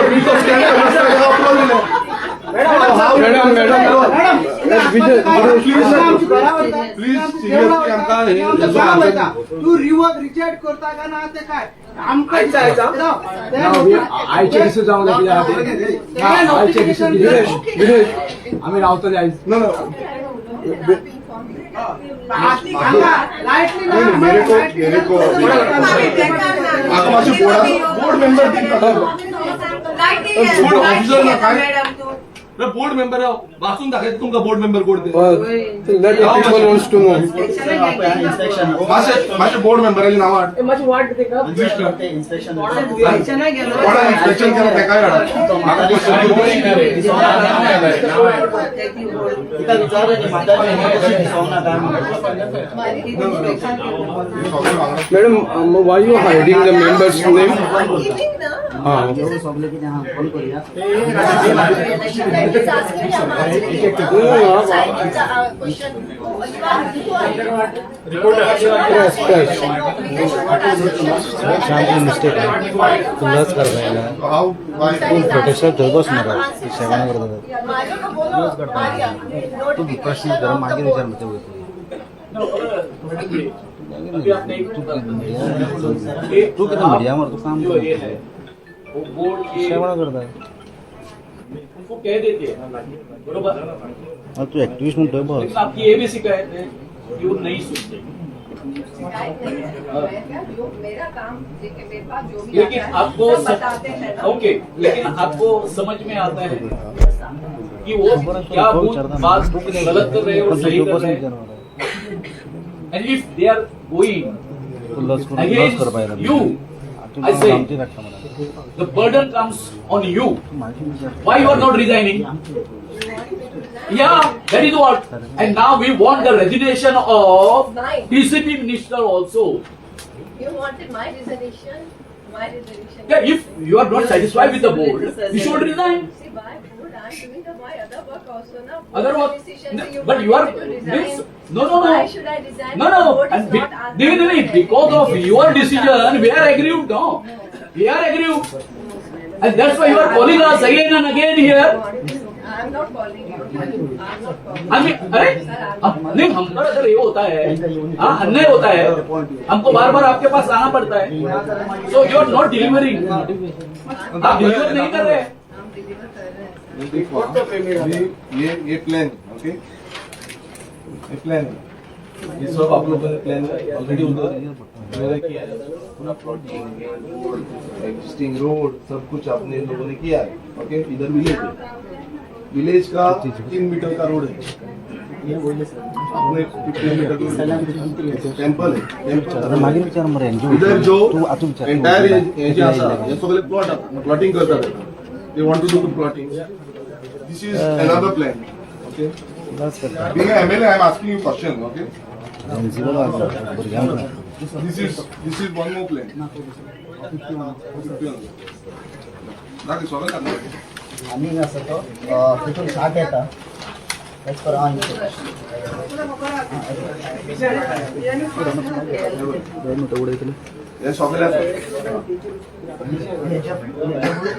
प्लीज सिरियसली आमकां तू रिजेक्ट करता का ना ते काय आयचे दिसून जाऊ आयचे दिसून आम्ही रावतले आयज मेरे को बोर्ड मेंबर बोर्ड ऑफिसर ना काय बोर्ड मेंबर वाचून दाखयता तुमकां बोर्ड मेंबर कोण ते Let the people wants to know. मातशे बोर्ड मेंबराची नांवां हाड. माझी वाट देते का इन्स्पेक्शन कोणाक इन्स्पेक्शन केलं तेकाय Madam, why you hiding the members' name? Mistake तुलाच करता प्रोटेक्शन थंय बस मरे सेवन करता तू प्रश्न कर मागीर विचार मते तू कितें मिडिया मरे तू काम सेवन करता उनको कह देते हैं बरोबर तू एक्टिविस्ट म्हणतोय बस लेकिन आपकी ये भी शिकायत है कि वो नहीं सुनते मेरा काम मेरे पास जो भी लेकिन आता है, आपको सब बताते हैं ना। ओके लेकिन आपको समझ में आता है कि वो क्या बात गलत कर रहे हैं और सही कर रहे हैं end if they are going against you I say the burden comes on you. Why you are not resigning? Yeah, that is what. And now we want the resignation of TCP minister also. You wanted my resignation? My resignation. Yeah, if you are not satisfied with the board, you should resign. See, why board? I am doing my other work also, na. Other work, Decision, so but you are want me to resign. means no. Why should I resign? No. The board is And not asking no. me. Because of your decision, we are aggrieved. No, we are aggrieved, and that's why you are calling us again and again here. I am not calling you. I am not calling. I mean, अरे नहीं हम पर अगर ये होता है हाँ अन्याय होता है हमको बार बार आपके पास आना पड़ता है so you are not delivering आप डिलीवर नहीं कर रहे हम डिलीवर कर रहे हैं। ये प्लान ओके ये प्लान ये सब आप लोगों ने प्लान ऑलरेडी उधर किया है पूरा प्लॉटिंग रोड एग्जिस्टिंग रोड सब कुछ आपने लोगों ने किया है ओके इधर विलेज का 3 मीटर का रोड है आपने 15 मीटर का टेम्पल है मागीर विचार मरे इधर जो तू आतू विचार एंटायर हे जे आसा हे सगळे प्लॉट प्लॉटिंग करतात they want to do plotting this is another plan okay being an MLA I am asking you question okay this is one more plan ना सगळे करणार आम्ही असं तो तिथून शाट येता तेच करा हे सगळे आसा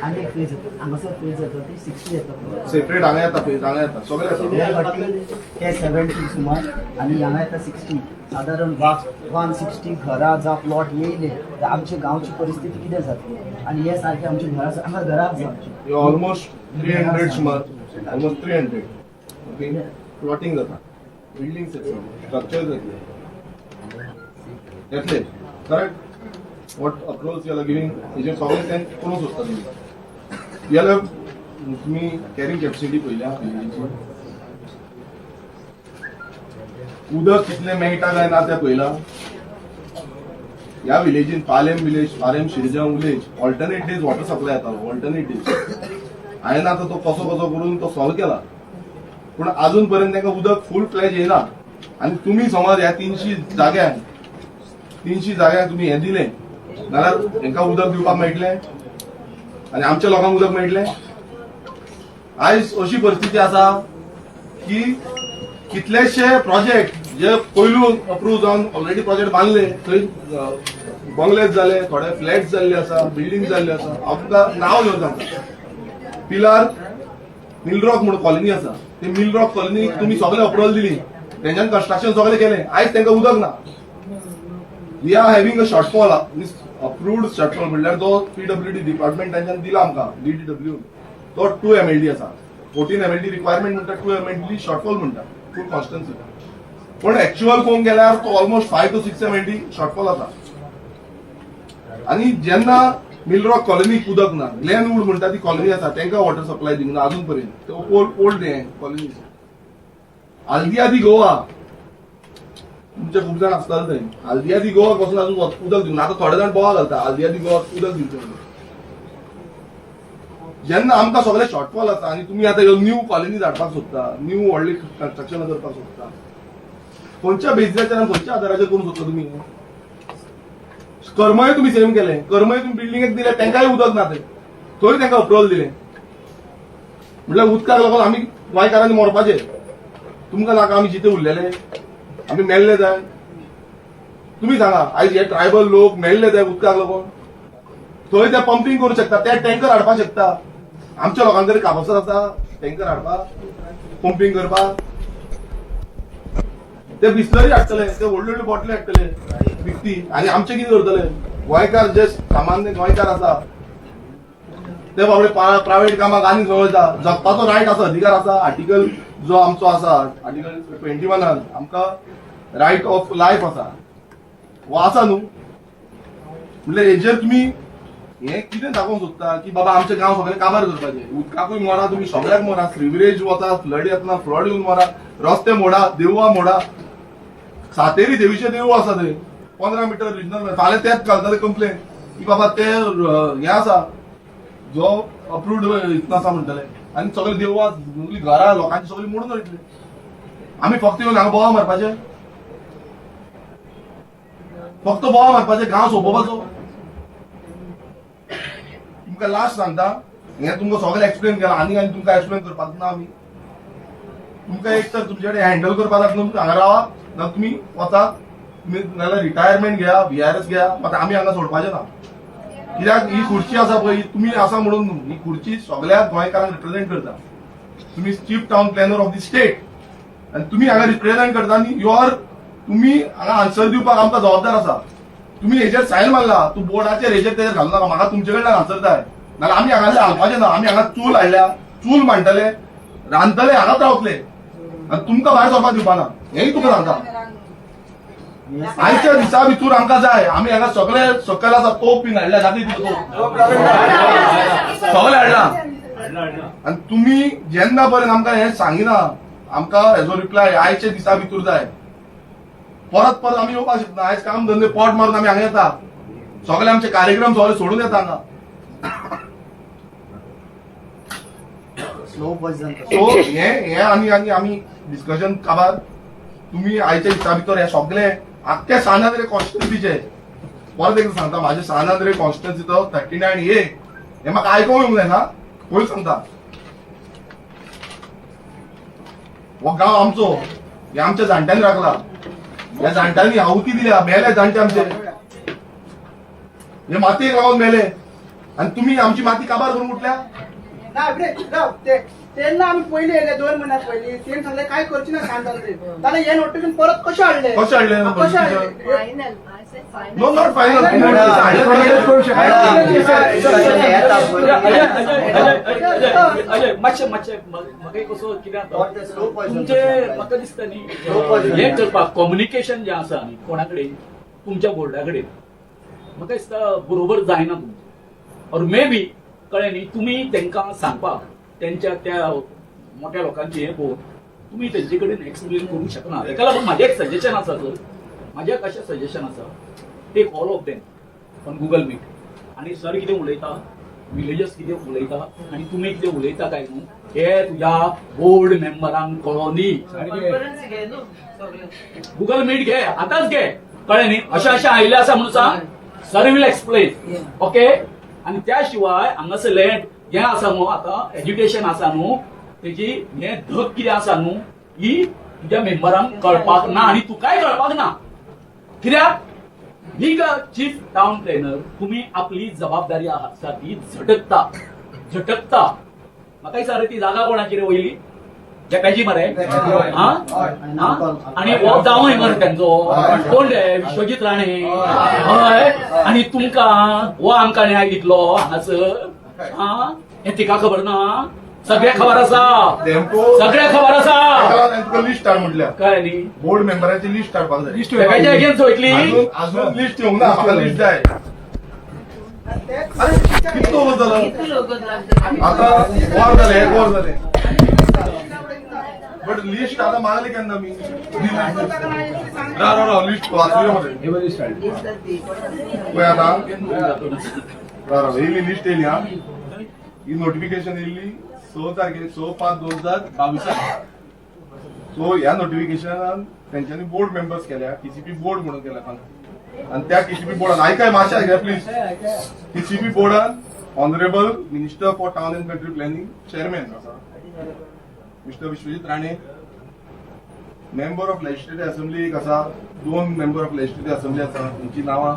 आणि फेज हांगासर फेज येता ती 60 येता सेपरेट हांगा येता सगळे आसा ते 70 सुमार आणि हांगा येता 60 साधारण 160 घरां जा प्लॉट येयले तर आमच्या गांवची परिस्थिती कितें जातली आणि हे सारखे आमची घरां हांगा घरां जावची ऑलमोस्ट 300 सुमार ऑलमोस्ट 300 ओके प्लॉटिंग जाता बिल्डिंग स्ट्रक्चर येतले correct what approach you are giving is it always then close होता तुम्ही याला तुम्ही कॅरिंग कॅपॅसिटी पहिल्या उदक कितले मेळटा काय ना त्या पहिला या विलेजीन पालेम शिरजांव village alternate days water supply येतालो ऑल्टरनेट डेज हांवें आता तो कसो करून तो सॉल्व केला पण अजून पर्यंत तांकां उदक फूल फ्लॅज येना आणि तुम्ही समज ह्या 300 जाग्यांक तुम्ही हे दिले जाल्यार हांकां उदक दिवपाक मेळटलें आनी आमच्या लोकांक उदक मेळटलें आयज अशी परिस्थिती आसा की कितलेशे प्रोजेक्ट जे पयलू अप्रूव्ह जावन ऑलरेडी प्रोजेक्ट बांदले थंय बंगलेज जाले थोडे फ्लॅट्स जाल्ले आसा बिल्डिंग जाल्ले आसा आमकां नांव घेवन सांगता पिलार मिल रॉक म्हणून कॉलनी आसा ते मिल रॉक कॉलनीक तुमी सगळे अप्रुवल दिली तेंच्यान कन्स्ट्रक्शन सगळे केलें आयज तांकां उदक ना we are having a shortfall approved shortfall म्हणल्यार जो पीडब्ल्यूडी डिपार्टमेंट तांच्यान दिला आमकां डीडब्ल्यू तो 2 MLD आसा 14 MLD रिक्वायरमेंट म्हणटा 2 MLD शॉर्टफॉल म्हणटा फूल कॉन्स्टन्सी पण एक्च्युअल पळोवंक गेल्यार तो ऑलमोस्ट 5 to 6 MLD शॉर्टफॉल आसा आणि जेन्ना मिलरॉक कॉलनीक उदक ना. ग्लेनवूड म्हणटा ती कॉलनी आसा तांकां वॉटर सप्लाय दिवंक ना अजून पर्यंत. ओल्ड हे कॉलनी. हल्दिया दी गोवा तुमचे खूप जाण आसताले थंय. हल्दिया दी गोवा पासून अजून उदक दिवंक ना. आता थोडे जाण बोवाळ घालता हल्दिया दी गोवा उदक दिवचें. जेन्ना आमकां सगळे शॉर्टफॉल आसा आनी तुमी आतां न्यू कॉलनी धाडपाक सोदता, न्यू व्हडली कन्स्ट्रक्शन करपाक सोदता, खंयच्या बेजिसाचेर आनी खंयच्या आदाराचेर करूंक सोदता तुमी? कर्मय तुम्ही सेम केले. कर्मय तुम्ही बिल्डिंगेक दिले तांकांय उदक ना थंय तांकां अप्रुवल दिले. म्हटल्यार उदकाक लागून आमी गोंयकारांनी मरपाचे. तुमकां नाका आमी जिते उरलेले, आमी मेल्ले जाय. तुम्ही सांगा आयज हे ट्रायबल लोक मेल्ले जाय उदकाक लागून. थंय ते पंपिंग करूं शकता, ते टँकर हाडपाक शकता. आमच्या लोकांकडे कापासर आसा टँकर हाडपाक, पंपिंग करपाक. ते बिस्लरी हाडटले, ते व्हडल्यो व्हडल्यो बॉटली हाडटले विकती. आनी आमचे कितें करतले? गोंयकार जे सामान्य गोंयकार आसा ते बाबडे प्रायव्हेट कामाक आनी वयता. जगपाचो रायट आसा, अधिकार आसा. आर्टिकल जो आमचो आसा आर्टिकल 21 आमकां रायट ऑफ लायफ आसा, हो आसा न्हू. म्हणजे हेजेर तुम्ही हे कितें दाखोवंक सोदता की बाबा आमचे गांव सगळे काबार करपाचे. उदकाकूय मरा, तुम्ही सगळ्याक मरा. सिवरेज वता, फ्लड येतना फ्लड येवन मरा, रस्ते मोडा, देवळां मोडा. सातेरी देवीचे देवूळ आसा थंय 15 मीटर रिजनल. फाल्यां तेच घालतले कंप्लेन की बाबा ते हे आसा जो अप्रूव्ड इतलो आसा म्हणटले. आनी सगळे देवळां सगळीं घरां लोकांची सगळीं मोडून वयतली. आमी फक्त येवन हांगा बोवा मारपाचे, फक्त बोवा मारपाचे, गांव सोंपोवपाचो. तुमकां लास्ट सांगता, हे तुमकां सगळें एक्सप्लेन केलां. आनी तुमकां एक्सप्लेन करपाक ना. आमी तुमकां एक तर तुमचे कडेन हँडल करपाक जाता न्हू, हांगा रावा ना तुमी वता. तुमी नाल्यार रिटायरमेंट घेया, VRS घेया. मात आमी हांगा सोडपाचें ना. कित्याक ही खुर्ची आसा पळय, तुमी आसा म्हणून न्हू, ही खुर्ची सगळ्या गोंयकारांक रिप्रेझेंट करता. तुमी chief town planner of the state आनी तुमी हांगा रिप्रेझेंट करता. आनी तुमी हांगा आन्सर दिवपाक आमकां जबाबदार आसा. तुमी हेजेर सायन मारला, तूं बोर्डाचेर हेजेर तेजेर घालूं नाका. म्हाका तुमचे कडल्यान आन्सर जाय. नाल्यार आमी हांगासले हालपाचे ना. आमी हांगा चूल हाडल्या, चूल मांडटले, रांदतले, हांगाच रावतले आनी तुमकां भायर सरपाक दिवपाना. हेंय तुका सांगता. आयच्या दिसा भितर आमकां जाय. आमी हांगा सगळे सकयल आसा तोप बीन हाडल्या, जाती सगळे हाडला. आनी तुमी जेन्ना पर्यंत आमकां हें सांगिना, आमकां हेजो रिप्लाय आयच्या दिसा भितर जाय. परत परत आमी येवपाक शकना. आयज काम धंदे पोट मारून आमी हांगा येता. सगळे आमचे कार्यक्रम सगळे सोडून येता हांगा. सो हे आमी डिस्कशन काबार. तुम्ही आयच्या दिसा भितर हे सगळे आख्ख्या सानाद्रे कॉन्स्टिट्युन्सीचे, परत एकदा सांगता, माझे सानाद्रे कॉन्स्टिट्युन्सीचो 39A हे म्हाका आयकोंक येवंक जायना. पयलीं सांगता, हो गांव आमचो, हे आमच्या जाणट्यांनी राखला. ह्या जाणट्यांनी आहुती दिल्या, मेले जाणटे आमचे. हे मातयेक लागून मेले आनी तुमी आमची माती काबार करून उठल्या. तेन्ना आम्ही पहिले येले 2 महिन्यात पहिले ते सांगले काय करची ना सांगताले. त्याला हे नोटिफिकेशन परत कशे हाडले? No not final. मातशें म्हाका कसो कितें तुमचे म्हाका दिसता न्ही हें करपाक कम्युनिकेशन जें आसा न्ही कोणा कडेन तुमच्या बोर्डा कडेन म्हाका दिसता बरोबर जायना तुमचें. और मे बी कळ्ळें न्ही तुमी तांकां सांगपाक त्यांच्या त्या मोठ्या लोकांची हे पळोवन तुम्ही त्यांचे कडेन एक्सप्लेन करूंक शकना. ताका लागून म्हाजें एक सजेशन आसा. सर म्हाजें कशें सजेशन आसा, take all of them on Google Meet आनी सर कितें उलयता, विलेजर्स कितें उलयता आनी तुमी कितें उलयता काय न्हू हे तुज्या बोर्ड मेंबरांक कळोवन दी. गुगल मीट घे, आतांच घे. कळ्ळें न्ही. अशें अशें आयिल्लें आसा म्हणून सांग, सर विल एक्सप्लेन. ओके. आनी त्या शिवाय हांगासरले हें आसा न्हू, आतां एज्युकेशन आसा न्हू, तेजी हें धक कितें आसा न्हू ही तुज्या मेंबरांक कळपाक ना आनी तुकाय कळपाक ना. कित्याक बीग चीफ टावन प्लॅनर तुम्ही आपली जबाबदारी आसा ती झटकता. म्हाका दिसता ती जागा कोणाची रे वयली जकाची मरे आनी हो जावंय मरे त्यांचो कोण रे विश्वजीत राणे. हय. आनी तुमकां हो आमकां न्याय दितलो हांगासर हें तिका खबर ना. सगळ्या खबर आसा, सगळ्या खबर आसा. लिस्ट हाड म्हटल्यार कळ्ळें न्ही. बोर्ड मेंबरांची लिस्ट हाडपाक जाय. लिस्ट अगेन्स्ट वयतली. अजून लिस्ट येवंक ना. म्हाका लिस्ट जाय. अरे किती ओव्हर झालं आता वर झाले एक ओव्हर झाले बट लिस्ट आता मागले केन्ना मी राव लिस्ट वाचली मध्ये पळय आता राव येयली लिस्ट येयली हा ही नोटिफिकेशन येयली 6 तारखेर 6/5/2022 सो ह्या नोटिफिकेशनान त्यांच्यानी बोर्ड मेंबर्स केल्या टीसीपी बोर्ड म्हणून केला आणि त्या टीसीपी बोर्डान ऐकाय मातशें घ्या प्लीज टीसीपी बोर्डान honourable minister for town and country planning chairman आसा mister Vishwajit Rane member of legislative assembly एक आसा 2 मेंबर ऑफ लेजिस्लेटिव्ह असेंब्ली आसा त्यांची नावां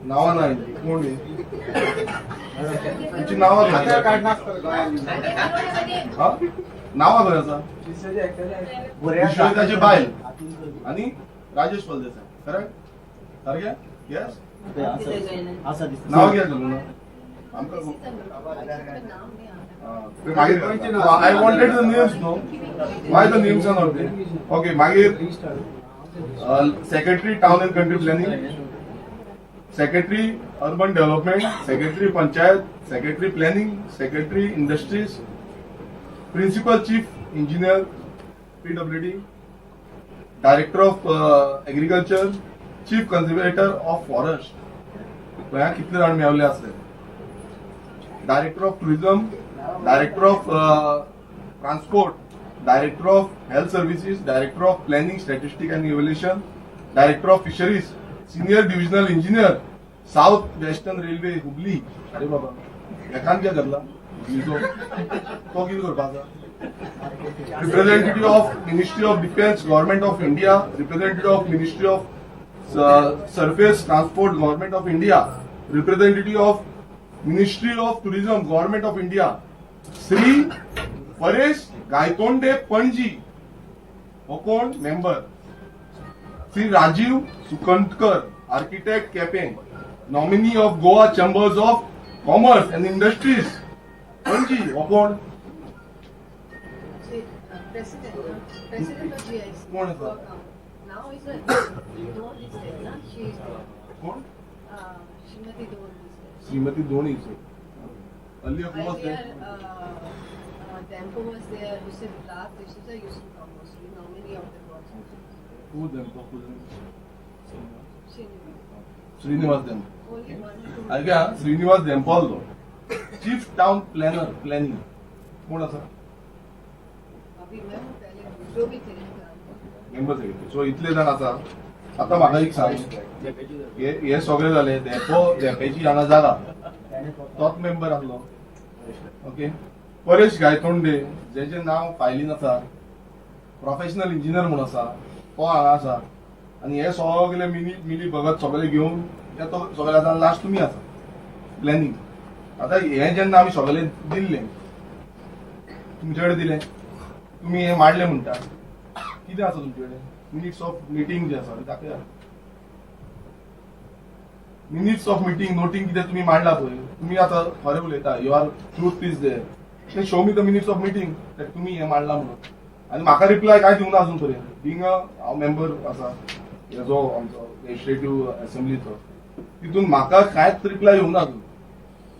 ना कोण त्यांची नावां नावां खंय आसा विश्वजीताची बायल आणि राजेश फलदेसाय करेक्ट सारकें येस नाव घ्या तुमी आमकां I wanted the names, no? Why the names are not there? Okay, मागीर Secretary Town and Country Planning, Secretary Urban Development, Secretary Panchayat, Secretary Planning, Secretary Industries, Principal Chief Engineer PWD, Director of Agriculture, Chief Conservator of Forest. गोंया कितले जाण मेळले आसले. Director of Tourism, Director of Transport, Director of Health Services, Director of Planning, Statistics and Evaluation, Director of Fisheries, Senior Divisional Engineer, South Western Railway, Hubli. अरे बाबा, एकान क्या करला? तो किती करपाचा? Representative of Ministry of Defence, Government of India, Representative of Ministry of Surface Transport, Government of India, Representative of Ministry of Tourism, Government of India, Shri Paresh Gaitonde Panaji हो कोण member. Shri Rajiv Sukhtankar architect Quepem nominee of Goa chambers of commerce and industries Panaji हो कोण कोण आसा कोण Shrimati Dhoni. Earlier who was there? Dempo was there. Yusuf last. D'Souza used to come mostly. Nominee of the project. Who Dempo? Srinivas Dempo. Only one. ऐका Shrinivas Dempo chief town planner planning कोण आसा अभी मैं हूँ, पहले जो भी थे मेंबर सेक्रेटरी. सो इतले जाण आसा. आता म्हाका एक सांग हे सगळे जाले देंपेची हांगा जागा तोच मेंबर आसलो. ओके परेश गायतोंडे जेचे नाव फायलीन आसा प्रोफेशनल इंजिनियर म्हणून आसा तो हांगा आसा आनी हे सगळे मिली भगत सगळे घेवन तो सगळे आतां लास्ट तुमी आसा प्लॅनिंग. आतां हे जेन्ना आमी सगळे दिल्ले तुमचे कडेन दिले तुमी हे मांडले म्हणटा कितें आसा तुमचे कडेन मिनिट्स ऑफ मिटींग जे आसा दाखया. मिनिट्स ऑफ मिटींग नोटींग कितें तुमी मांडला पळय तुमी आतां खरें उलयता you are truth is there show me the minutes of meeting तुमी हे मांडला म्हणून आनी म्हाका रिप्लाय काय दिवना अजून पर्यंत. बिंग हांव मेंबर आसा हेजो आमचो लेजिस्लेटिव्ह असेंब्लीचो तितून म्हाका कांयच रिप्लाय येवना अजून.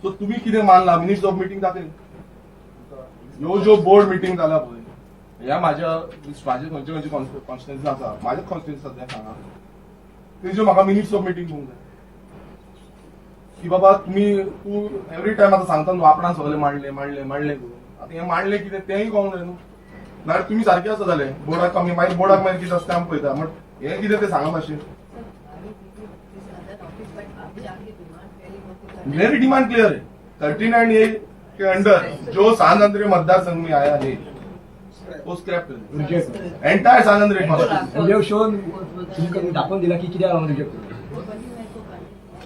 सो तुमी कितें मांडला मिनिट्स ऑफ मिटींग दाखय. ह्यो ज्यो बोर्ड मिटींग जाल्या पळय ह्या म्हाज्या खंयचे खंयचे कॉन्स्टिट्युएन्सी आसा म्हाज्या कॉन्स्टिट्युएन्सी तें सांगा तेज्यो म्हाका मिनिट्स ऑफ मिटींग पळोवंक जाय की बाबा तूं एवरी टायम आतां सांगता न्हू आपणान सगळे मांडले करून आतां हे मांडले कितें तेंय कळूंक जाय न्हू. नाल्यार तुमी सारके आसा जाले बोर्डाक मागीर बोर्डाक कितें आसता आमी पळयता बट हे कितें तें सांगा मातशें. मेरी डिमांड क्लियर है 39A के अंडर जो सानंद्रे मतदार संघ में आया है वो स्क्रैप कर एंटायर सानंद्रे शोन दाखवून दिला की कित्याक रिजेक्ट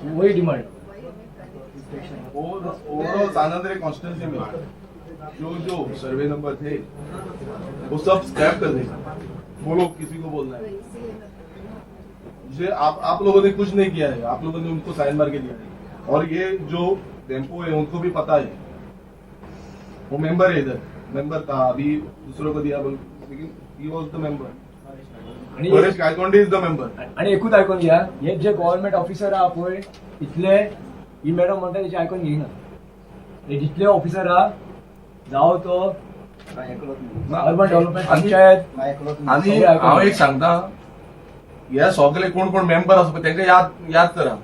वही डिमांड ओवरऑल सानंद्रे कॉन्स्टिट्यूंसी में जो सर्वे नंबर थे वो सब स्क्रैप कर देगा. बोलो किसी को बोलना है. ये आप लोगों ने कुछ नहीं किया है. आप लोगों ने उनको साइन मार के दिया है और ये जो डेम्पो है उनको भी पता है. वो मेंबर है इधर मेंबर था अभी दूसरों को दिया लेकिन he was the member. Paresh Gaitonde is the member. आणि एकूच आयकून घ्या हे जे गव्हर्नमेंट ऑफिसर आहा पळय इतले ही मॅडम म्हणटा त्याची आयकून घेईना. हे जितले ऑफिसर आहा जावं तो अर्बन डेव्हलपमेंट पंचायत आणि हांव एक सांगता, हे सगळे कोण कोण मेंबर आसा पळय तांकां याद करा.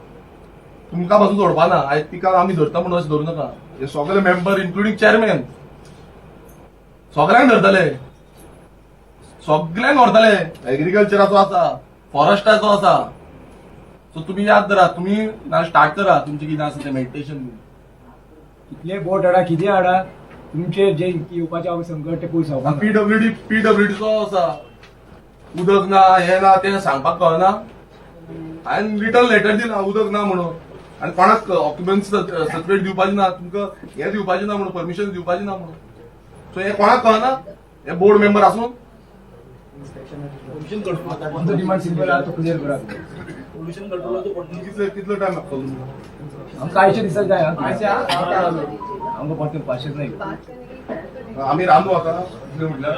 तुमकां पासून सोडपा ना, आयज तिका आमी धरता म्हणून अशें धरूं नाका. हे सगळे मेंबर इन्क्लुडींग चेअरमॅन सगळ्यांक धरतले, सगळ्यांक व्हरतले. एग्रीकल्चराचो आसा, फॉरेस्टाचो आसा. सो तुमी याद धरा, तुमी स्टार्ट करा तुमचें कितें आसा तें मेडिटेशन. कितले बोट हाडा कितें हाडा, तुमचे जे येवपाचे हांव संकट ते पयस पीडब्ल्यूडीचो आसा. उदक ना, हे ना, तें सांगपाक कळना. हांवें रिटर्न लेटर दिला उदक ना म्हणून, आनी कोणाक ऑक्युपन्सी सर्टिफिकेट दिवपाची ना, तुमकां हे दिवपाचें ना म्हणून, परमिशन दिवपाची ना म्हणून. सो हे कोणाक कळना, हे बोर्ड मेंबर आसून आमचो डिमांड सिंपल आहा तो क्लियर करा. कितलो टायम लागतलो आमकां आयचे दिसाक जाय. आमकां परत पाशेच नाही. आमी रांदू आता म्हटल्यार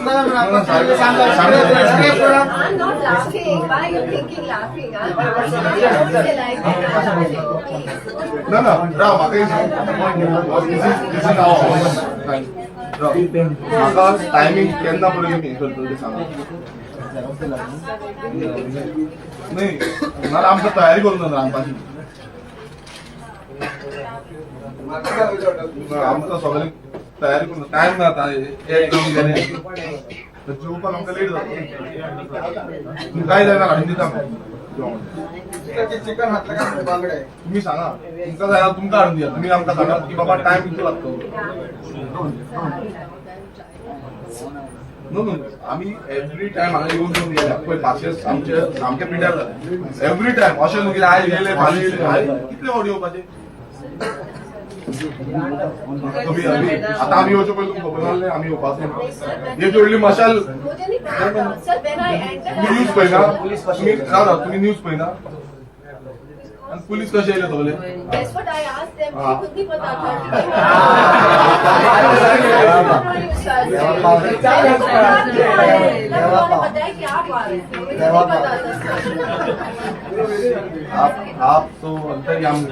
I'm not laughing. Why are you thinking laughing? ना राव म्हाका टायमींग केन्ना पर्यंत हे करतलो ते सांगा. नाही नाल्यार आमकां तयारी करून जाता रांदपाची. आमकां सगळ्यांक तयारी करून टायम ना आता. एक काम गेले जेवपाक आमकां लेट जाता. काय जायना हाडून दिता चिकन हातला बांगडे तुम्ही सांगा. तुमकां जाय तुमकां हाडून दिया. तुम्ही आमकां सांगा की बाबा टायम कितलो लागतो. नो नो आमी एवरी टायम हांगा येवन घेवन गेले पळय. पाशेस आमचे सामके पिड्यार जाले एवरी टायम. अशें न्हू की आयज गेले फाल्यां येयले. कितले फावटी येवपाचे. आता आम्ही येवचे पयलीं तुमकां खबर नासलें आमी येवपाचें. हे जोडली मशाल तुम्ही न्यूज पळयना. तुम्ही राव तुम्ही न्यूज पळयना. आणि पुलीस कशे येयले सगळे. आप तो अंतर्यामी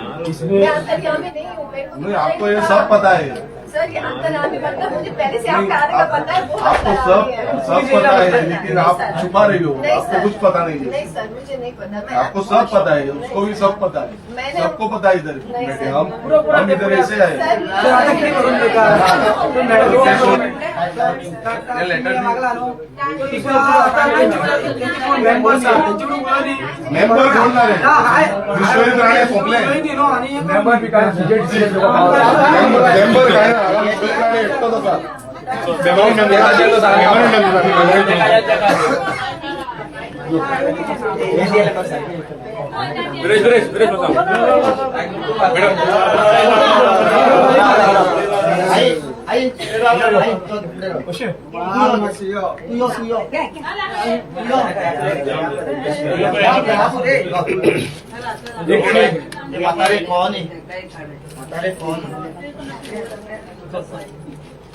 नहीं, आपको ये सब पता है. सर ये अंतर्यामी मतलब मुझे पहले से आपके आने का पता है. वो आपको सब पता है लेकिन आप छुपा रही हो. आपको कुछ पता नहीं है. नहीं सर मुझे नहीं पता. आपको सब पता है, उसको भी सब पता है. सबको पता है इधर बैठे हम इधर ऐसे आए. लेटर मेंबर बोलणार आहे. विश्वजित राणे सोपले मेंबर बी काय मेंबर काय ना विश्वजित राणे एकटाच होता. म्हातारे कौन म्हातारे कौन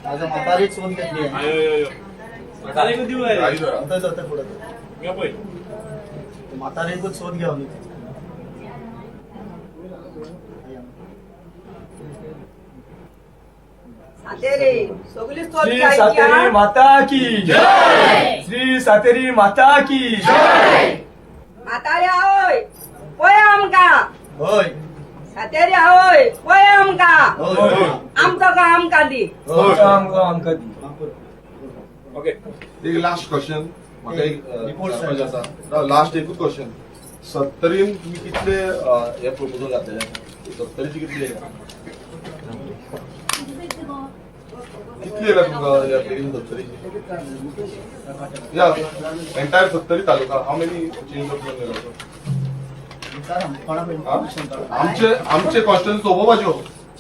आज म्हातारीच सोन घेतली म्हातारेकूच सोन घेवन श्री सातेरी माता की जय. श्री सातेरी माता की जय. म्हातारे होय पळय आमकां. होय सातेरी होय पळय आमकां. होय आमकां का आमकां दी. आमकां दी. ओके एक लास्ट क्वेश्चन म्हाका एक रिपोर्ट आसा. लास्ट एकूच क्वेश्चन. 70 तुम्ही कितले हे प्रपोजल घातलेले. 70चे कितले कितली येयला तुमकां ह्या प्लेन 70ची या entire 70 taluka. How many change of आमचे क्वेश्चन सोपोवपाच्यो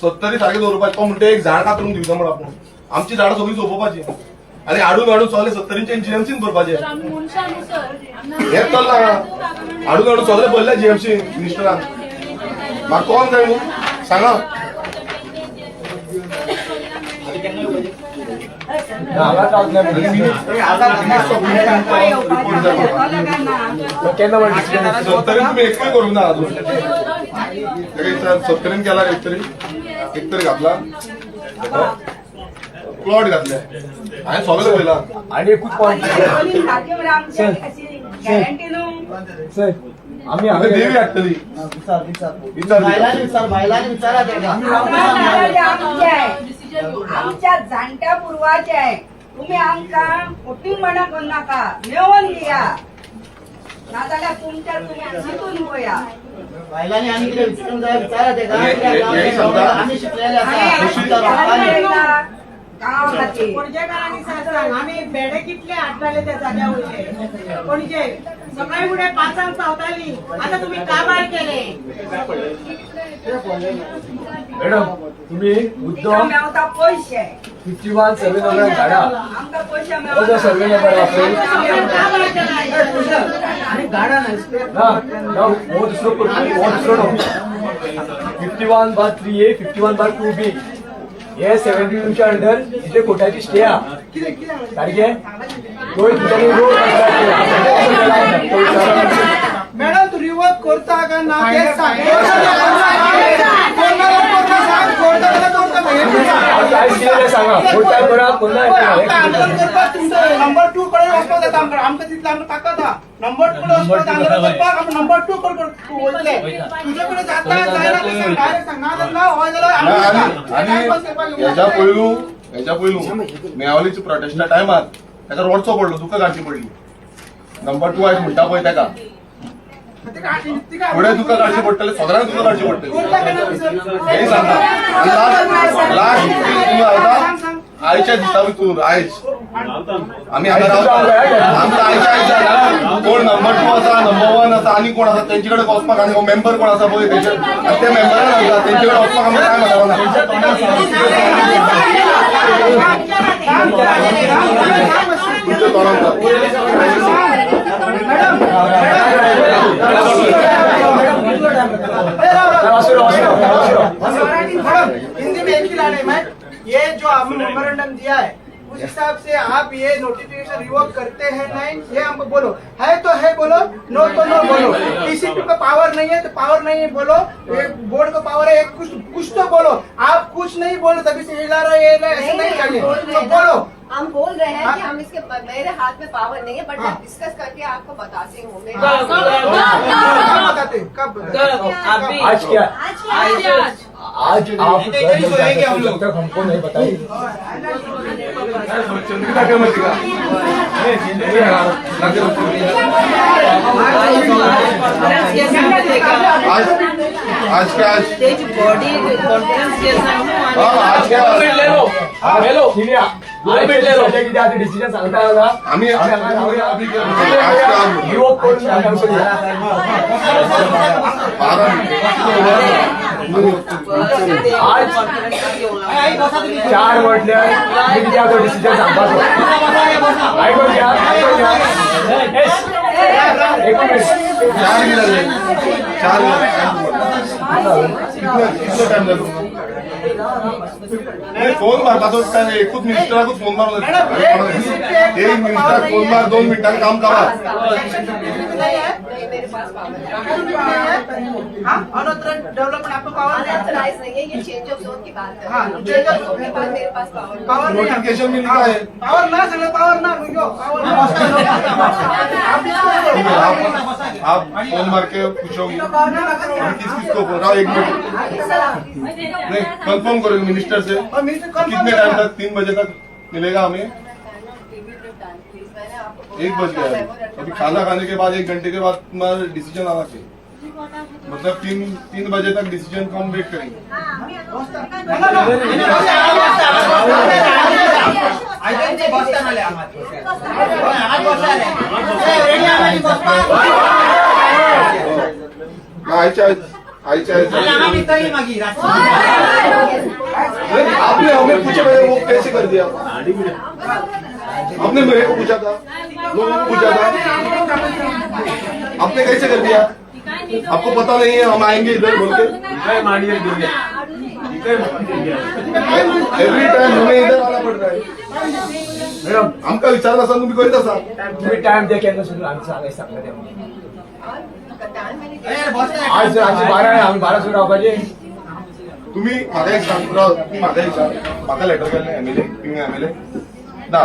70 सारखे दवरपाचे. तो म्हणटा एक झाड कातरून दिवचा म्हणून आपूण. आमची झाडां सगळीं सोपोवपाची आनी हाडून सगळे 70चे जीएमसीन भरपाचे. हेच चल्ला हाडून सगळे भरले जीएमसी मिनिस्टरान. म्हाका कोण जाय न्हू सांगा. सत्तरीन तुम्ही एकतरी करून जा अजून सत्तरीन केला एकतरी घातला प्लॉट घातले आणि सगळं पहिला आणि एकूच पॉईंट सर आम्ही देवी वाटतली विचारा आमच्या जाणट्या पूर्वाचे आहे तुम्ही आमकां मोठी मना करू नाका मेळोन दिया नाजाल्यार तुमच्या तुम्ही चिंतून पळया बायलांनी आम्ही कितें विचारून जाय विचारा ते आम्ही शिकलेले गांव खातीर पणजेकारांनी सांग आमी बेडे कितले हाडटाले त्या जाग्या वयले पणजे सकाळी फुडें 5 पावताली आता तुम्ही का भायर केले मॅडम तुम्ही मुद्दम मेवता पयशे 51 सर्वे नंबर काढा आमकां पयशे हो जो सर्वे नंबर वापरेल ना हो दुसरो नो 51/3A 51/2B हे 72च्या अंडर तिथे कोर्टाची स्टे हा सारखे तो तुमच्यानी रोड मॅडम तू रिवर्क करता का ना ते सांग सांगा कोर्टात बरा पुन्हा नंबर 2 कडे वचपाक जाता आमकां तितलें आमकां ताकद आहा नंबर 2 कडे वचपाक आंदोलन करपाक आमी नंबर 2 कडे वयतले तुजे कडेन जाता जायना ते सांग डायरेक्ट सांग ना होय जाल्यार आणि ह्याच्या पयलू मेवालीची प्रोटेस्टा टायमार त्याचा रोडचो पडलो तुका गाडची पडली नंबर 2 आयज म्हणटा पळय तेका फुडें तुका काडची पडटले सगळ्यांक तुका काडची पडटली हे सांगा लास्ट तुम्ही आयता आयच्या दिसा भितर आयज आम्ही हांगा रावता आमकां आयच्या कोण नंबर 2 आसा नंबर 1 आसा आनी कोण आसा तेंचे कडेन वचपाक आनी मेंबर कोण आसा पळय तेंचे ते मेंबरान आसा तेंचे कडेन वचपाक आमकां टायम मेळना तुमच्या तोंडांत हिंदी में एक ही लाने में ये जो आपने मेमोरेंडम दिया है उस हिसाब से आप ये नोटिफिकेशन रिवोक करते हैं नहीं ये हमको बोलो है तो है बोलो नो तो नो बोलो टीसीपी को पावर नहीं है तो पावर नहीं है बोलो बोर्ड को पावर है कुछ तो बोलो आप कुछ नहीं बोलो तभी से हिला रहे ऐसे नहीं चाहिए तो बोलो हम बोल रहे हैं कि हम इसके मेरे हाथ में पावर नहीं है बट मैं डिस्कस करके आपको बताती हूँ कब आज क्या आज आप जब तक हमको नहीं बताइए आज क्या बॉडी कॉन्फरन्स आज क्या हॅलो डिसिजन सांगता ना आम्ही युवक करून आज 4 म्हटल्यार डिसिजन सांगपाचो आयकून घ्या एक मिनिट 4 कितलो टाइम जालो फोन मारपाचो टाइम एकूच मिनिस्टराकूच फोन मारून एक मिनिस्टराक फोन मार 2 मिनिटांनी काम करा मेरे पास पावर डेवलपमेंट आपको पावर नहीं है ये चेंज ऑफ जोन की बात है चेंज ऑफ जोन के बाद मेरे पास पावर नोटिफिकेशन मिलता है पावर ना सगळे पावर ना आप फोन मार के पूछोगी किसको बोल रहा 1 मिनट नहीं कंफर्म करो मिनिस्टर से कितने टाइम तक 3 बजे तक मिलेगा हमें 1 बज गया अभी खाना खाने के बाद 1 घंटे के बाद तुम्हारा डिसीजन आना चाहिए मतलब 3 बजे तक डिसीजन को हम वेट करेंगे आपने हमें पूछा मैंने वो कैसे कर दिया आपने मेरे को पूछा था लोगों को पूछा था आपने कैसे कर दिया आपको पता नहीं है हम आएंगे इधर बोल के एवरी टाइम हमें इधर आना पड़ रहा है मॅडम आमका विचारत असा तुम्ही करीत असा तुम्ही टाइम द्या केन्ना सुरू आम्ही सांगायचं सांगता तेव्हा आज 12 आहे आम्ही 12 सुरू पाहिजे तुम्ही म्हाका एक सांग म्हाका एक सांग म्हाका लेटर केल्लें एमएलए पिंगे एमएलए ना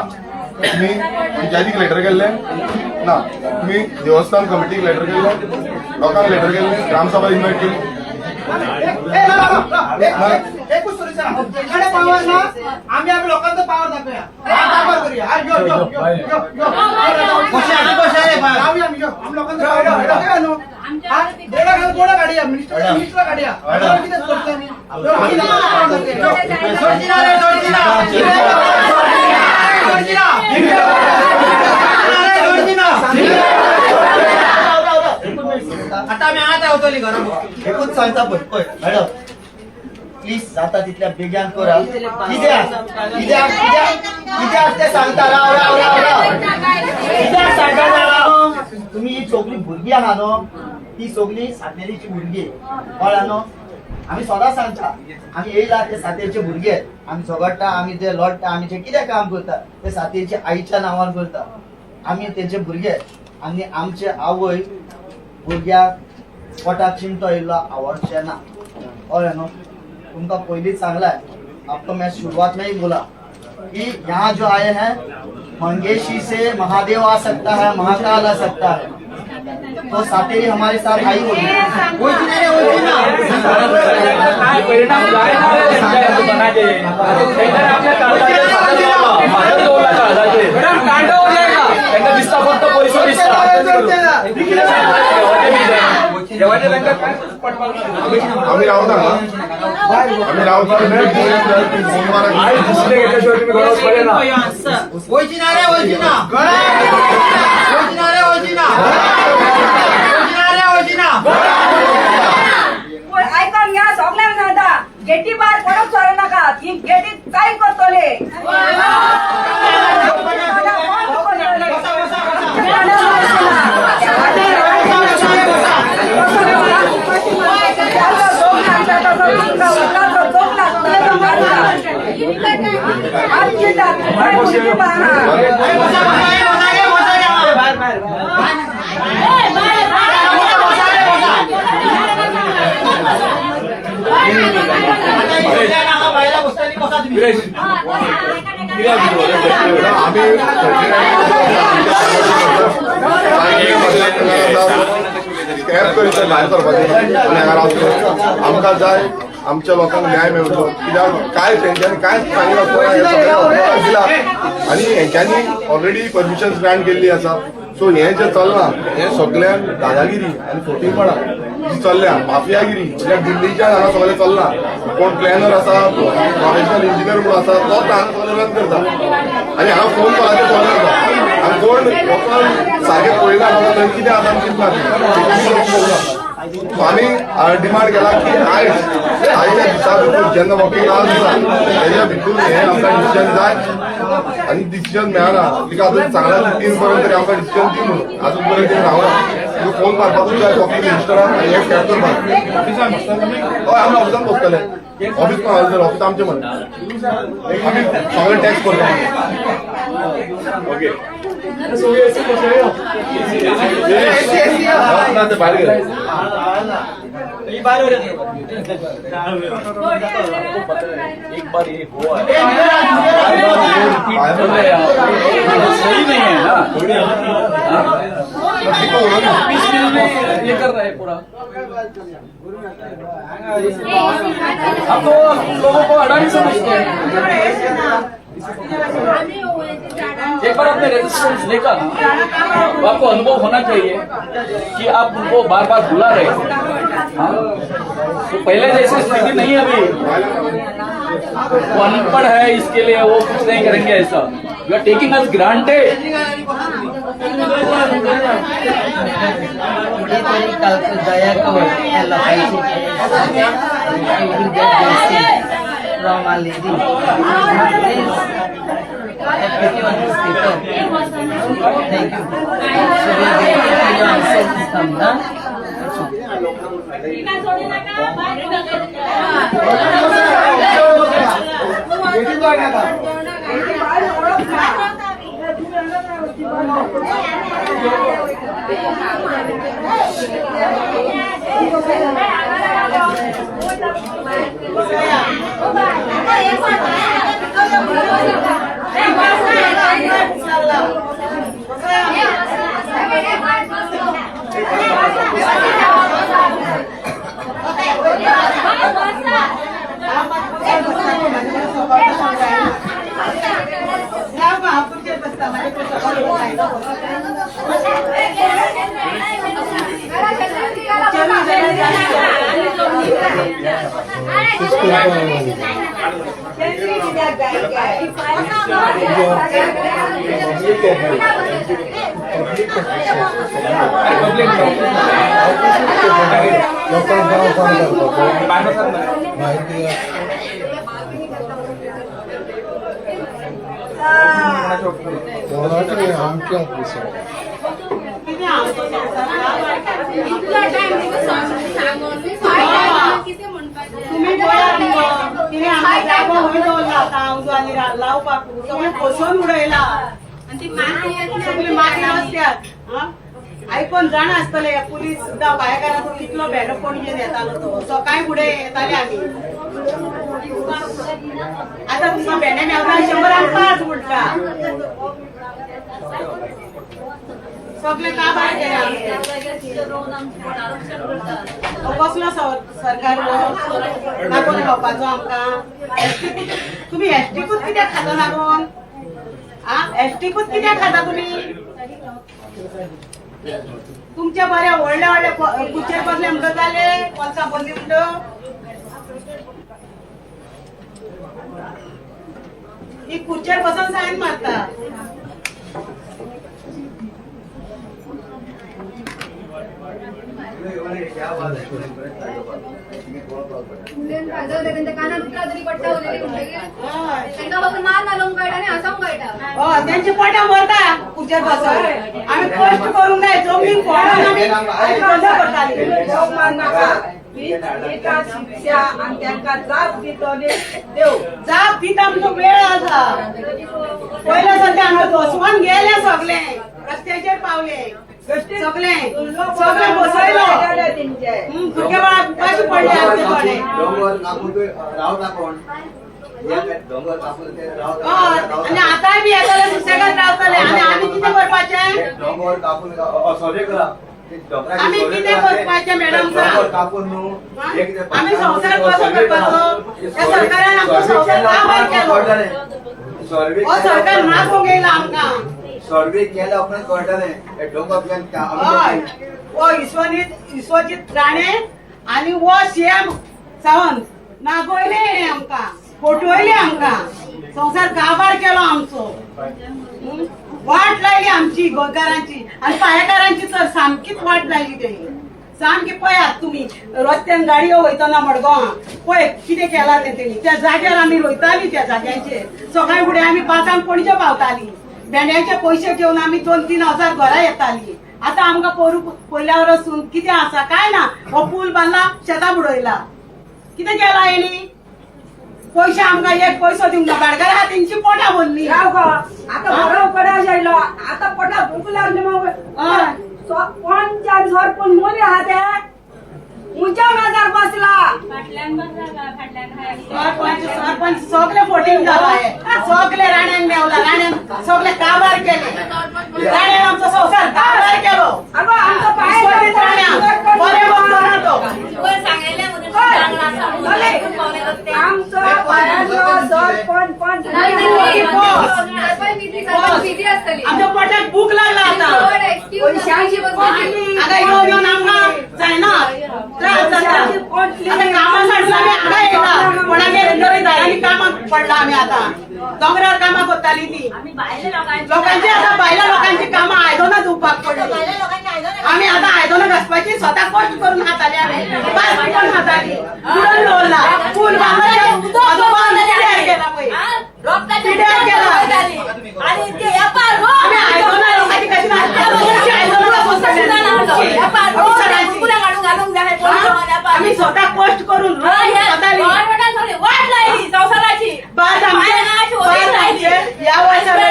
तुम्ही पंचायतीक लेटर केल्लें ना तुम्ही देवस्थान कमिटीक लेटर केल्लें लोकांक लेटर केल्लें ग्रामसभा इन्व्हाइट केली एकूच सुरू एखाद्या पावर ना आम्ही आम्ही लोकांचा पावर दाखवूया पावर करूया यो यो यो यो यो आम्ही लोकांचा पावर दाखवूया नो गोडा गाडी मिनिस्टर गाडी किती करतो आम्ही आता आम्ही आता होतली घरा एकूच सांगता पळय मॅडम प्लीज जाता तितल्या बेग्यान करा कित्याक ते सांगता राव राव राव राव कित्याक सांगता राव तुम्ही ही सगळी भुरगीं आहा न्हू ती सगळी सातेरीची भुरगीं कळ्ळा न्हू आमी सदांच सांगता आमी येयला ते सातेरचे भुरगे आमी झगडटा आमी ते लढटा आमी जे कितें काम करता ते सातेरच्या आईच्या नांवार करता आमी तेचे भुरगे आनी आमचे आवय भुरग्याक पोटाक चिमटो येयल्लो आवडचे ना कळ्ळें न्हू तुमका पहले सांगला है आपको मैं शुरुआत में ही बोला कि यहाँ जो आए हैं मंगेशी से महादेव आ सकता है महाकाल आ सकता है तो सातेरी हमारे साथ आई होगी आम्ही रावता ऐकून घ्या सगळ्यांना सांगता गेटी बाहेर पडत चालू नका ती गेटी काय करतले आमकां जाय आमच्या लोकांक न्याय मेळचो कित्याक काय तेंच्यांनी काय सांगितलं दिला आनी हेंच्यांनी ऑलरेडी परमिशन ग्रांट केल्ली आसा सो हे जे चलना हे सगळ्यांक दादागिरी आनी फोटींगपणा जी चल्ल्या माफियागिरी म्हणजे दिल्लीच्या हांगा सगळें चलना कोण प्लॅनर आसा प्रोफेशनल इंजिनियर म्हणून आसा तो हांगा सगळें रन करता आनी हांगा फोन कॉलाचेर चलना आनी कोण लोकांक सारकें पळयना थंय कितें आसा चिंतना आम्ही डिमांड केला की आयच्या दिसा भितर जेन्ना वकील आसा तेज्या भितर हे आमकां डिसिजन जाय आनी डिसिजन मेळना तिका अजून सांगला 3 पर्यंत तरी आमकां डिसिजन दी म्हणून अजून पर्यंत रावना फोन मारपाकूच जाय वकील मिनिस्टराक आनी एक कॅप्टन मार हय आमी ऑफिसान बसतले ऑफिस पण ऑफिस आमचें म्हणटा आमी सगळे टॅक्स करता ओके एक बार ये हुआ सही नहीं है ना ये कर रहा है पूरा आप तो लोगों को अडानी समझते हैं एक बार अपने रेजिस्टेंस लेकर आपको अनुभव होना चाहिए कि आप उनको बार बार बुला रहे हैं तो पहले जैसी स्थिति नहीं है अभी वो अनपढ़ है इसके लिए वो कुछ नहीं करेंगे ऐसा you are taking us granted दया from a lady. Please, on this paper. Thank you. So we are getting your answers from the. आमच्या ऑफिस तुम्ही लावपाक सगळे बसून उडयला सगळे माती रस्त्यात आयकोन जाण आसतले पुलीस सुद्धा भायकारांचो कितलो भेटो पणजेन येतालो तो सकाळी फुडें येताले आमी आता तुमकां भेंडे मेवता 100 उलटा सगळे काबार केले कसलो सरकार लागून खावपाचो आमकां तुमी एसटीकूच कित्याक खाता लागून एसटीकूच कित्याक खाता तुमी तुमचे बरे व्हडले व्हडले कुचेर बसले म्हणटो जाले वर्सां बंदी म्हणटो ही खुर्चेर बसून सायन मारता त्यांची पोटा भरता खुर्चेर बसून आम्ही कष्ट करून नाही जमीन शिक्षा आणि त्यांना जाप देव जाप दिता आमचो वेळ आसा पयले सध्या आमचे बसवून गेले सगळे रस्त्याचेर पावले सगळे सगळे बसयलो भुरगे बाळा उपाशी पडले आमचे आणि आताय बी येताले सुशेगाद रावतले आणि आम्ही कितें करपाचे आम्ही कितें करपाचे मॅडम आम्ही संसार कसो करपाचो त्या सरकारान आमचो संसार काबार केलो हो सरकार मागो गेला आमकां सर्वे केला उपरांत कळटलें हय वो विश्वजीत राणे आनी वो सीएम सावंत नागोयले हेणे आमकां फटवयले आमकां संसार काबार केलो आमचो वाट लायली आमची गोंयकारांची आनी पायेकारांची तर सामकीच वाट लायली तेणी सामकी पळयात तुमी रस्त्यान गाडयो वयतना मडगांवां पळय कितें केलां तें तेणी त्या जाग्यार आमी रोयतालीं त्या जाग्यांचेर सकाळी फुडें आमी 5 पणजे पावतालीं भेंड्याचे पयशे घेवन आमी 2-3 हजार घरा येतालीं आतां आमकां पयल्या वरसून कितें आसा काय ना हो पूल बांदला शेतां बुडयला कितें केलां हेणी पयशे आमकां एक पयसो दिवंक ना भाडकार आहा तेंची पोटां भरली आता बरो कडाश आयलो आता पोटा भूक लागली मग सरपंच मोरे आहा ते उंच्या नजर बसला सरपंच सगळे फोटींग जाला सगळे राण्यान मेवला राण्यान सगळे काबार केले राण्यान आमचो संसार काबार केलो आमचो बरे बघतो ना तो आमचो सरपंच आमच्या पोटाक भूक लागला आता येऊन आमकां जायना त्रास जाता कामासाठी आमी हांगा येता कोणागे दारांनी कामाक पडला आमी आतां दोंगरार कामां करतालीं ती लोकांची आतां भायल्या लोकांची कामां आयदनां दिवपाक पडली आमी आतां आयदनां घासपाची स्वता कश्ट करून खाताली आमी बाय करून खाताली उडोवन दवरला पूल बांदून गेला पळय पिड्यार गेला आमी आयदनां लोकांची कशी आम्ही स्वतः कष्ट करून या वर्षाला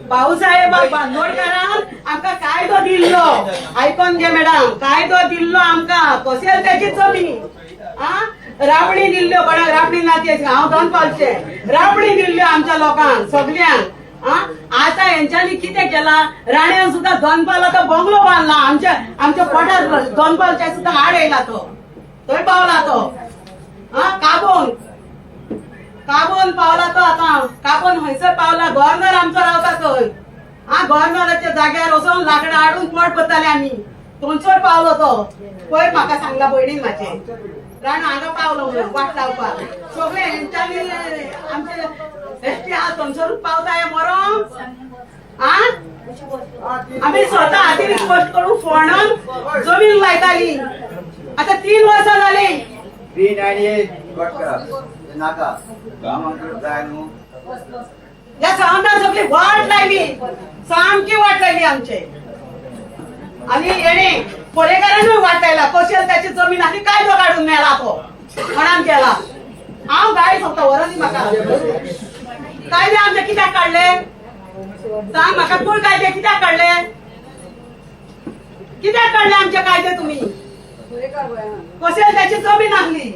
भाऊसाहेब बांदोडकरान आमका कायदो दिल्लो, आयकोन घे मॅडम, कायदो दिल्लो आमका कशेल त्याची जमीन राबडी दिल्ल्यो, कोणाक राबडी ना ती हांव दोनपालचे राबडी दिल्ल्यो आमच्या लोकांक सगळ्यांक. आता यांच्यानी कितें केला, राण्यान सुद्धा दोनपालाचो बंगलो बांधला, आमच्या पोटार दोनपालच्या सुद्धा आड येयला तो, थंय पावला तो काबून पावला तो. आता काबून हयसर पावला, गव्हर्नर आमचो रावता थंय. गव्हर्नराच्या जाग्यार वचून लाकडां हाडून पोट भरताले आमी, थंयसर पावलो तो. पळय म्हाका सांगला भयणीन म्हाजे, राण हांगा पावलो म्हणून वाट लावपाक. सगळे हेंच्यांनी आमचे एसटी हा थंयसरूच पावताय मरो. आम्ही स्वतः हातीन पोस्ट करून फोंडान जमीन लायताली. आता 3 वर्सां जाली. या सामना सगळी वाट लायली, सामकी वाट लायली आमचे. आणि येणे परेकारांनी वाट लायला, कशेल त्याची जमीन आनी कायदो काढून मेळा तो कोणान केला. हांव गाय सांगता वरांनी म्हाका कायदे आमचे कित्याक काढले सांग म्हाका. तूं कायदे कित्याक काढले, कित्याक काढले आमचे कायदे तुम्ही. कशेल त्याची जमीन आसली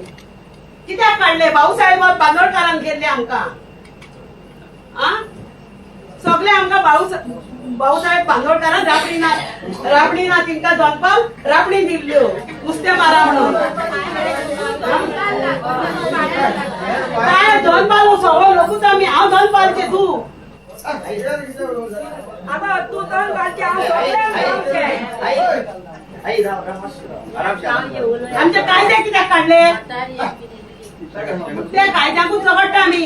कित्याक काढले. भाऊसाहेब बांदोडकरान केल्ले आमकां. सगळे आमकां भाऊसाहेब बांदोडकरान राबडी ना तिंका दोनपाल राबडी दिल्ल्यो नुस्तें मारा म्हणून. काय दोनपाल सगळो लोकूच आमी. हांव दोनपालचे, तूं आता तूं दोनपालचे, हांव सगळे आमचे कायदे कित्याक काढले. ते कायद्याकूच झगडटा आमी.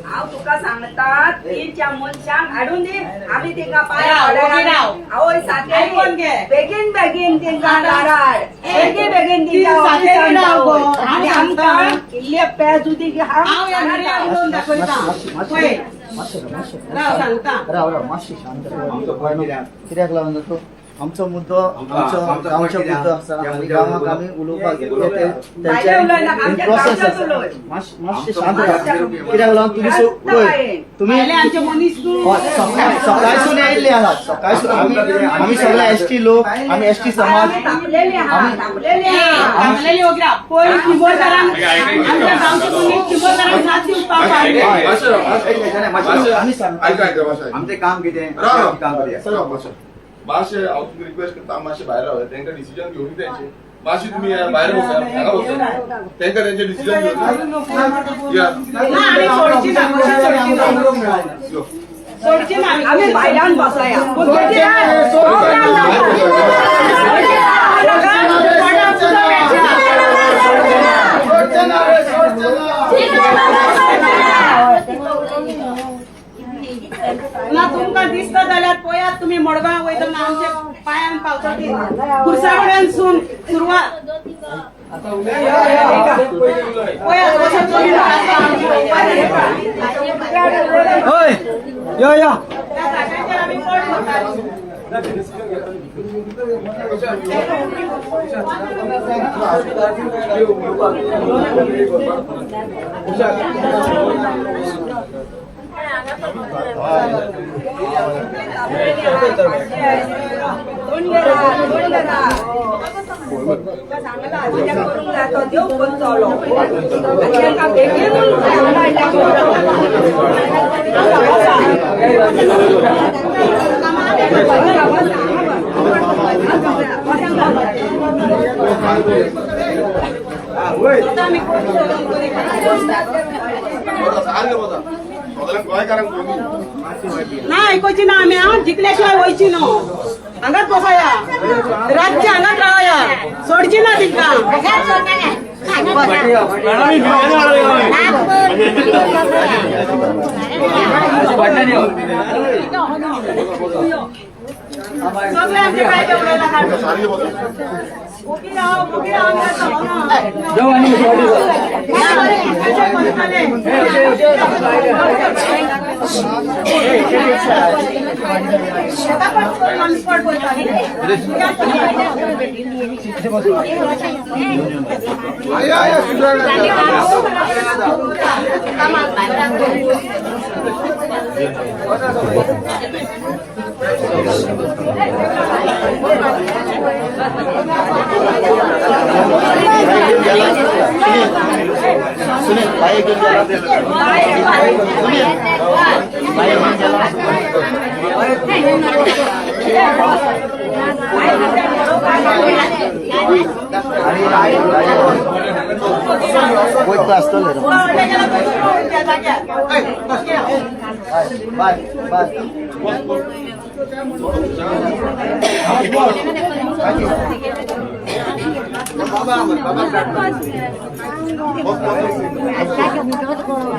हांव तुका सांगता, 3 मनशांक हाडून दी, आमी तेंका पांय आवय आयकोन घे. बेगीन तेंका धाडाड, बेगीन आनी आमकां इल्ले पेज उदी हांव ह्या घराक घेवन दाखयता. राव मातशी शांत कित्याक लागून जातो आमचो मुद्दो, आमचो गांवचो मुद्दो आसा आनी गांवाक आमी उलोवपाक प्रोसेस आसा. मातशें शांत राव. कित्याक लागून तुमी सकाळसून येयल्ले आहात. सकाळसून आमी सगळे एसटी लोक, आमी एसटी समाज आमचें काम कितें. मातशें हांव तुमकां रिक्वेस्ट करता, मातशें भायर राव, तांकां डिसिजन घेवन तेंचे मातशें तुमी भायर बसा, हांगा बसा, तांकां तेंचे डिसिजन घेवन आमी भायल्यान बसया. ना तुमकां दिसता जाल्यार पळयात तुमी मडगांव वयतना आमच्या पांयान पावता ती खुर्सावड्यान सुरवात. ना ऐकूची ना आम्ही जिंकल्याशिवाय वयची न्हू. हांगाच बसया, रातची हांगाच रावया, सोडची ना तिका. सगळे आमचे कायदे उडयला. मुगी राव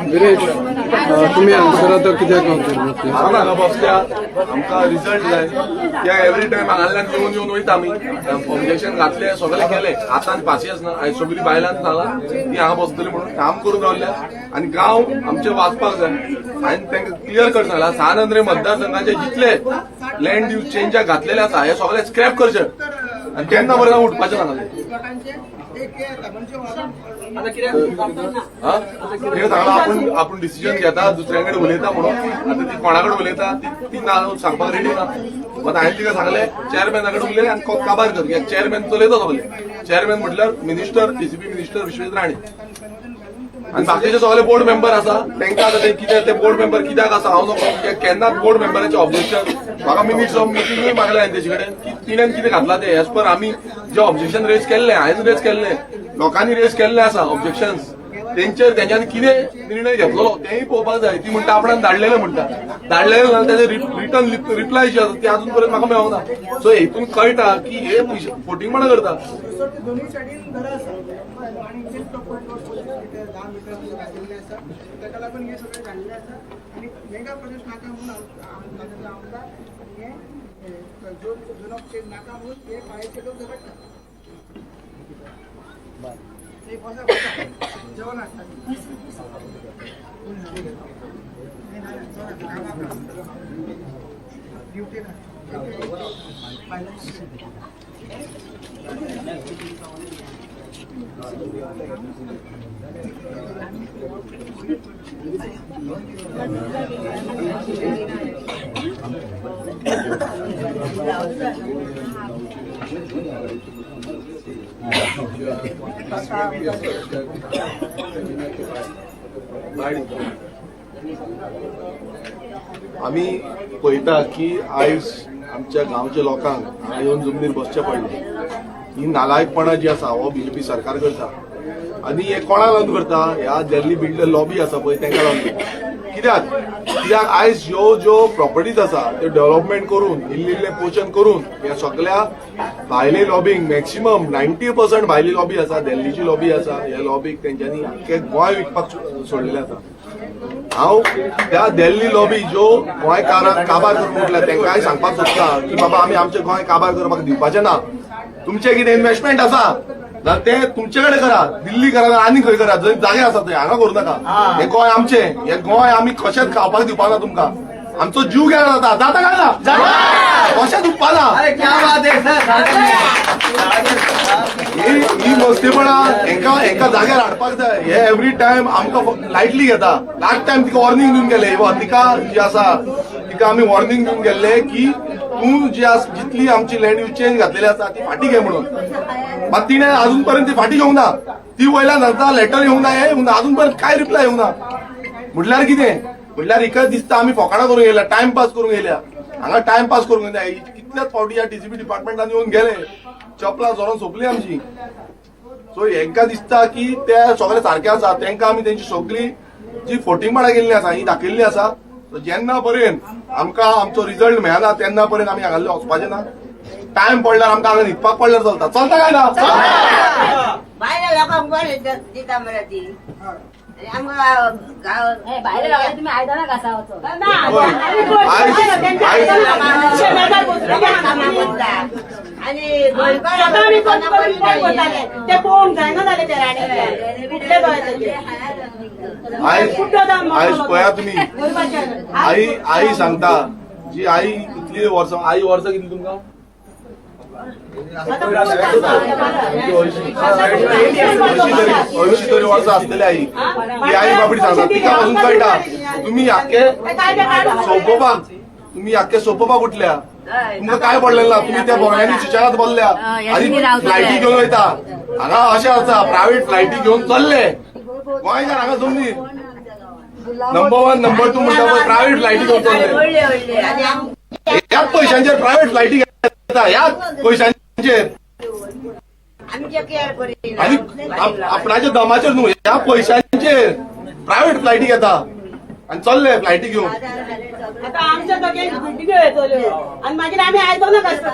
गिरीश तुम्ही आन्सर आतां कित्याक हांगा बसल्या आमकां रिजल्ट जाय कित्याक एवरी टायम हांगांतल्यान येवन येवन वयता आमी ऑब्जेक्शन घातले सगळे केले आतां पासियेंस ना आयज सगळीं बायलांक सांगलां ती हांगा बसतली म्हणून काम करून रावल्या आनी गांव आमचे वाचपाक जाय हांवें तांकां क्लियर करून सांगलां सानंद्रे मतदारसंघाचे जितले लँड यूज चेंजाक घातलेले आसा हे सगळे स्क्रॅप करचे आनी केन्ना बरें उठपाचें सांगलें हे सांगला आपण डिसिजन घेता दुसऱ्याकडे उलयता म्हणून आता ती कोणाकडे उलयता ती ना सांगपाक रेडी ना मग हांवें तिका सांगलें चेअरमॅनाकडे उलय आनी काबार कर कित्याक चेअरमॅन चलयता सगळे चेअरमॅन म्हटल्यार minister TCP minister Vishwesh Rane आनी बाकीचे सगळे बोर्ड मेंबर आसा तांकां आतां ते कितें ते बोर्ड मेंबर कित्याक आसा हांव नको केन्नाच बोर्ड मेंबराचे ऑब्जेक्शन म्हाका मिनिट्स ऑफ मिटींगूय मागले हांवें तेजे कडेन की तिणेन कितें घातलां ते एज पर आमी जे ऑब्जेक्शन रेज केल्ले हांवें रेज केल्ले लोकांनी रेज केल्ले आसा ऑब्जेक्शन्स तेंच्यांनी कितें निर्णय घेतलो तेंय पळोवपाक जाय ती म्हणटा आपणान धाडलेले म्हणटा धाडलेले ना तेजे रिटर्न रिप्लाय जे आसा ते अजून पर्यंत म्हाका मेळोंक सो हेतून कळटा की हे फोटिंगपणा करता दोन्ही सायडीन घरां आसा आनी जे ताका लागून हे सगळे जाल्ले आसा आनी मेगा प्रोजेक्ट नाका म्हणून आमदार हे झोन ऑफ चेंज नाका म्हणून हे पाळयेचे लोक झगडटा जेवण ड्युटी आमी पळयता की आयज आमच्या गांवच्या लोकांक हांगा येवन जमनीर बसचें पडलें ही नालायकपणां जी आसा हो बीजेपी सरकार करता आनी हे कोणाक लागून करता ह्या दिल्ली बिल्डर लॉबी आसा पळय तांकां लागून कित्याक आयज ज्यो प्रॉपर्टीज आसा त्यो डेव्हलपमेंट करून इल्ले पोर्शन करून ह्या सगळ्या भायले लॉबींग मॅक्सिमम 90% भायली लॉबी आसा दिल्लीची लॉबी आसा ह्या लॉबीक तेंच्यांनी आख्खे गोंय विकपाक सोडलेलें आसा हांव त्या दिल्ली लॉबी ज्यो गोंय काबार करून उठल्या तांकांय सांगपाक सोदता की बाबा आमी आमचें गोंय काबार करपाक दिवपाचें ना तुमचें कितें इन्व्हेस्टमेंट आसा जाल्यार ते तुमचे कडेन करा दिल्ली करा आनी खंय करा जंय जागे आसा थंय हांगा करूं नाका हे गोंय आमचें हे गोंय आमी कशेंच खावपाक दिवपाना तुमकां आमचो जीव गेला जाता काय ना कशेंच उपपाना ही मस्तीपणां हेंका जाग्यार हाडपाक जाय हे एवरी टायम आमकां लायटली घेता लास्ट टायम तिका वॉर्निंग दिवन गेले तिका जी आसा तिका आमी वॉर्निंग दिवन गेल्ले की तूं जी जितली आमची लँड यूज चेंज घातलेली आसा ती फाटी घे म्हणून मात तिणें अजून पर्यंत ती फाटी घेवंक ना ती वयल्यान जाता लेटर येवंक ना हे येवंक ना अजून पर्यंत काय रिप्लाय येवंक ना म्हटल्यार कितें म्हटल्यार एकच दिसता आमी फोकाणां करूंक येयल्या टायमपास करूंक येयल्या हांगा टायमपास करूंक येयल्या कितल्याच फावटी ह्या टीसीपी डिपार्टमेंटान येवन गेले चपलां जोरान सोंपली आमची सो हेंका दिसता की ते सगळे सारखे आसा तांकां आमी तेंची सगळी जी फोटिंगपणां केल्ली आसा ही दाखयल्ली आसा जेन्ना पर्यंत आमकां आमचो रिजल्ट मेळना तेन्ना पर्यंत आमी हांगासले वचपाचें ना टायम पडल्यार आमकां हांगा न्हिदपाक पडल्यार चलता काय ना भायल्या लोकांक बरें दिता मरे ती भायल्या लोकांक तुमी आयदनां घासा वचो आनी ते पळोवंक जायना जालें ते राणे कुठले दोळे आयज पळया तुमी आई सांगता जी आई कितली वर्सां आई वर्सां कितली तुमकां अंयशी तरी वर्सां आसतली आई ती आई बाबडी सांगता तिका पासून कळटा तुम्ही आख्खे सोपोवपाक उठल्या तुमकां काय पडलें ना तुम्ही त्या भोंवड्यांनी शिक्षणात बोलल्या आनी फ्लायटी घेवन वयता हांगा अशें आसा प्रायव्हेट फ्लायटी घेवन चल्ले गोंयकार हांगा जमनी नंबर 1 नंबर 2 म्हणटा पळय प्रायव्हेट फ्लायटी घेवन चल्ले ह्याच पयशांचेर प्रायव्हेट फ्लायटी घेता ह्याच पयशांचेर आनी आपणाच्या दमाचेर न्हू ह्या पयशांचेर प्रायव्हेट फ्लायटी घेता आनी चल्ले फ्लायटी घेवन आता आमच्या दोघे व्हिडिओ येतल्यो आणि मागीर आम्ही आयतो ना कसं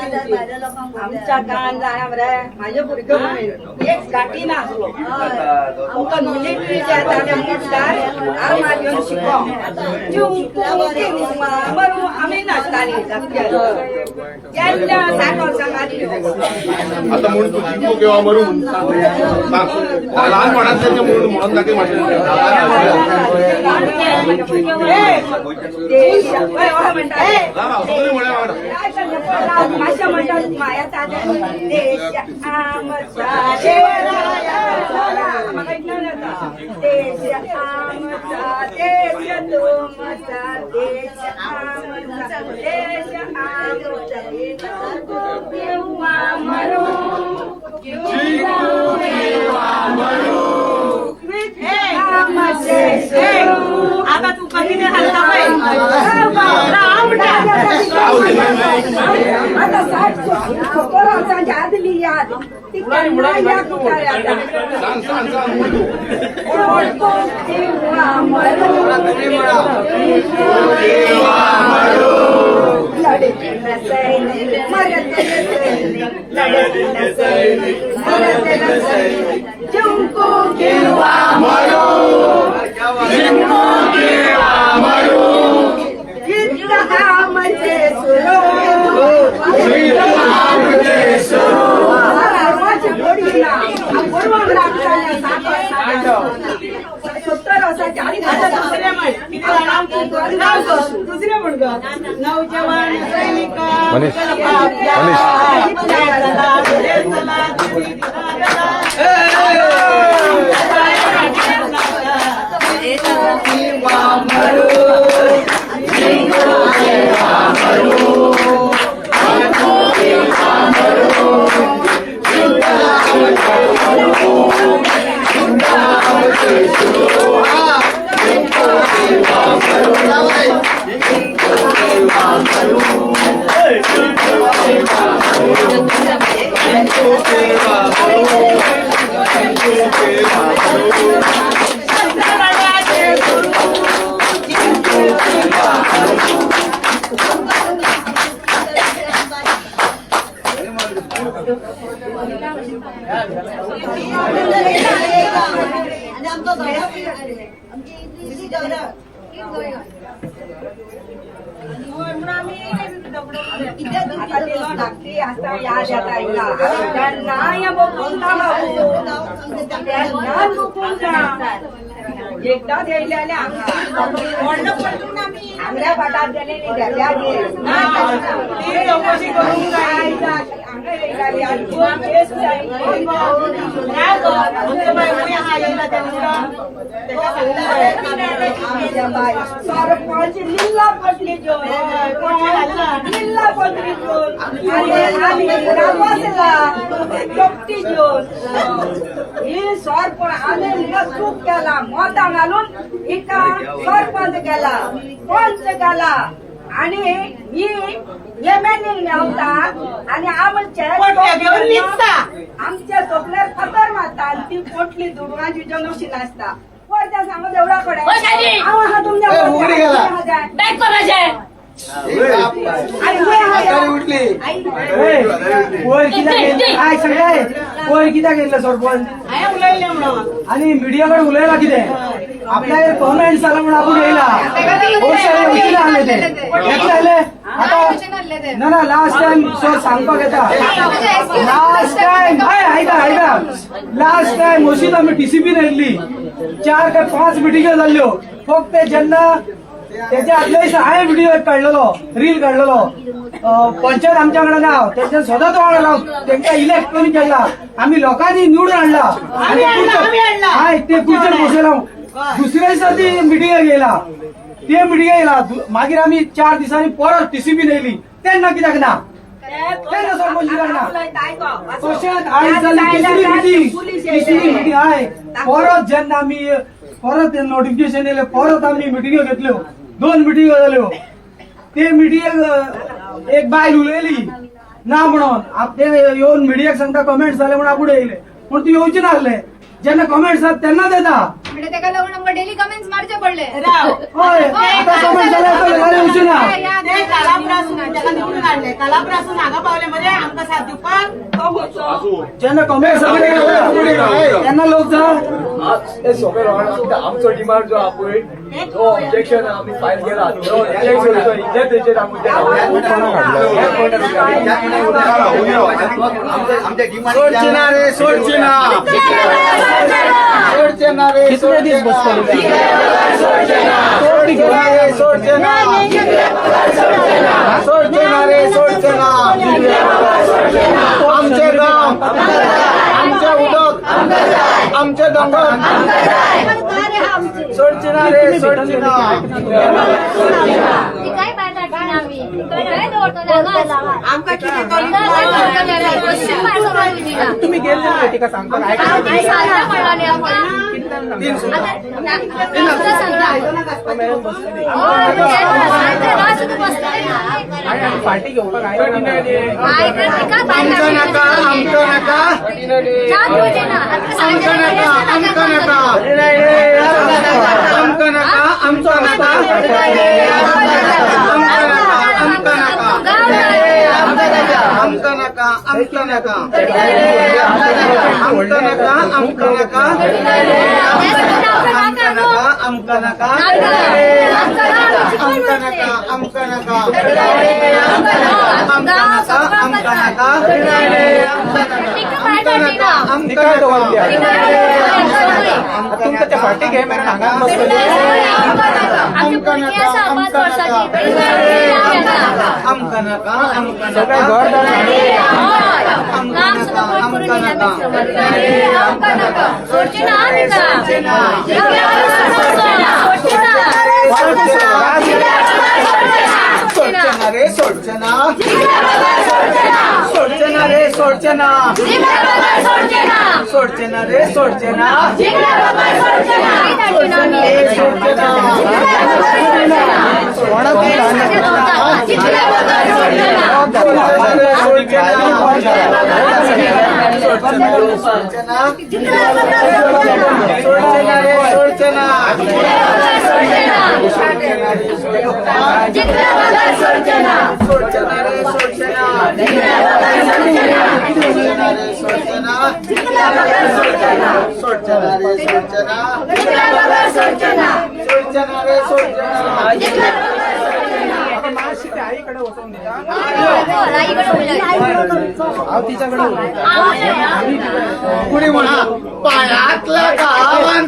आमच्या काळान जाणा मरे माझे भुरगे एक गाठी नासलो आमकां मिलिटरीच्या ताब्यात म्हणटार आर्मार घेवन शिकोवंक मरू आमी नाचतालीं केन्ना 7 वर्सां घातल्यो आता म्हणून तू जिंको किंवा मरू लहानपणांतले म्हणून दाखय माशा म्हणतात माया ताज्या देश आमचा देश आमचा देश तुमचा देश आमचा देश आमचा किंवा मरू आता तू कधी नाही हलता आदली याद ती याद दुसरे म्हण नौजवान सैनिक एकदा द्यायला आंगड्या पाटात गेले चौकशी करून सरपंच लिल्ला पटली लिल्ला पटली कपटी घेऊन ही सरपंच आम्ही चूक केला मता घालून एका सरपंच गेला पंच गेला आणि ही एमएलए मेवता आणि आमच्या तोकल्यार खतर मारता आणि ती पोटली दुडवांची जनोशी नासता पण त्या सांगत एवढा कडे हा तुमच्या आणि मीडियाकडे उलयला कितें आपल्या कॉमेंट्स जालां म्हणून आपण येयला आले ना लास्ट टाइम सर सांगपाक येता लास्ट टाइम अशीच आमी टीसीपीन येयल्ली 4 काय 5 मिटिंग्यो जाल्ल्यो फक्त जेन्ना त्याच्या आदल्या दिवशी हांवें व्हिडिओ एक काडलेलो, रील काडलेलो. पंचायत आमच्याकडे नाव त्यांच्या स्वतः तो नाव त्यांच्या इलेक्ट करून केला. आम्ही लोकांनी निवडून आणला हाय ते खुर्चेर बसयला. दुसऱ्या दिसा ती मिटिंग गेला. ते मिटिंग येयला मागीर आमी 4 दिसांनी परत टीसीबी येयली. तेन्ना कित्याक ना? तेन्ना सरपंच कित्याक ना? तशेंच आयज जाली तिसरी मिटिंग हाय. परत जेन्ना आमी परत नोटिफिकेशन येयलें परत आमी मिटिंग्यो घेतल्यो. 2 मिटिंग्यो जाल्यो. ते मिटिंगेक एक बायल उलयली ना म्हणून. ते येवन मिडियाक सांगता कमेंट्स जाले म्हणून आपूण येयले. पूण ती येवची नासले. जेन्ना कमेंट्स जाता तेन्ना देता. म्हणजे तेका लागून आमकां डेली कमेंट्स मारचे पडले. हय आतां कमेंट जाले जाल्यार येवची ना. ते कालापरासून ताका निवडून हाडले. कालापरासून हांगा पावले म्हणजे आमकां साथ दिवपाक तो गोंयचो. जेन्ना कमेंट्स तेन्ना लोक जा आमचो डिमांड जो आपूण जो ऑब्जेक्शन आमी फायल केला तो तेजेर आमी सोडचे ना रे सोडचे ना सोडचे ना रे कितने दिस बसतले सोडचे ना रे सोडचे ना सोडचे ना रे सोडचे ना आमचे गाव आमचे उदक आमचे दोंगर सोडचे ना रे सोडचे ना आमकां कितें तुम्ही गेले तिका सांगता पार्टी घेवपाक आमकां नाका आमकां नाका आमकां नाका आमकां नाका आमकां नाका आमकां नाका आमकां नाका आमकां नाका आमकां नाका आमकां नाका आमकां नाका आमकां नाका आमकां नाका आमकां नाका तुमच्या फाटी घे मॅडम हांगा बसतले सगळे सोडचना रे सोडचना सोडचना रे सोडचना सोडचना रे सोडचना आईकडे वचून तिच्याकडे कुणी म्हणा पायातल्या गावान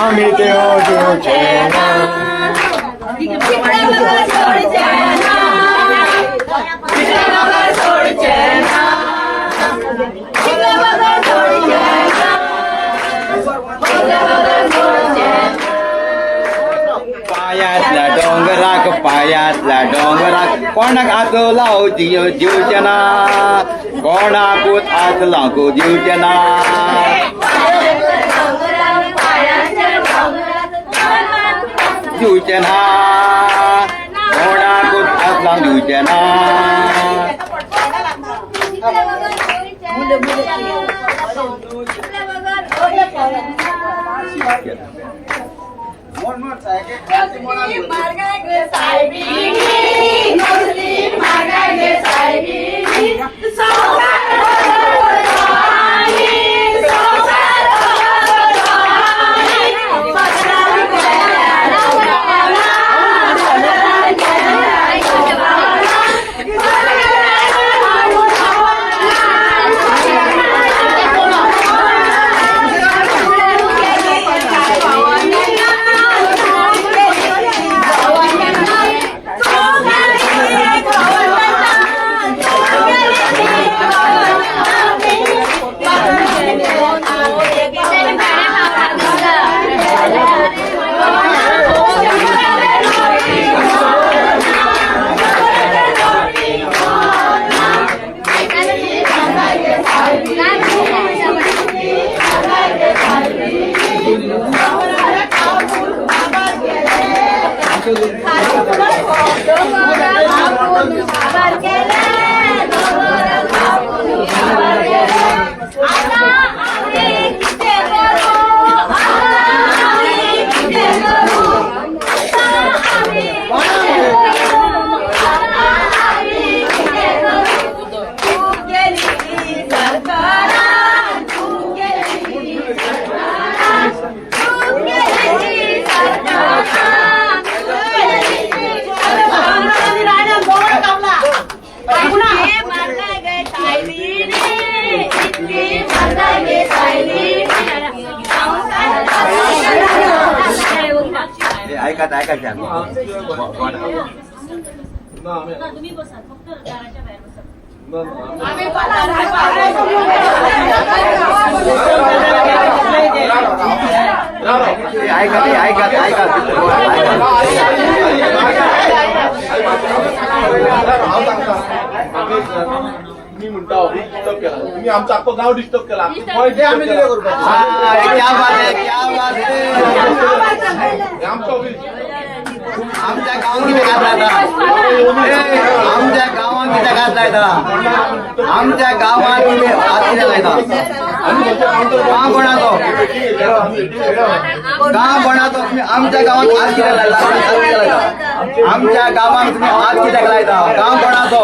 आम्ही पायातल्या डोंगराक कोणाक आजो लाव दिवचना कोणाकूच आज लागू दिवचे ना दिवचे ना कोणाकूच आज लागू दिवचे ना ऐका तुम्ही बसा फक्त दाराच्या बाहेर बसा. मी म्हणता ऑफिस डिस्टर्ब केला तुम्ही आमचं अख्खं गाव डिस्टर्ब केला आमचं ऑफिस आमच्या गावात किती घातलाय आमच्या गावात किती घातलाय आमच्या गावात तुम्ही हात किती लायता का बनातो तुम्ही आमच्या गावात हात किती लायता आमच्या गावात तुम्ही हात किती लायता का बनातो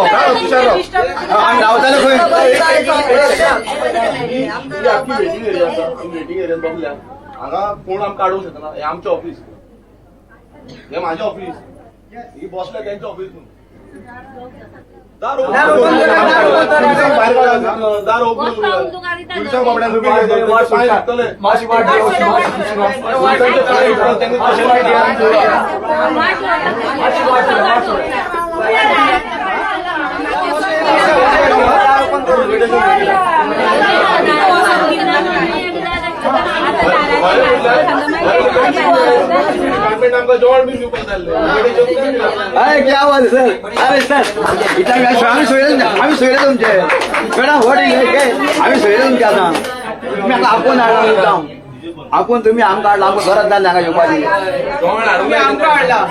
आणि गावताला खंय वेटिंग एरियात बघल्या हांगा कोण आमकां काडूंक शकना हें आमचें ऑफिस हे माझे ऑफिस ही बसल्या त्यांचं ऑफिस दार ओपन पुलिसां बाबड्यान पांय लागतले क्या बात है सर अरे सर इतना आम्ही सोयले तुमचे मॅडम व्हॉट इज आम्ही सोयले तुमचे आता तुम्ही आता आपण हाडला आपण तुम्ही आमकां हाडला आमकां घरात नासले हांगा येवपाची आमकां हाडला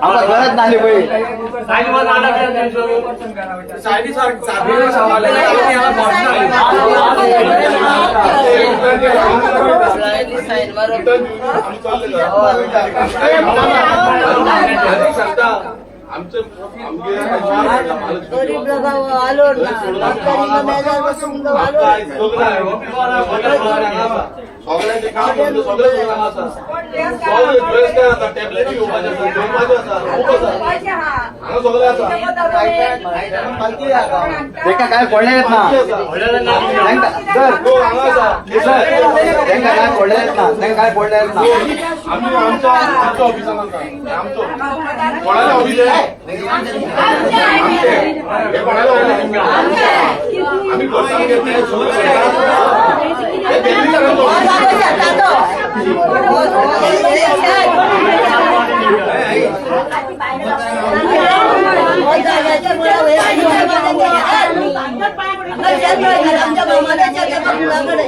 आमकां घरात नासली पळय गरीब लोक आलोड ना सगळ्यांचे काम म्हणजे सगळे प्रोग्राम आसा सगळे ड्रेस काय आसा टॅबलेट घेवपाचे आसा जेवपाचे आसा खूप आसा हांगा सगळे आसा तेका काय पडले येत ना सर तेंका काय पडले येत ना तेंका काय पडले येत ना आम्ही आमच्या ऑफिसान आसा आमचो कोणाला ऑफिस आहे हे कोणाला ऑफिस आम्ही घरसान घेतले सगळे आमच्या मामाच्या त्या मुलाकडे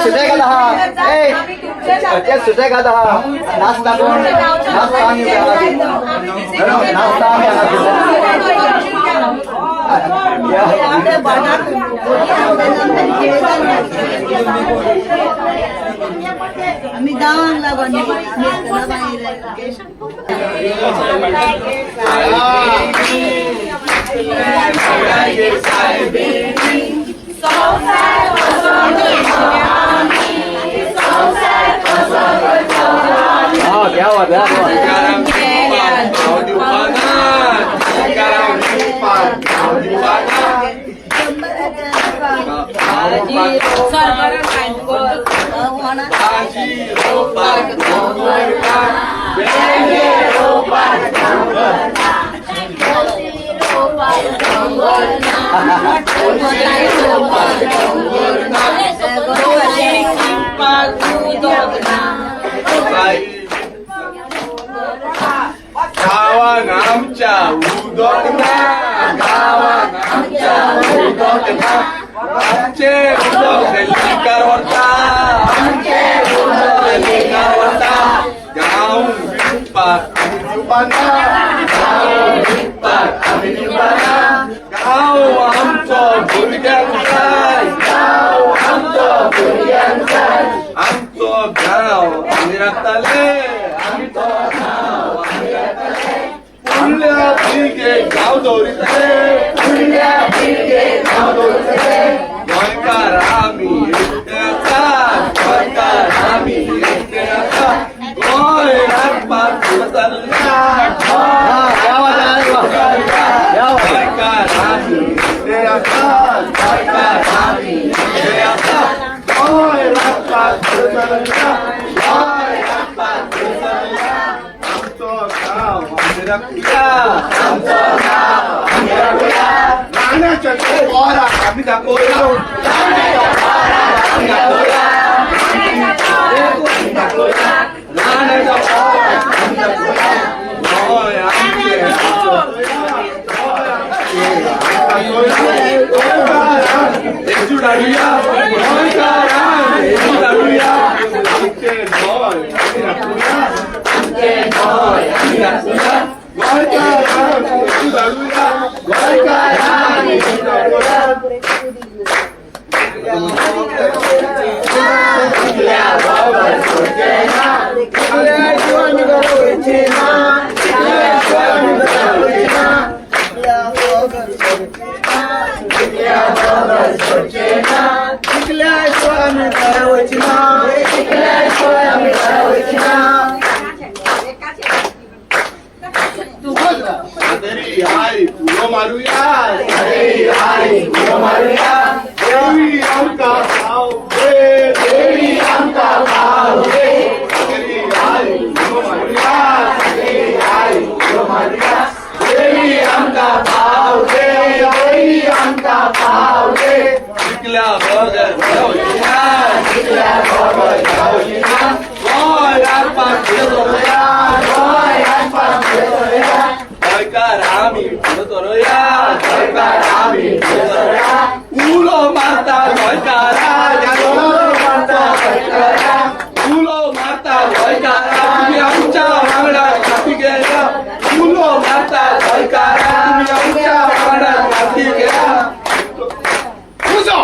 सुटे का ते सुटे का नाश्ता कोण नाश्ता आम्ही गावांना लागून क्या बात गावान आमच्या उदक ना गावान आमच्या उदक ना आमचे उदक लिकार वता आमचे उदक लिकार वता गाव विपाक दिवपाना गाव विपाक आमी दिवपाना गाव आमचो भुरग्यांक जाय गाव आमचो भुरग्यांक जाय आमचो गाव आमी राखतले आमचो गाव आमी राखतले फुडल्या पिळगेक गांव दवरितले फुडल्या पिळगेक गांव दवरितले गोंयकार आमी एकटे आसा गोंयकार आमी एकटे आसा गोंय राखपाक चल्ला गोंयकार आमी एकटे आसा गोंयकार आमी एकटे आसा गोंय राखपाक चल्ला गोंय राखपाक चल्ला आमचो गांव आमी राखुया आमचो गांव आमी राखुया नाण्याच्या पोराक आमी दाखोवया नाण्याच्या पोराक आमी दाखोवया नाण्याच्या पोराक आमी दाखोवया गोंय आमचें एकजूट हाडुया गोंयकारांक एकजूट हाडुया आमचें गोंय आमी राखुया आमचें गोंय आमी राखुया गोंयकारांक एकजूट हाडुया गोंयकारांक एकजूट हाडुया कितल्या बाबर सोडचें ना कितल्या जीवन घडोवचें ना कितल्या जीवन घडोवचें ना कितल्या बाबर सोडचें ना कितल्या जीवन घडोवचें ना कितल्या जीवन घडोवचें ना सादेरी आई फुलो मारुया सादेरी आई फुलो मारुया देवी आमकां भाव दे देवी आमकां भाव दे सादेरी आई फुलो मारुया सादेरी आई फुलो मारुया देवी आमकां भाव दे देवी आमकां भाव दे जिकल्या बगर जावचिना जिकल्या बगर जावचिना गोंय राखपाक दवरया गोंय राखपाक दवरया गोंयकार आमी फुलो धरुया गोंयकार आमी फुलो धरुया उलो मारता गोंयकारा उलो मारता गोंयकारा उलो मारता गोंयकारा तुमी आमच्या वांगडा फाटी गेल्या उलो मारता गोंयकारा तुमी आमच्या वांगडा फाटी गेल्या उजो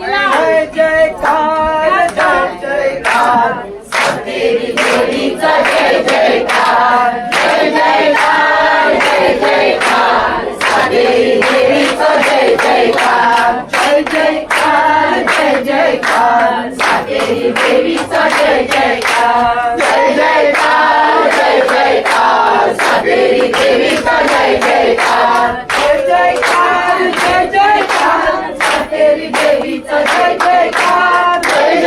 जय जयकार जय जयकार सातेरी देवीचा जय जयकार जय जयकार जय जयकार सातेरी देवीचा जय जयकार जय जयकार जय जयकार सातेरी देवीचा जय जयकार जय जयकार जय जयकार सातेरी देवीचा जय जयकार जय जयकार जय जयकार सातेरी देवीचा जय जयकार जय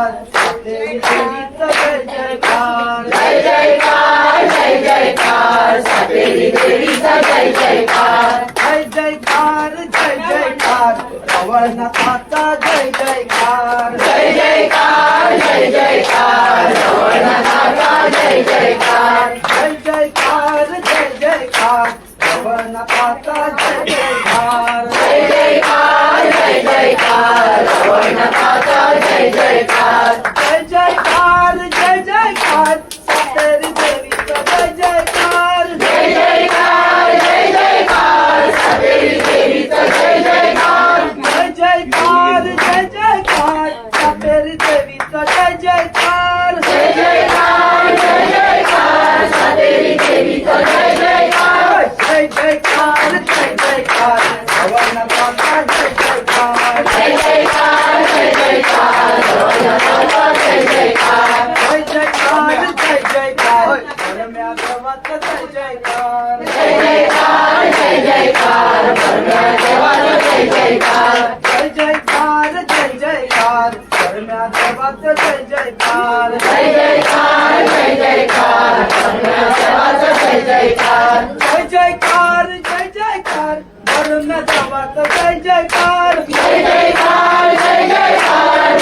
जयकार सातेरी देवीचा जय जयकार जय जयकार जय जयकार सातेरी देवीचा जय जयकार जय जयकार जय जयकार रवळनाथाचा जय जयकार जय जयकार जय जयकार रवळनाथाचा जय जयकार जय जयकार जय जयकार रवळनाथाचा जय जयकार जय जयकार जय जयकार रवळनाथाचा जय जयकार जय जयकार जय जयकार सातेरी देवीचा जय जयकार जय जयकार जय जयकार सातेरी देवीचा जय जयकार जय जयकार जय जयकार सातेरी देवीचा जय जयकार जय जयकार जय जयकार सातेरी देवीचा जय जयकार जय जयकार जय जयकार रवळनाथाचा जय जयकार जय जयकार जय जयकार रवळनाथाचा जय जयकार जय जयकार जय जयकार परम्या देवाचा जय जयकार जय जयकार जय जयकार परम्या देवाचा जय जयकार जय जयकार जय जयकार परम्या देवाचा जय जयकार जय जयकार जय जयकार परम्या देवाचा जय जयकार जय जयकार जय जयकार परम्या देवाचा जय जयकार जय जयकार जय जयकार